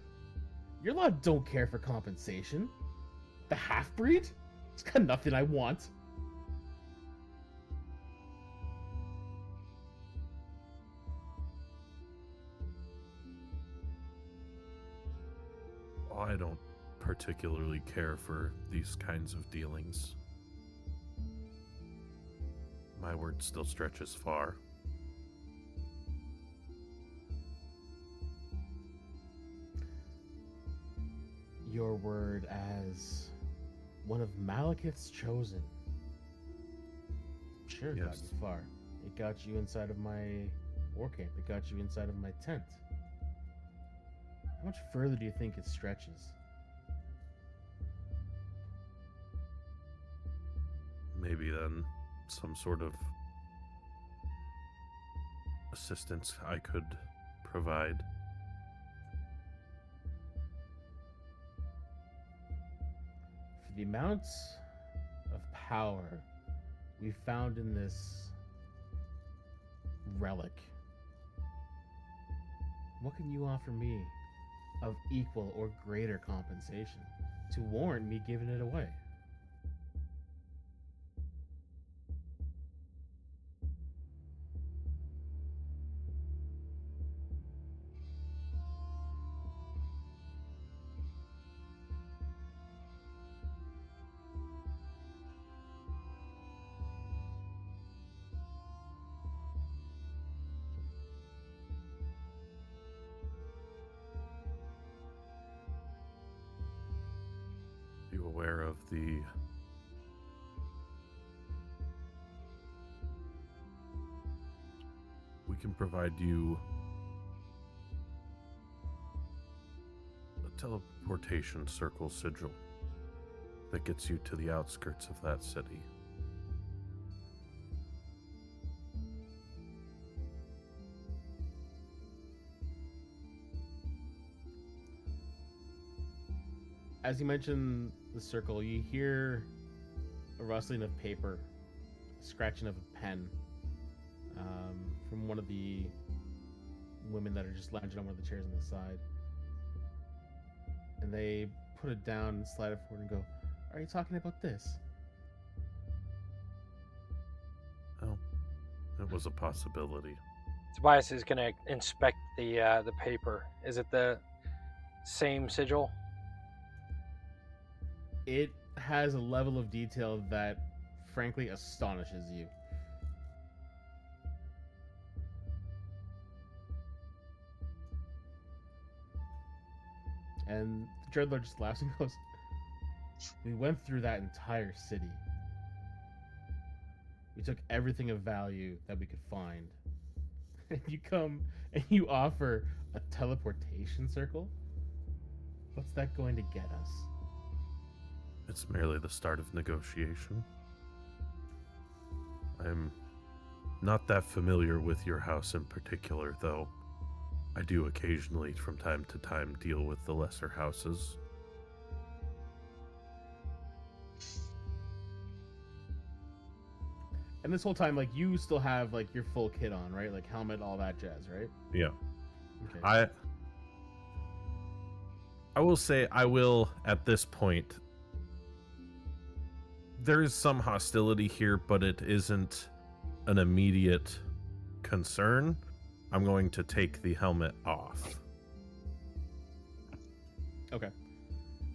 Your lot don't care for compensation. The half-breed? It's got nothing I want. I don't particularly care for these kinds of dealings. My word still stretches far. Your word as one of Malekith's chosen. Sure, it got Yes. you far. It got you inside of my war camp. It got you inside of my tent. How much further do you think it stretches? been some sort of assistance I could provide. For the amounts of power we found in this relic, what can you offer me of equal or greater compensation to warrant me giving it away? You aware of the we can provide you a teleportation circle sigil that gets you to the outskirts of that city. As you mention the circle, you hear a rustling of paper, a scratching of a pen from one of the women that are just lounging on one of the chairs on the side. And they put it down and slide it forward and go, "Are you talking about this?" Oh, it was a possibility. Tobias is going to inspect the paper. Is it the same sigil? It has a level of detail that frankly astonishes you. And the Dreadlord just laughs and goes, "We went through that entire city. We took everything of value that we could find. And you come and you offer a teleportation circle? What's that going to get us?" It's merely the start of negotiation. I'm not that familiar with your house in particular, though. I do occasionally, from time to time, deal with the lesser houses. And this whole time, like, you still have, like, your full kit on, right? Like, helmet, all that jazz, right? Yeah. Okay. I will say I will, at this point, there is some hostility here, but it isn't an immediate concern. I'm going to take the helmet off. Okay.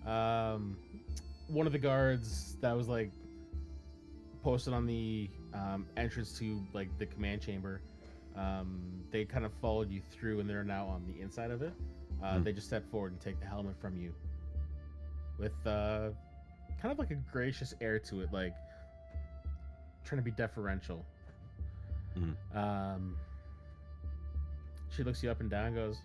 One of the guards that was, like, posted on the entrance to, like, the command chamber, they kind of followed you through, and they're now on the inside of it. They just step forward and take the helmet from you with kind of like a gracious air to it, like trying to be deferential. She looks you up and down and goes,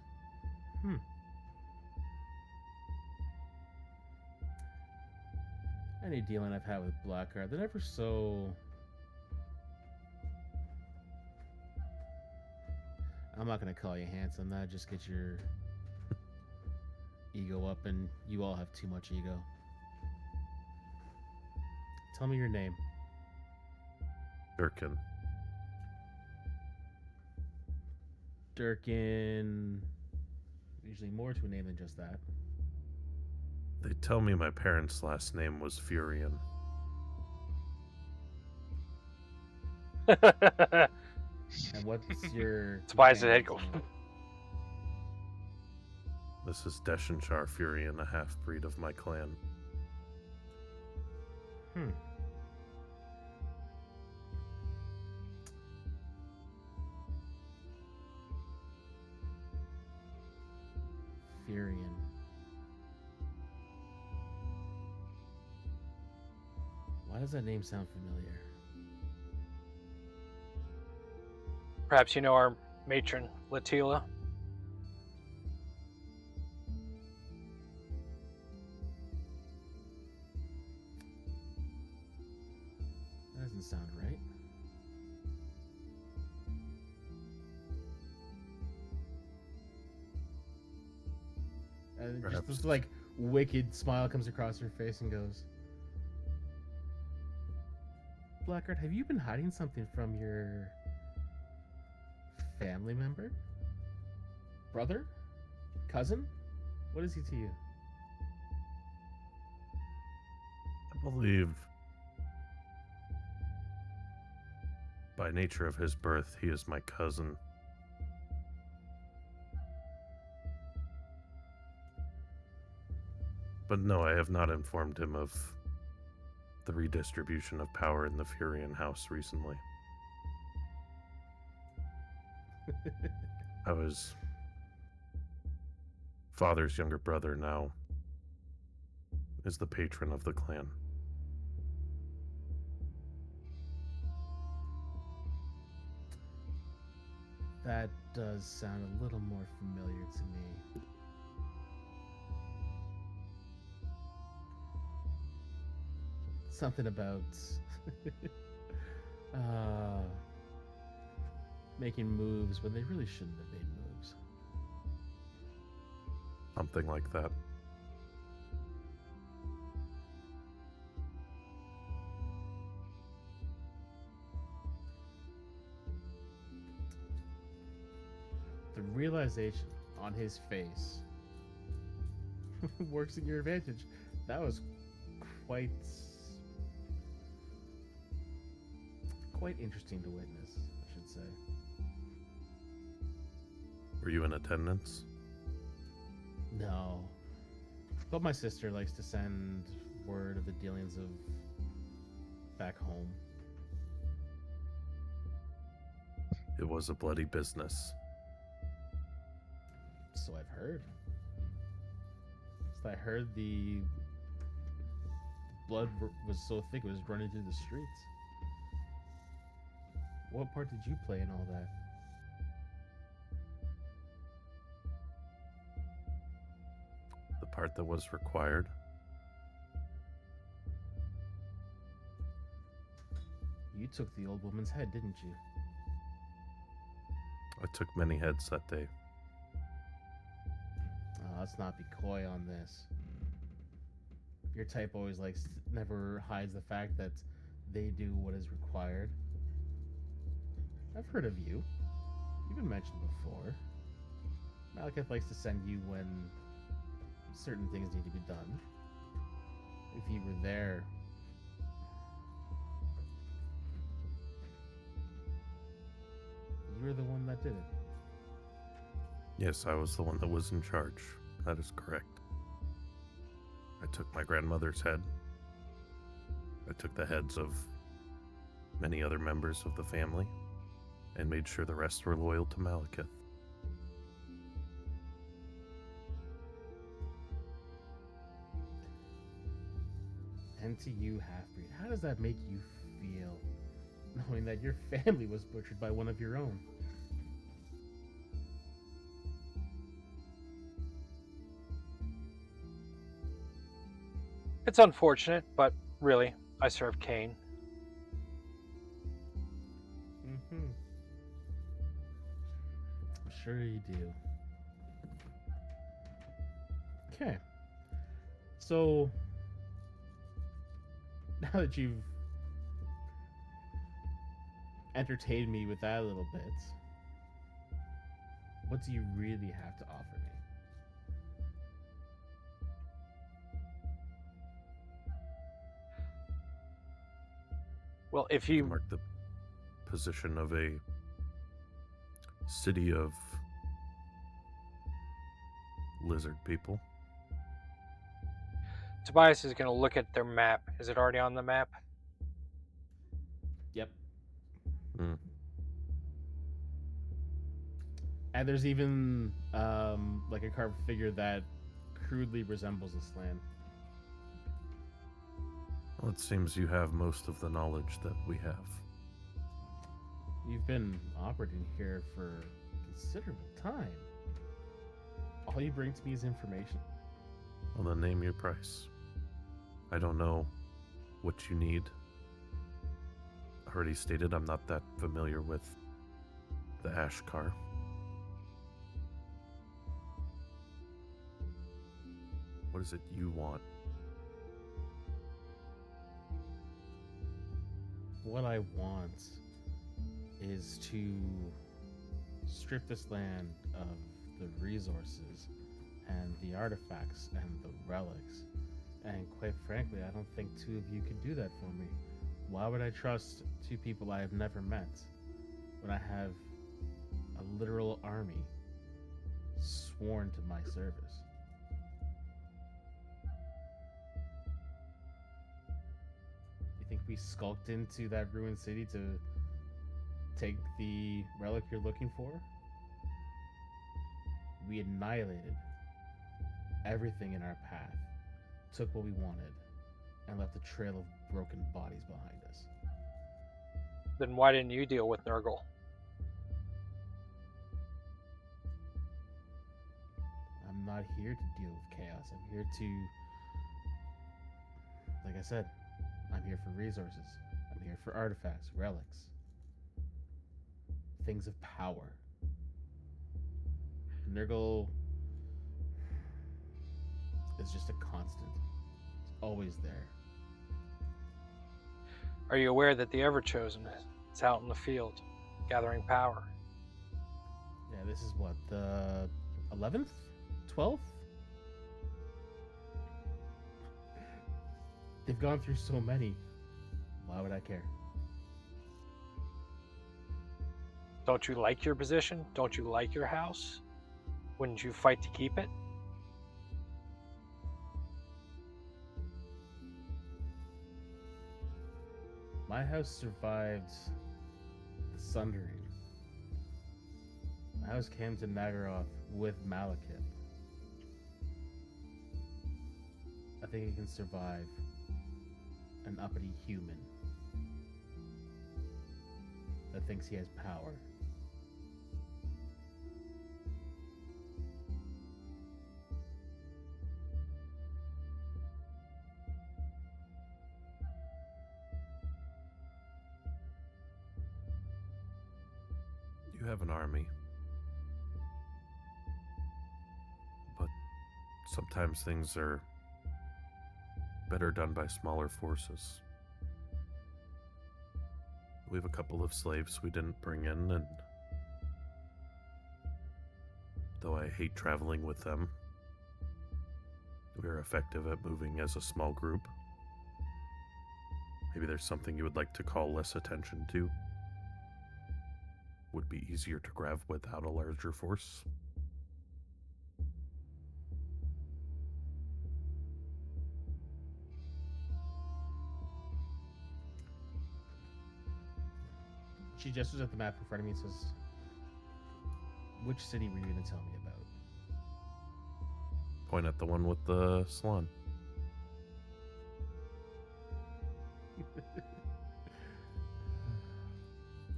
Any dealing I've had with Blackguard, they're never so... I'm not going to call you handsome. That just gets your ego up, and you all have too much ego. Tell me your name. Durkin. Durkin. Usually more to a name than just that. They tell me my parents' last name was Furion. And what's your... Tobias' head companion goes. name? This is Deshenchar Furion, a half-breed of my clan. Furion. Why does that name sound familiar? Perhaps you know our matron, Latila. That is doesn't sound right. And just Perhaps. this like wicked smile comes across her face and goes, Blackguard, have you been hiding something from your family member? Brother? Cousin? What is he to you? I believe, by nature of his birth, he is my cousin. But no, I have not informed him of the redistribution of power in the Furion house recently. I was father's younger brother now is the patron of the clan. That does sound a little more familiar to me. Something about making moves when they really shouldn't have made moves. Something like that. The realization on his face works in your advantage. That was quite interesting to witness, I should say. Were you in attendance? No. But my sister likes to send word of the dealings of back home. It was a bloody business. So I've heard. So I heard the blood was so thick it was running through the streets. What part did you play in all that? The part that was required. You took the old woman's head, didn't you? I took many heads that day. Let's not be coy on this. Your type always never hides the fact that they do what is required. I've heard of you. You've been mentioned before. Malekith likes to send you when certain things need to be done. If you were there, you were the one that did it. Yes, I was the one that was in charge. That is correct. I took my grandmother's head. I took the heads of many other members of the family and made sure the rest were loyal to Malekith. And to you, half-breed, how does that make you feel, knowing that your family was butchered by one of your own? It's unfortunate, but really, I serve Cain. Mm-hmm. I'm sure you do. Okay. So, now that you've entertained me with that a little bit, what do you really have to offer me? Well, if To you mark the position of a city of lizard people. Tobias is going to look at their map. Is it already on the map? Yep. Mm. And there's even like a carved figure that crudely resembles this land. Well, it seems you have most of the knowledge that we have. You've been operating here for considerable time. All you bring to me is information. Well, then name your price. I don't know what you need. already stated, I'm not that familiar with the Ashkar. What is it you want? What I want is to strip this land of the resources and the artifacts and the relics. And quite frankly, I don't think two of you could do that for me. Why would I trust two people I have never met when I have a literal army sworn to my service? You think we skulked into that ruined city to take the relic you're looking for? We annihilated everything in our path, took what we wanted, and left a trail of broken bodies behind us. Then why didn't you deal with Nurgle? I'm not here to deal with chaos. I'm here to, like I said, I'm here for resources. I'm here for artifacts, relics, things of power. Nurgle is just a constant. It's always there. Are you aware that the Everchosen is out in the field, gathering power? Yeah, this is what, the 11th? 12th? They've gone through so many. Why would I care? Don't you like your position? Don't you like your house? Wouldn't you fight to keep it? My house survived the Sundering. My house came to Nagaroth with Malekith. I think it can survive an uppity human that thinks he has power. You have an army. But sometimes things are better done by smaller forces. We have a couple of slaves we didn't bring in, and though I hate traveling with them, we are effective at moving as a small group. Maybe there's something you would like to call less attention to. Would be easier to grab without a larger force. She gestures at the map in front of me and says, "Which city were you going to tell me about?" Point at the one with the salon.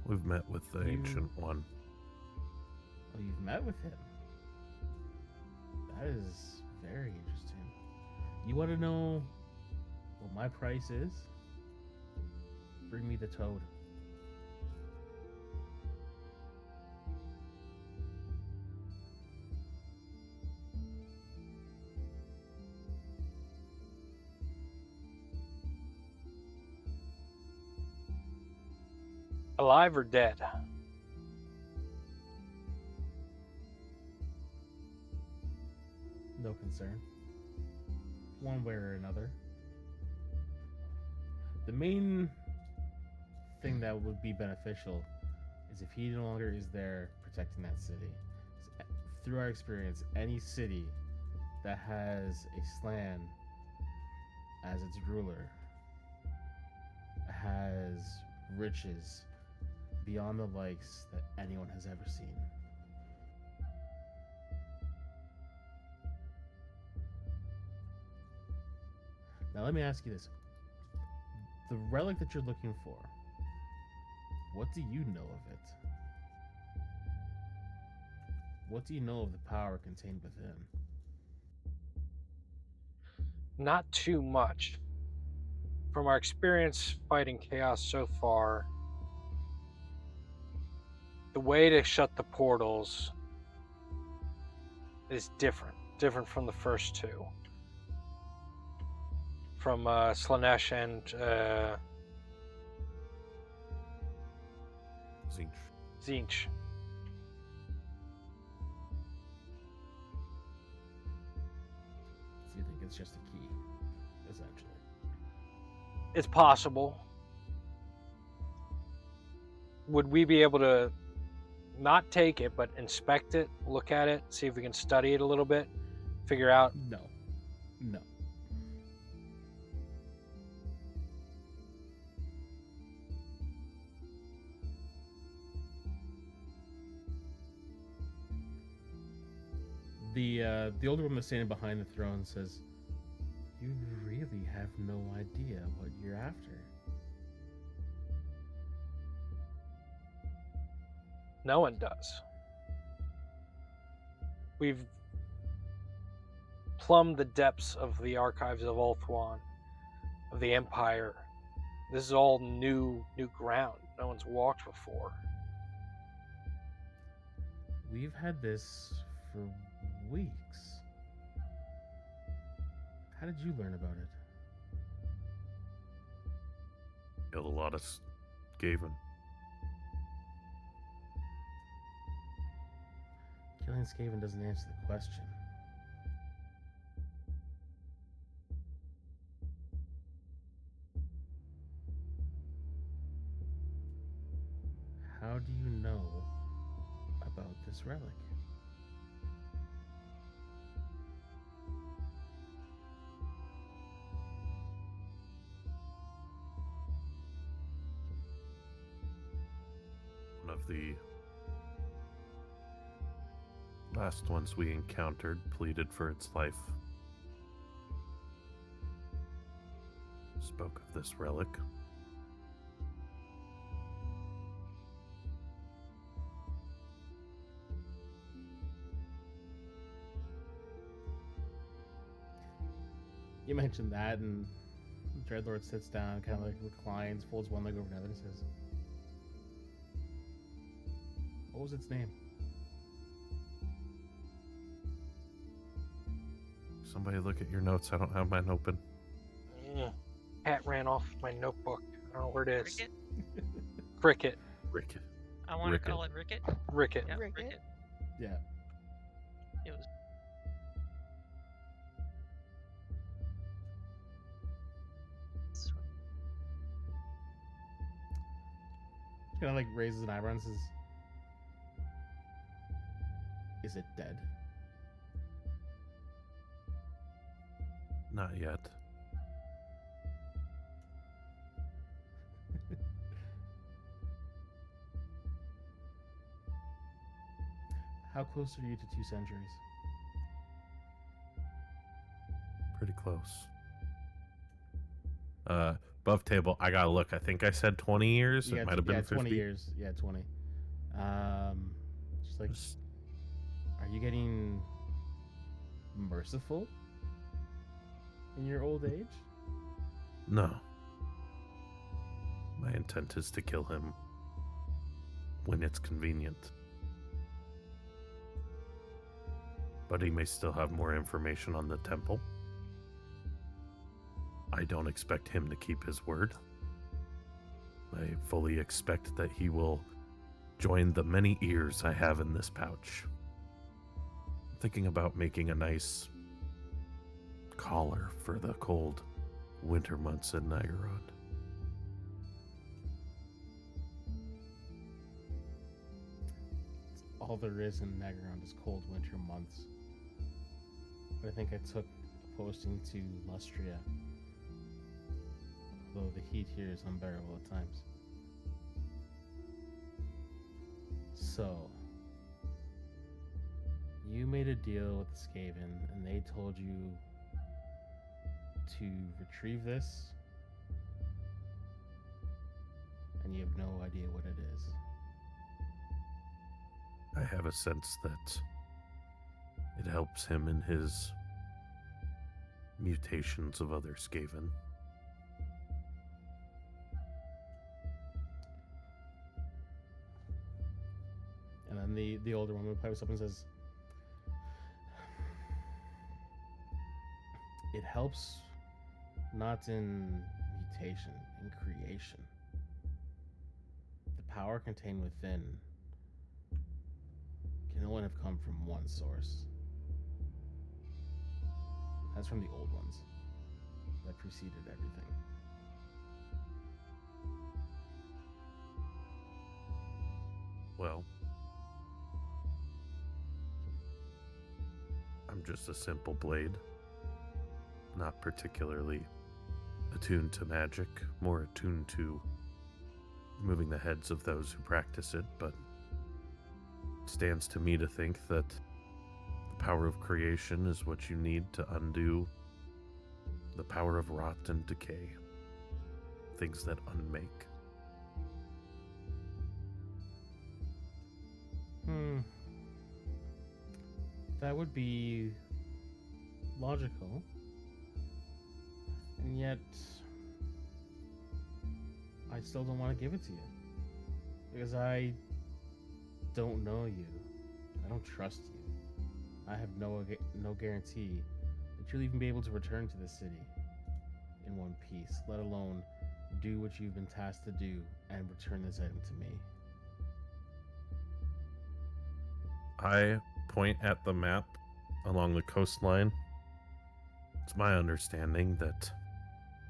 We've met with the ancient one. Oh, you've met with him? That is very interesting. You want to know what my price is? Bring me the toad. Alive or dead? No concern. One way or another. The main thing that would be beneficial is if he no longer is there protecting that city. Through our experience, any city that has a Slan as its ruler has riches beyond the likes that anyone has ever seen. Now let me ask you this. The relic that you're looking for, what do you know of it? What do you know of the power contained within? Not too much. From our experience fighting chaos so far, the way to shut the portals is different from the first two. From Slanesh and Zinch. Zinch. So you think it's just a key, essentially? It's possible. Would we be able to not take it, but inspect it, look at it, see if we can study it a little bit, figure out? No. No. The older woman standing behind the throne says, "You really have no idea what you're after." No one does. We've plumbed the depths of the archives of Ulthuan, of the Empire. This is all new ground. No one's walked before. We've had this for weeks. How did you learn about it? Killed a lot of Skaven. Killing Skaven doesn't answer the question. How do you know about this relic? One of the last ones we encountered pleaded for its life. Spoke of this relic. You mentioned that, and Dreadlord sits down, kind of like reclines, folds one leg over another, and says, "What was its name?" Somebody look at your notes. I don't have mine open. Cat ran off my notebook. I don't know where it is. Ricket? Cricket. Ricket. I want to Ricket. call it Ricket. Ricket. Yeah, Ricket. Ricket. Yeah. It was. Kind of like raises an eyebrow and says, "Is it dead?" Not yet. How close are you to 2 centuries? Pretty close. Above table, I gotta look. I think I said 20 years. Yeah, It might have been 20 50. years. Yeah, 20. Just like, Just- are you getting merciful in your old age? No. My intent is to kill him when it's convenient. But he may still have more information on the temple. I don't expect him to keep his word. I fully expect that he will join the many ears I have in this pouch. I'm thinking about making a nice collar for the cold winter months in Niggerod. All there is in Nagaron is cold winter months. But I think I took posting to Lustria. Though the heat here is unbearable at times. So, you made a deal with the Skaven, and they told you to retrieve this, and you have no idea what it is. I have a sense that it helps him in his mutations of other Skaven. and the older woman pipes up and says, "It helps not in mutation, in creation. The power contained within can only have come from one source. That's from the old ones that preceded everything." Well, I'm just a simple blade, not particularly attuned to magic, more attuned to moving the heads of those who practice it, but it stands to me to think that the power of creation is what you need to undo the power of rot and decay, things that unmake. That would be logical. And yet, I still don't want to give it to you. Because I don't know you. I don't trust you. I have no guarantee that you'll even be able to return to the city in one piece, let alone do what you've been tasked to do and return this item to me. I point at the map along the coastline. It's my understanding that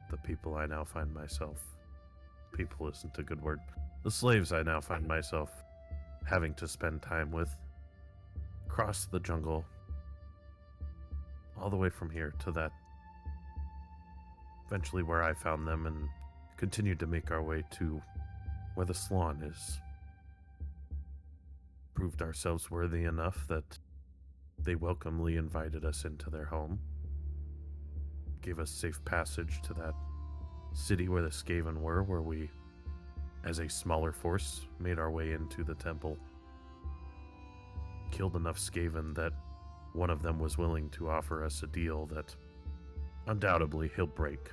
the people I now find myself, people isn't a good word, the slaves I now find myself having to spend time with, cross the jungle all the way from here to that, eventually where I found them, and continued to make our way to where the Slan is. Proved ourselves worthy enough that they welcomely invited us into their home, gave us safe passage to that city where the Skaven were, where we, as a smaller force, made our way into the temple. Killed enough Skaven that one of them was willing to offer us a deal that undoubtedly he'll break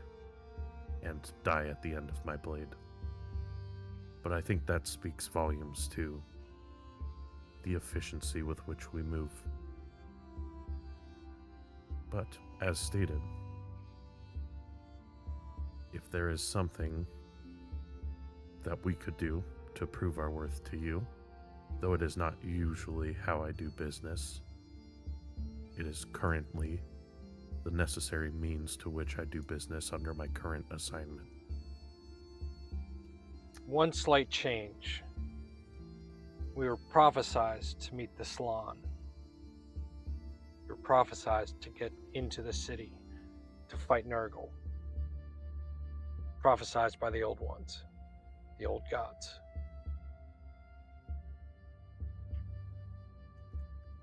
and die at the end of my blade. But I think that speaks volumes to the efficiency with which we move. But, as stated, if there is something that we could do to prove our worth to you, though it is not usually how I do business, it is currently the necessary means to which I do business under my current assignment. One slight change. We were prophesized to meet the Slan. We were prophesized to get into the city to fight Nurgle. Prophesized by the old ones, the old gods.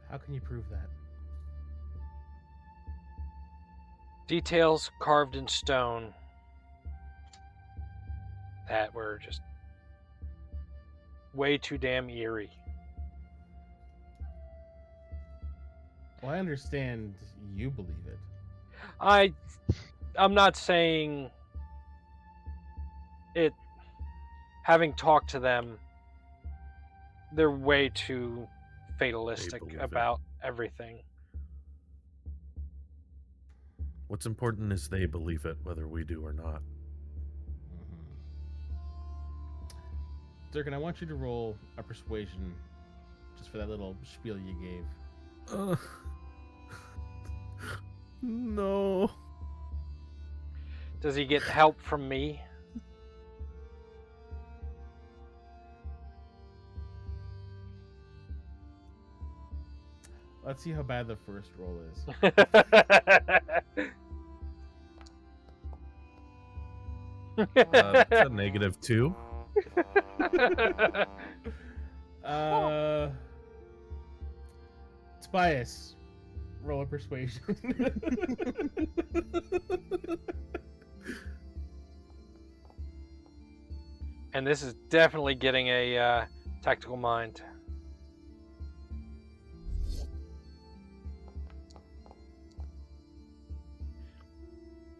How can you prove that? Details carved in stone that were just way too damn eerie. Well, I understand you believe it. I'm not saying it. Having talked to them, they're way too fatalistic believe it. about everything. What's important is they believe it, whether we do or not. Durkin, I want you to roll a persuasion just for that little spiel you gave. No. Does he get help from me? Let's see how bad the first roll is. It's a -2. Tobias, roll a persuasion. And this is definitely getting a tactical mind.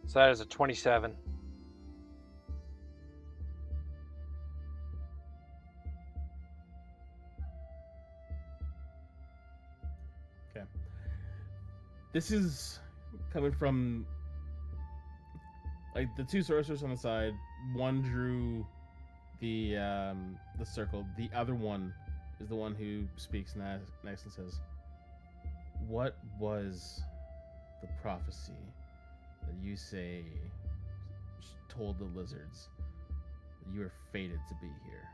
So that is a 27. This is coming from like the two sorcerers on the side. One drew the circle. The other one is the one who speaks next and says, "What was the prophecy that you say told the lizards that you were fated to be here?"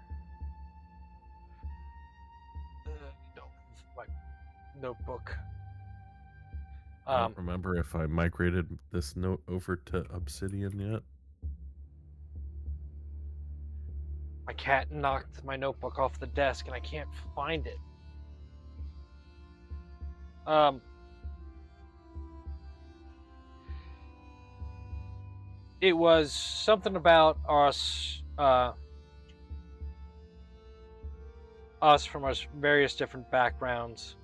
No, my notebook. I don't remember if I migrated this note over to Obsidian yet. My cat knocked my notebook off the desk and I can't find it. It was something about us from our various different backgrounds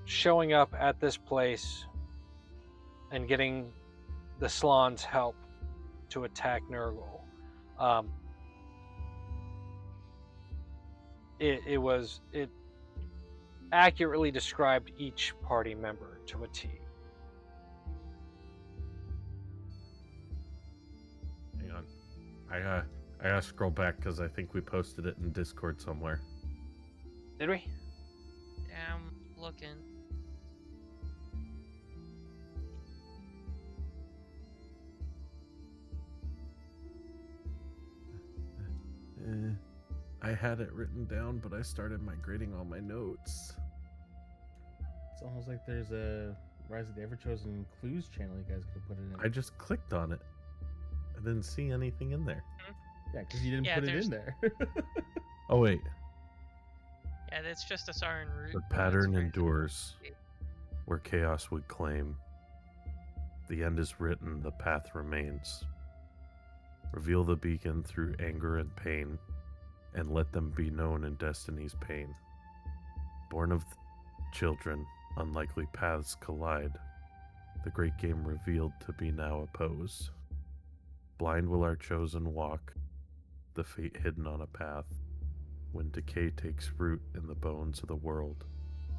showing up at this place and getting the Slan's help to attack Nurgle. It accurately described each party member to a T. Hang on. I gotta scroll back because I think we posted it in Discord somewhere. Did we? Yeah, I'm looking. I had it written down, but I started migrating all my notes. It's almost like there's a Rise of the Everchosen clues channel you guys could have put it in. I just clicked on it. I didn't see anything in there. Yeah, because you didn't Yeah, put it there's- in there. Oh wait, Yeah, that's just a Sarin root. the but that's pattern very- endures, where chaos would claim. The end is written, the path remains. Reveal the beacon through anger and pain, and let them be known in destiny's pain. Born of children, unlikely paths collide. The great game revealed to be now opposed. Blind will our chosen walk, the fate hidden on a path. When decay takes root in the bones of the world,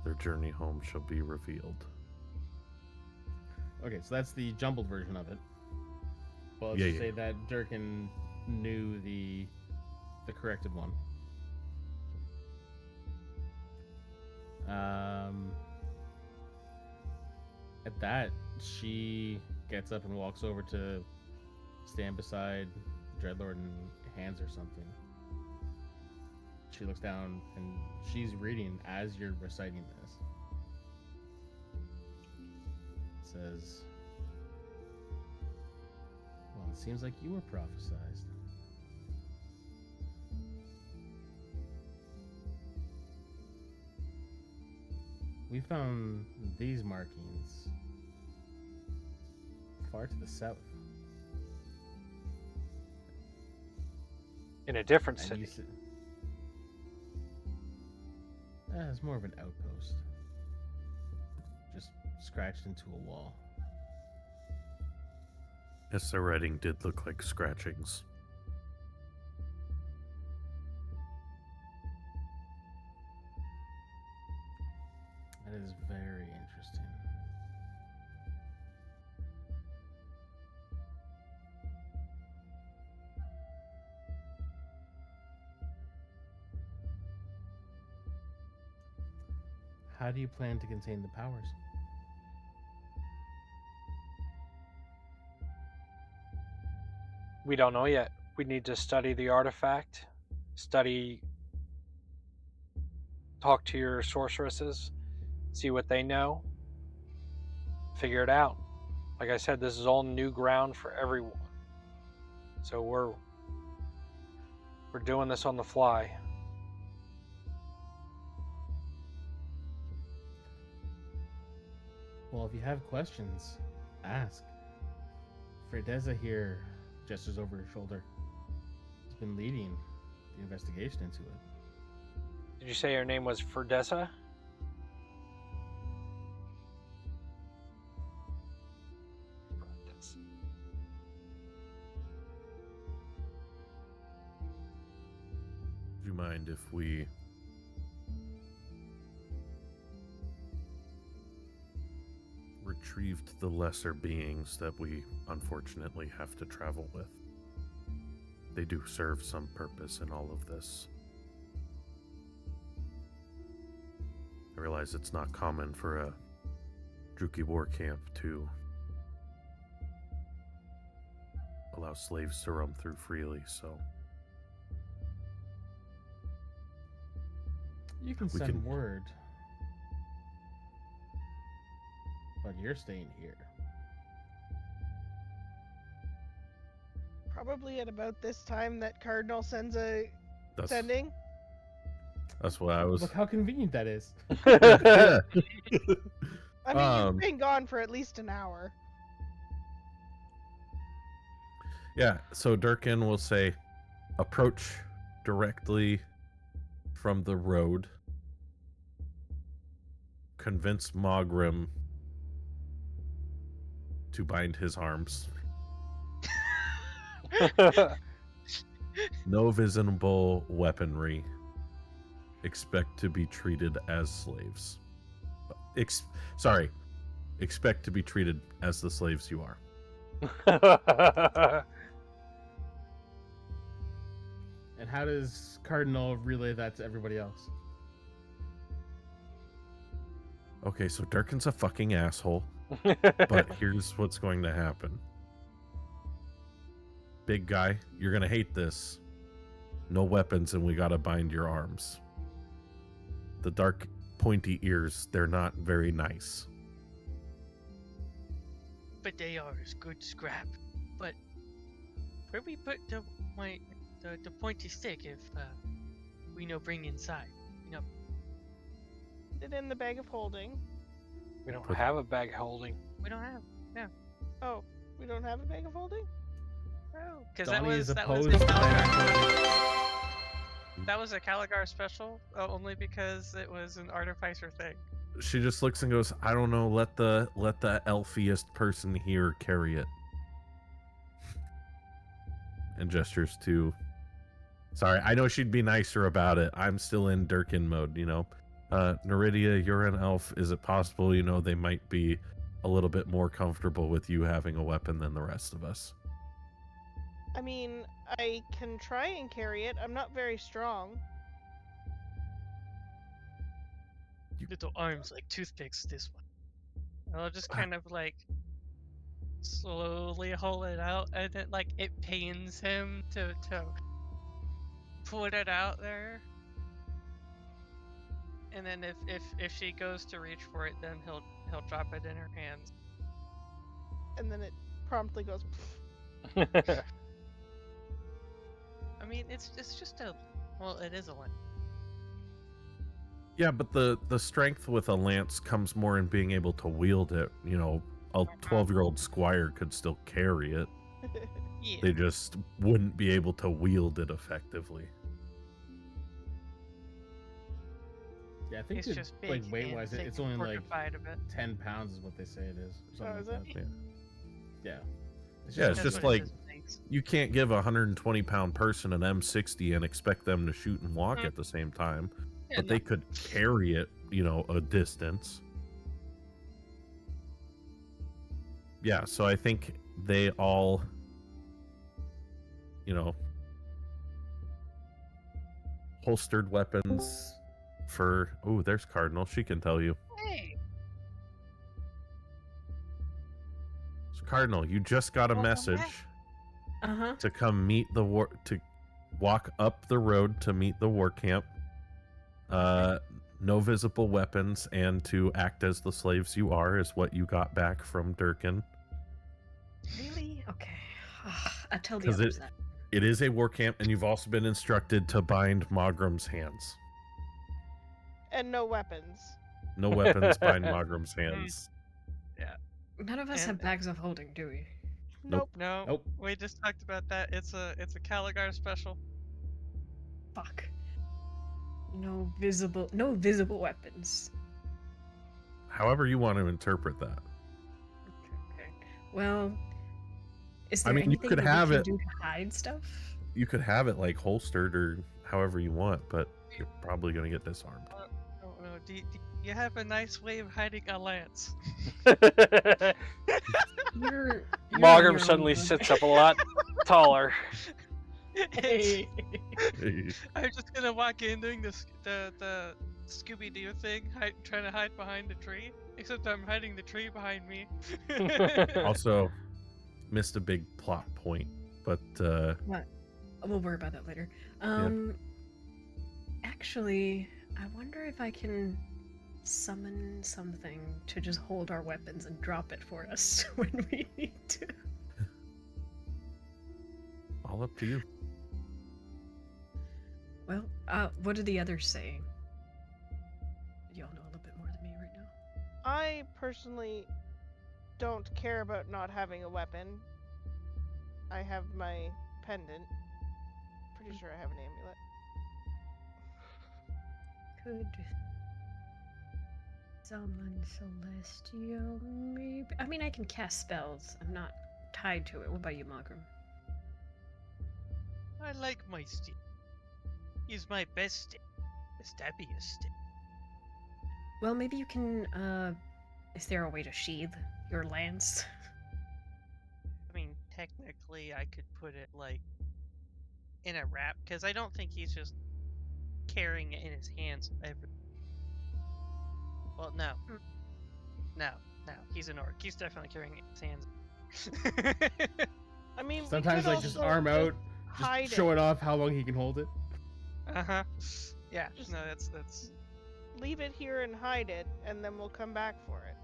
their journey home shall be revealed. Okay, so that's the jumbled version of it. Well, let's Yeah, just yeah. say that Durkin knew the corrected one. At that, she gets up and walks over to stand beside Dreadlord and hands her something. She looks down and she's reading as you're reciting this. It says, "Well, it seems like you were prophesized. We found these markings far to the south. In a different And city. you see, it's more of an outpost. Just scratched into a wall. Yes, the writing did look like scratchings. That is very interesting. How do you plan to contain the powers? We don't know yet. We need to study the artifact, talk to your sorceresses, see what they know, figure it out. Like I said, this is all new ground for everyone. So we're doing this on the fly. Well, if you have questions, ask. Fredeza here gestures over her shoulder. Has been leading the investigation into it. Did you say her name was Ferdessa? Would you mind if we retrieved the lesser beings that we unfortunately have to travel with. They do serve some purpose in all of this. I realize it's not common for a Druki war camp to allow slaves to roam through freely, so You can We send can- word. But you're staying here. Probably at about this time that Cardinal sends a that's sending. that's what I was. Look how convenient that is. I mean, Um, you've been gone for at least an hour. Yeah, so Durkin will say, approach directly from the road. Convince Mogrim to bind his arms. No visible weaponry. Expect to be treated as slaves. Sorry. Expect to be treated as the slaves you are. And how does Cardinal relay that to everybody else? Okay, so Durkin's a fucking asshole. But here's what's going to happen. Big guy, you're gonna hate this. No weapons and we gotta bind your arms. The dark pointy ears, they're not very nice. But they are as good scrap. But where we put the pointy stick if we no bring inside? Put it in the bag of holding. We don't have a bag holding. We don't have. Oh, we don't have a bag of holding? No, because that Donnie was is that was opposed a to Caligar. That was a Caligar special, only because it was an artificer thing. She just looks and goes, I don't know, let the elfiest person here carry it. And gestures to sorry, I know she'd be nicer about it. I'm still in Durkin mode, you know. Neridia, you're an elf. Is it possible, they might be a little bit more comfortable with you having a weapon than the rest of us? I mean, I can try and carry it. I'm not very strong. Little arms like toothpicks. This one. I'll just kind of like slowly hold it out, and then it pains him to put it out there. And then if she goes to reach for it, then he'll drop it in her hands. And then it promptly goes. I mean, it's just a it is a lance. Yeah, but the strength with a lance comes more in being able to wield it. A 12-year-old squire could still carry it. Yeah. They just wouldn't be able to wield it effectively. Yeah, I think It's it, just like big weight and wise, thick it's and only like fortified a bit. 10 pounds is what they say it is. Or something Oh, is like it? that. Yeah. Yeah. Yeah, it's That's just what it like is, thanks. you can't give a 120-pound person an M60 and expect them to shoot and walk at the same time. Yeah, But they could carry it, a distance. Yeah, so I think they all, holstered weapons for... Oh, there's Cardinal. She can tell you. Hey, So Cardinal, you just got a Welcome message back. Uh-huh. to come meet the war... to walk up the road to meet the war camp. No visible weapons, and to act as the slaves you are is what you got back from Durkin. Really? Okay. I tell the 'Cause others that. It is a war camp, and you've also been instructed to bind Mogrim's hands. And no weapons. No weapons, bind Mogrim's hands. None of us And- have bags of holding, do we? Nope. no, Nope. we just talked about that. It's a Caligar special. Fuck. No visible weapons. However you want to interpret that. Okay. Well, is I there mean, you anything could that have we can it- do to hide stuff? You could have it holstered or however you want, but you're probably going to get disarmed. Oh no, You have a nice way of hiding a lance. You're on Mogram your suddenly own, bud. sits up a lot taller. It's- Hey. I'm just gonna walk in doing the Scooby Doo thing, trying to hide behind the tree. Except I'm hiding the tree behind me. Also, missed a big plot point, but What? We'll worry about that later. Actually, I wonder if I can summon something to just hold our weapons and drop it for us when we need to. all up to you. Well, what are the others saying? Y'all know a little bit more than me right now. I personally don't care about not having a weapon. I have my pendant. Pretty sure I have an amulet. Could summon Celestial, maybe? I mean, I can cast spells. I'm not tied to it. What about you, Mogram? I like my stick. He's my best stick. The stabbiest stick. Well, maybe you can, is there a way to sheathe your lance? I mean, technically, I could put it like in a wrap because I don't think he's just carrying it in his hands. Well, no, no. He's an orc. He's definitely carrying it in his hands. I mean, Sometimes we could like just also arm out, hide just show it. it off how long he can hold it. Yeah. Just- No, that's Leave it here and hide it, and then we'll come back for it.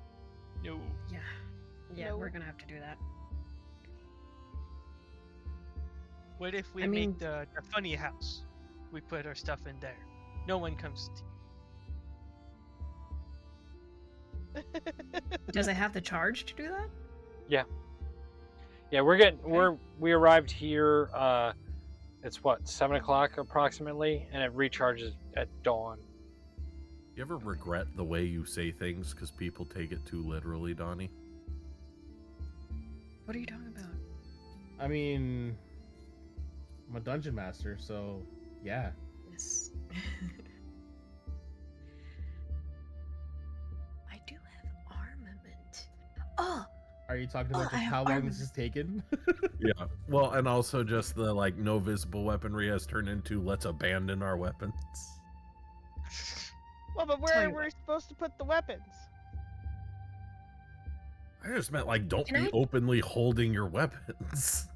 no. Yeah, No. we're gonna have to do that. What if we I mean- make the funny house? We put our stuff in there. No one comes to. Does it have the charge to do that? Yeah, we arrived here. It's what, 7 o'clock approximately, and it recharges at dawn. You ever regret the way you say things because people take it too literally, Donnie? What are you talking about? I mean, I'm a dungeon master, so yeah. Yes. I do have armament. Oh, Are you talking about Oh, I just have how long armor. this has taken? Yeah. Well, and also just the like no visible weaponry has turned into let's abandon our weapons. Well, but Tell where you are we what. supposed to put the weapons? I just meant like don't Can be I- openly holding your weapons.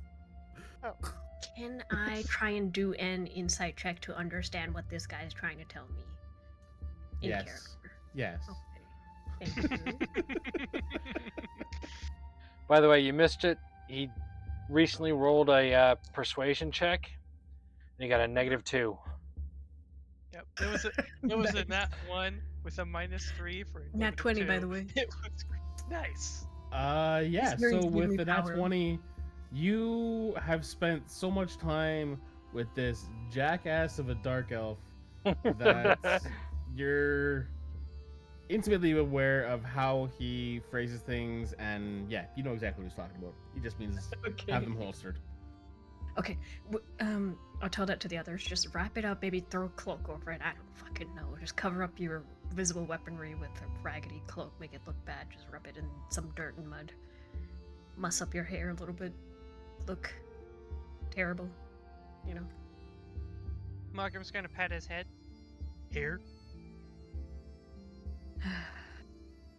can I try and do an insight check to understand what this guy is trying to tell me? In Yes. character. Yes. Okay. Thank you. By the way, you missed it. He recently rolled a persuasion check, and he got a -2. Yep. It was a nat 1 with a -3 for a Nat 20, by -2. the way. It was nice. Yeah, very so with easily the Nat powered. 20, you have spent so much time with this jackass of a dark elf that you're intimately aware of how he phrases things, and yeah, you know exactly what he's talking about. He just means have them holstered. Okay, I'll tell that to the others. Just wrap it up, maybe throw a cloak over it. I don't fucking know. Just cover up your visible weaponry with a raggedy cloak. Make it look bad. Just rub it in some dirt and mud. Muss up your hair a little bit. Look terrible, you know. Margram's gonna pat his head. Here.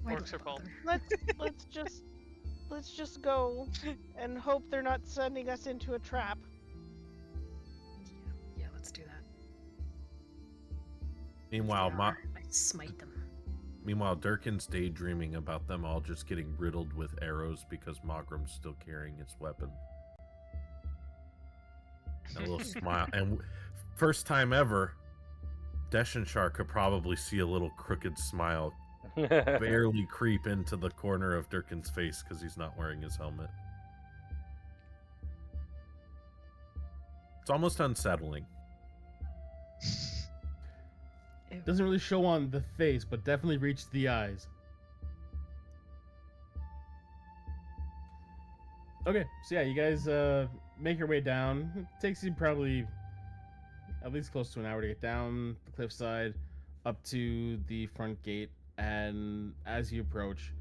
Why do Orcs I are bald. bother? Let's just go and hope they're not sending us into a trap. Yeah, let's do that. Meanwhile, They are. I smite them. Durkin's daydreaming about them all just getting riddled with arrows because Mogram's still carrying his weapon. A little smile, and first time ever, Deshenshar could probably see a little crooked smile barely creep into the corner of Durkin's face because he's not wearing his helmet. It's almost unsettling. Ew. Doesn't really show on the face, but definitely reaches the eyes. Okay, so yeah, you guys make your way down. It takes you probably at least close to an hour to get down the cliffside, up to the front gate and as you approach,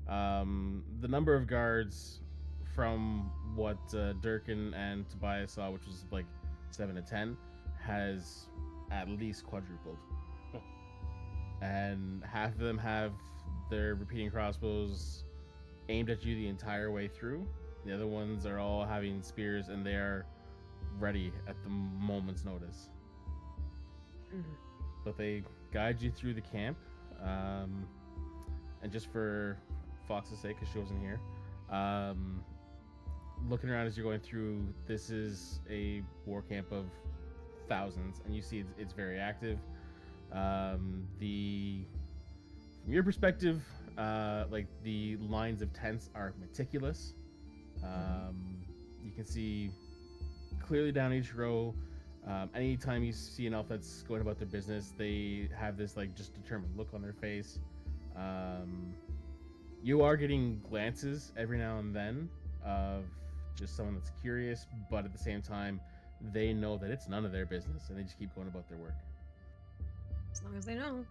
the number of guards from what Durkin and Tobias saw, which was like 7 to 10, has at least quadrupled. And half of them have their repeating crossbows aimed at you the entire way through. The other ones are all having spears, and they are ready at the moment's notice. But they guide you through the camp. And just for Fox's sake, because she wasn't here, looking around as you're going through, this is a war camp of thousands, and you see it's very active. From your perspective, like the lines of tents are meticulous. You can see clearly down each row. Anytime you see an elf that's going about their business, they have this like just determined look on their face. You are getting glances every now and then of just someone that's curious, but at the same time, they know that it's none of their business, and they just keep going about their work. As long as they know.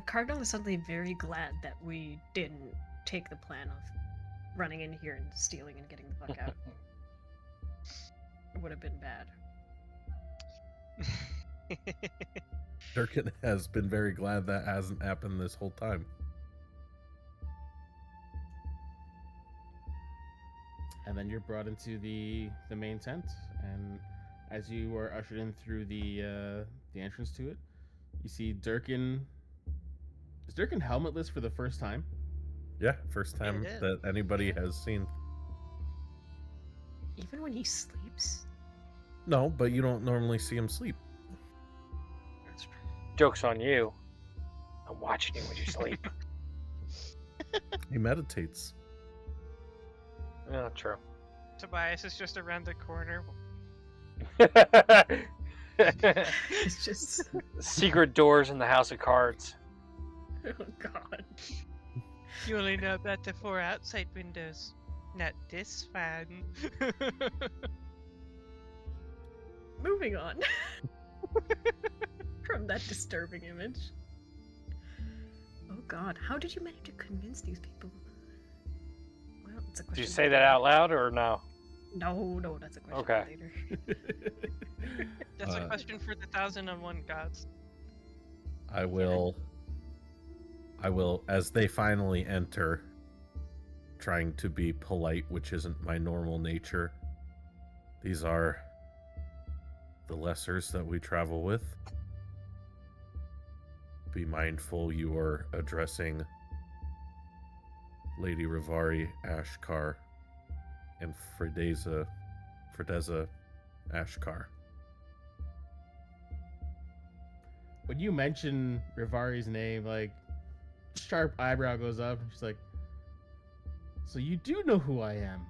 Cardinal is suddenly very glad that we didn't take the plan of running in here and stealing and getting the fuck out. It would have been bad. Durkin has been very glad that hasn't happened this whole time. And then you're brought into the main tent, and as you are ushered in through the entrance to it, you see Durkin. Is Durkin helmetless for the first time? Yeah, first time is. that anybody has seen. Even when he sleeps? No, but you don't normally see him sleep. Joke's on you. I'm watching you when you sleep. He meditates. Yeah, true. Tobias is just around the corner. It's just... Secret doors in the House of Cards. Oh, God. You only know about the 4 outside windows, not this fan. Moving on. From that disturbing image. Oh God, how did you manage to convince these people? Well, it's a question. Did you say that out loud or no? No, that's a question Okay. for later. That's a question for the 1001 gods. I will, as they finally enter, trying to be polite, which isn't my normal nature. These are the lessers that we travel with. Be mindful you are addressing Lady Rivari Ashkar and Fredeza Ashkar. When you mention Rivari's name, like, sharp eyebrow goes up, and she's like, "So you do know who I am?"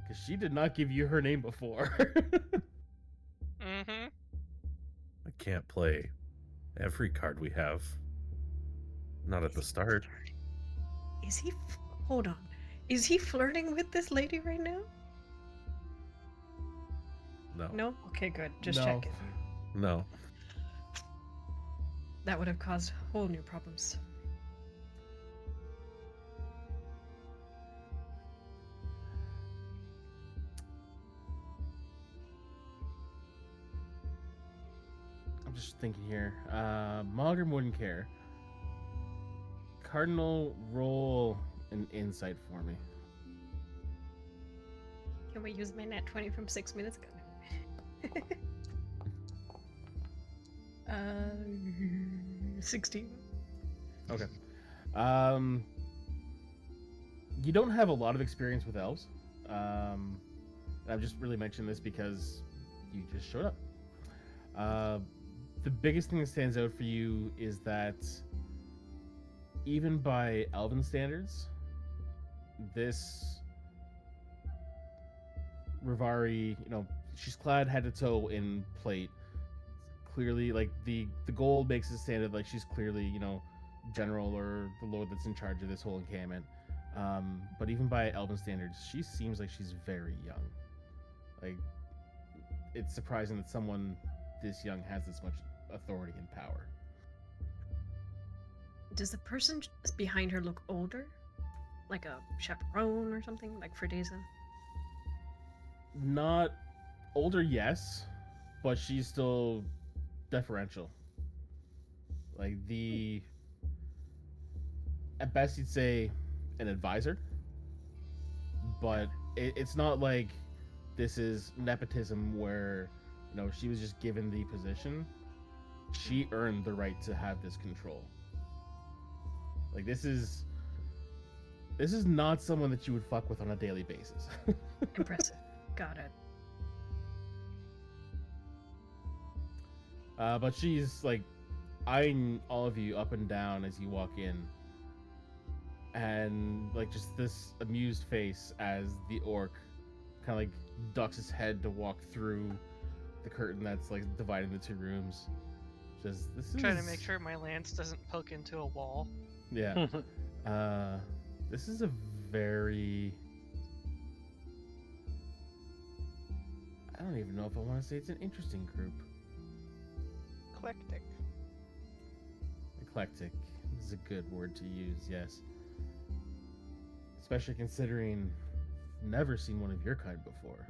Because she did not give you her name before. Mm-hmm. I can't play every card we have. Not at the start. Is he? Hold on. Is he flirting with this lady right now? No. No. Okay, good. Just No. checking. No. That would have caused whole new problems. I'm just thinking here. Malgrim wouldn't care. Cardinal, roll an insight for me. Can we use my nat 20 from 6 minutes ago? 16. Okay. You don't have a lot of experience with elves. I've just really mentioned this because you just showed up. The biggest thing that stands out for you is that even by elven standards, this Rivari, she's clad head to toe in plate. Clearly, like the gold makes it stand out like she's clearly, general or the lord that's in charge of this whole encampment. But even by Elven standards, she seems like she's very young. Like, it's surprising that someone this young has this much authority and power. Does the person behind her look older? Like a chaperone or something? Like Fredeza? Not older, yes, but she's still deferential. Like at best you'd say an advisor, but it's not like this is nepotism where, you know, she was just given the position. She earned the right to have this control. Like, this is not someone that you would fuck with on a daily basis. Impressive. Got it. But she's like eyeing all of you up and down as you walk in, and like just this amused face as the orc kind of like ducks his head to walk through the curtain that's like dividing the two rooms. Just this is Trying to make sure my lance doesn't poke into a wall. Yeah. This is a very, I don't even know if I want to say it's an interesting group. Eclectic. Eclectic is a good word to use, yes. Especially considering I've never seen one of your kind before.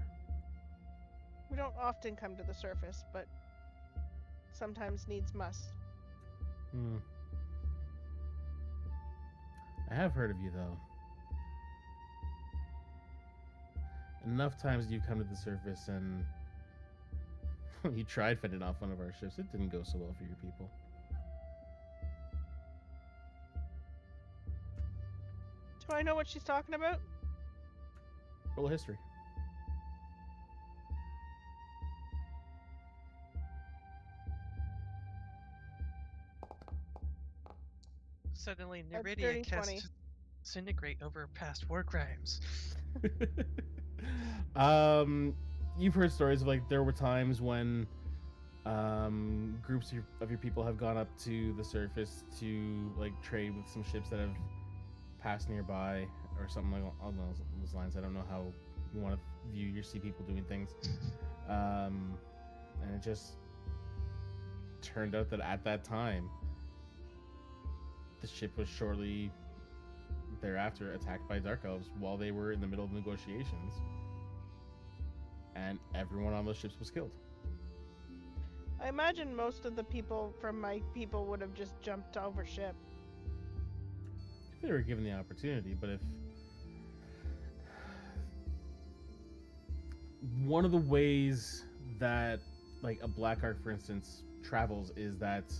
We don't often come to the surface, but sometimes needs must. I have heard of you, though. Enough times you've come to the surface and you tried fending off one of our ships. It didn't go so well for your people. Do I know what she's talking about? Roll a history. Suddenly, At Neridia 30, 20. casts Disintegrate over past war crimes. You've heard stories of like there were times when groups of your people have gone up to the surface to like trade with some ships that have passed nearby or something like along those lines. I don't know how you want to view your sea people doing things, and it just turned out that at that time the ship was shortly thereafter attacked by dark elves while they were in the middle of negotiations, and everyone on those ships was killed. I imagine most of the people from my people would have just jumped over ship. If they were given the opportunity, but if one of the ways that like a black arc, for instance, travels is that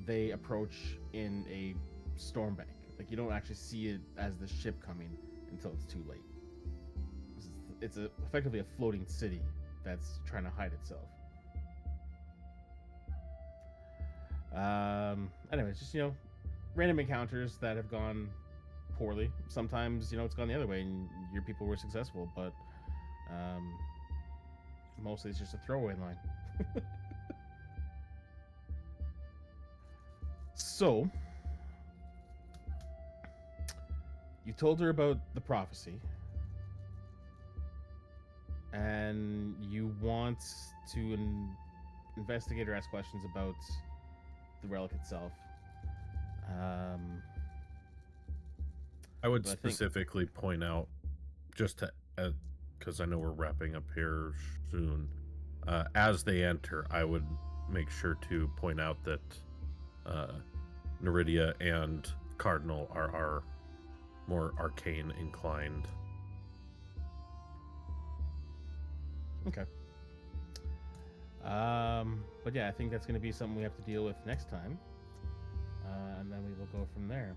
they approach in a storm bank. Like, you don't actually see it as the ship coming until it's too late. It's effectively a floating city that's trying to hide itself. Anyways, just, you know, random encounters that have gone poorly. Sometimes, you know, it's gone the other way and your people were successful, but mostly it's just a throwaway line. So, you told her about the prophecy, and you want to investigate or ask questions about the relic itself. I would But I think- specifically point out, just to, because I know we're wrapping up here soon, as they enter, I would make sure to point out that Neridia and Cardinal are more arcane inclined. Okay. But yeah, I think that's going to be something we have to deal with next time. And then we will go from there.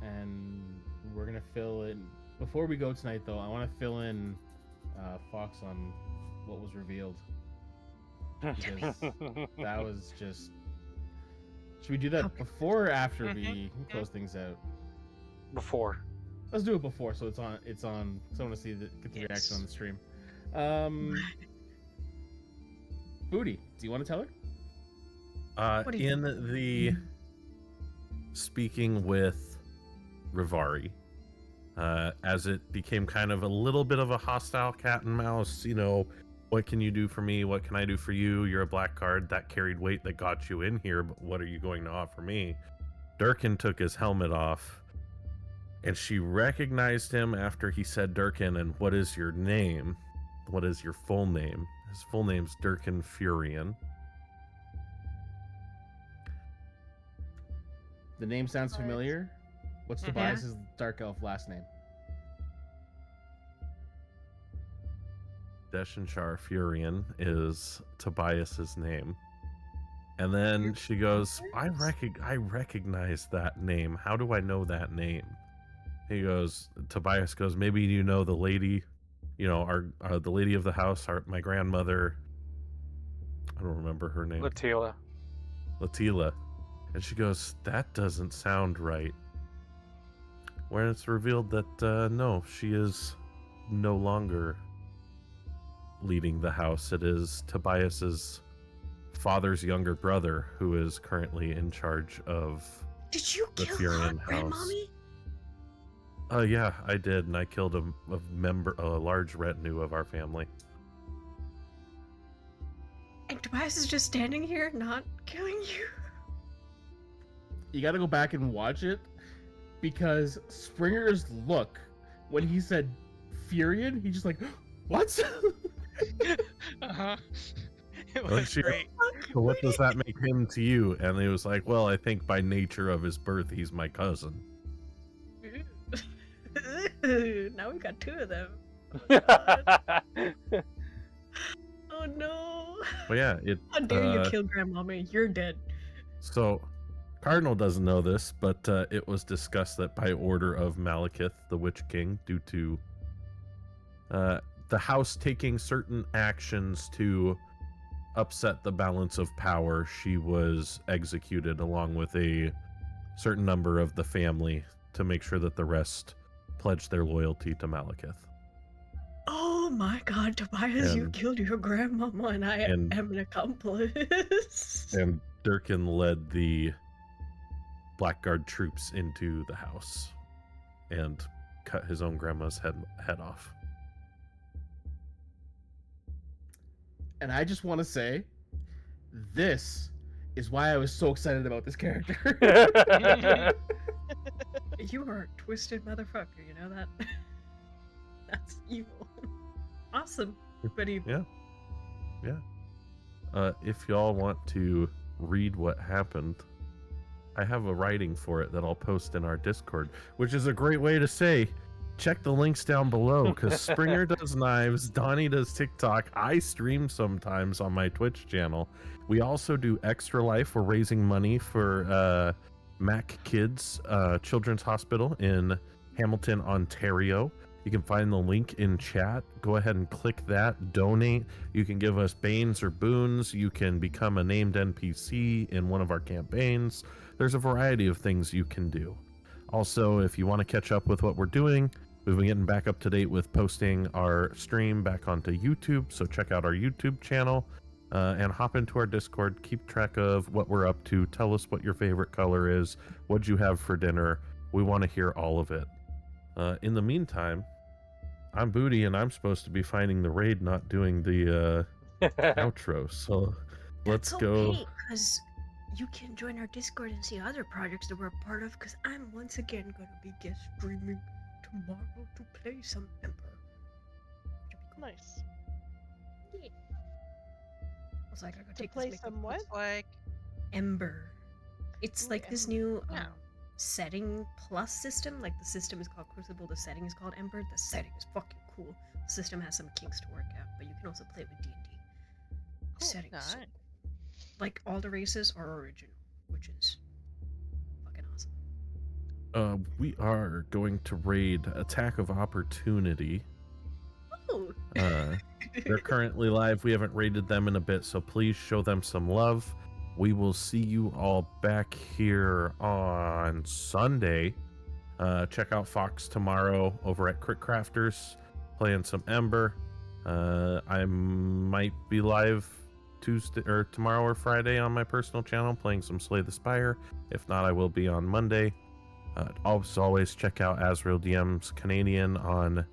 And we're going to fill in... Before we go tonight, though, I want to fill in Fox on what was revealed. Because that was just... Should we do that before or after we close things out? Before. Let's do it before, so it's on. So I want to see get the reaction on the stream. Booty, do you want to tell her? What do you In the speaking with Rivari. As it became kind of a little bit of a hostile cat and mouse, you know, what can you do for me? What can I do for you? You're a black card that carried weight that got you in here, but what are you going to offer me? Durkin took his helmet off, and she recognized him after he said Durkin, and what is your name? What is your full name? His full name's Durkin Furion. The name sounds familiar. What's Mhm. Tobias's dark elf last name? Deshanshar Furion is Tobias's name. And then she goes, I recognize that name. How do I know that name? Tobias goes, maybe you know the lady, you know, the lady of the house, my grandmother. I don't remember her name. Latila. And she goes, that doesn't sound right. When it's revealed that, no, she is no longer leading the house. It is Tobias's father's younger brother who is currently in charge of Did you the kill Furion her house. grandmommy? Yeah, I did, and I killed a large retinue of our family. And Tobias is just standing here, not killing you. You got to go back and watch it because Springer's look when he said Furion, he's just like, what? Uh-huh. It Well, was she- great. So what does that make him to you? And he was like, well, I think by nature of his birth, he's my cousin. Now we got two of them. Oh no! But yeah, How dare you kill grandmommy? You're dead. So, Cardinal doesn't know this, but it was discussed that by order of Malekith, the Witch King, due to the house taking certain actions to upset the balance of power, she was executed along with a certain number of the family to make sure that the rest pledged their loyalty to Malekith. Oh my god, Tobias, you And- killed your grandmama and I and- am an accomplice. And Durkin led the Blackguard troops into the house and cut his own grandma's head off. And I just want to say, this is why I was so excited about this character. You are a twisted motherfucker, you know that? That's evil. Awesome, but evil. Yeah. If y'all want to read what happened, I have a writing for it that I'll post in our Discord, which is a great way to say, check the links down below, because Springer does knives, Donnie does TikTok, I stream sometimes on my Twitch channel. We also do Extra Life. We're raising money for Mac Kids Children's Hospital in Hamilton, Ontario. You can find the link in chat. Go ahead and click that. Donate. You can give us banes or boons. You can become a named NPC in one of our campaigns. There's a variety of things you can do. Also, if you want to catch up with what we're doing, we've been getting back up to date with posting our stream back onto YouTube. So check out our YouTube channel and hop into our Discord. Keep track of what we're up to. Tell us what your favorite color is. What'd you have for dinner? We want to hear all of it. In the meantime, I'm Booty, and I'm supposed to be finding the raid, not doing the outro. So let's That's go. okay, because you can join our Discord and see other projects that we're a part of, because I'm once again going to be guest streaming tomorrow to play some Ember. Nice. Yeah. I was like, I gotta To take play this some what? Looks like Ember. It's Ooh, like this Ember. new Yeah. setting plus system. Like the system is called Crucible, the setting is called Ember. The setting is fucking cool. The system has some kinks to work out, but you can also play with D&D. The cool. setting is so Nice. like all the races are original, which is fucking awesome. We are going to raid Attack of Opportunity. Oh. They're currently live. We haven't raided them in a bit, so please show them some love. We will see you all back here on Sunday. Check out Fox tomorrow over at Crit Crafters, playing some Ember. I might be live Tuesday or tomorrow or Friday on my personal channel playing some Slay the Spire. If not, I will be on Monday. Also, always check out Azrael DM's Canadian on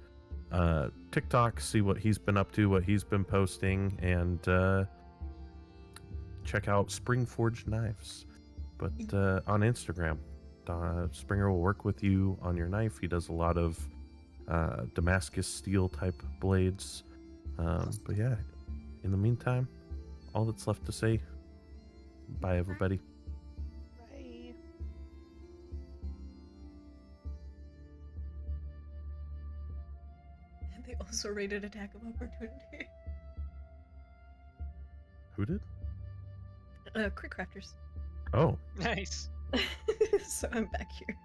TikTok, see what he's been up to, what he's been posting, and check out Springforged Knives. But on Instagram, Springer will work with you on your knife. He does a lot of Damascus steel type blades. But yeah, in the meantime, all that's left to say, bye everybody. Bye. And they also rated Attack of Opportunity. Who did? Quick Crafters. Oh. Nice. So I'm back here.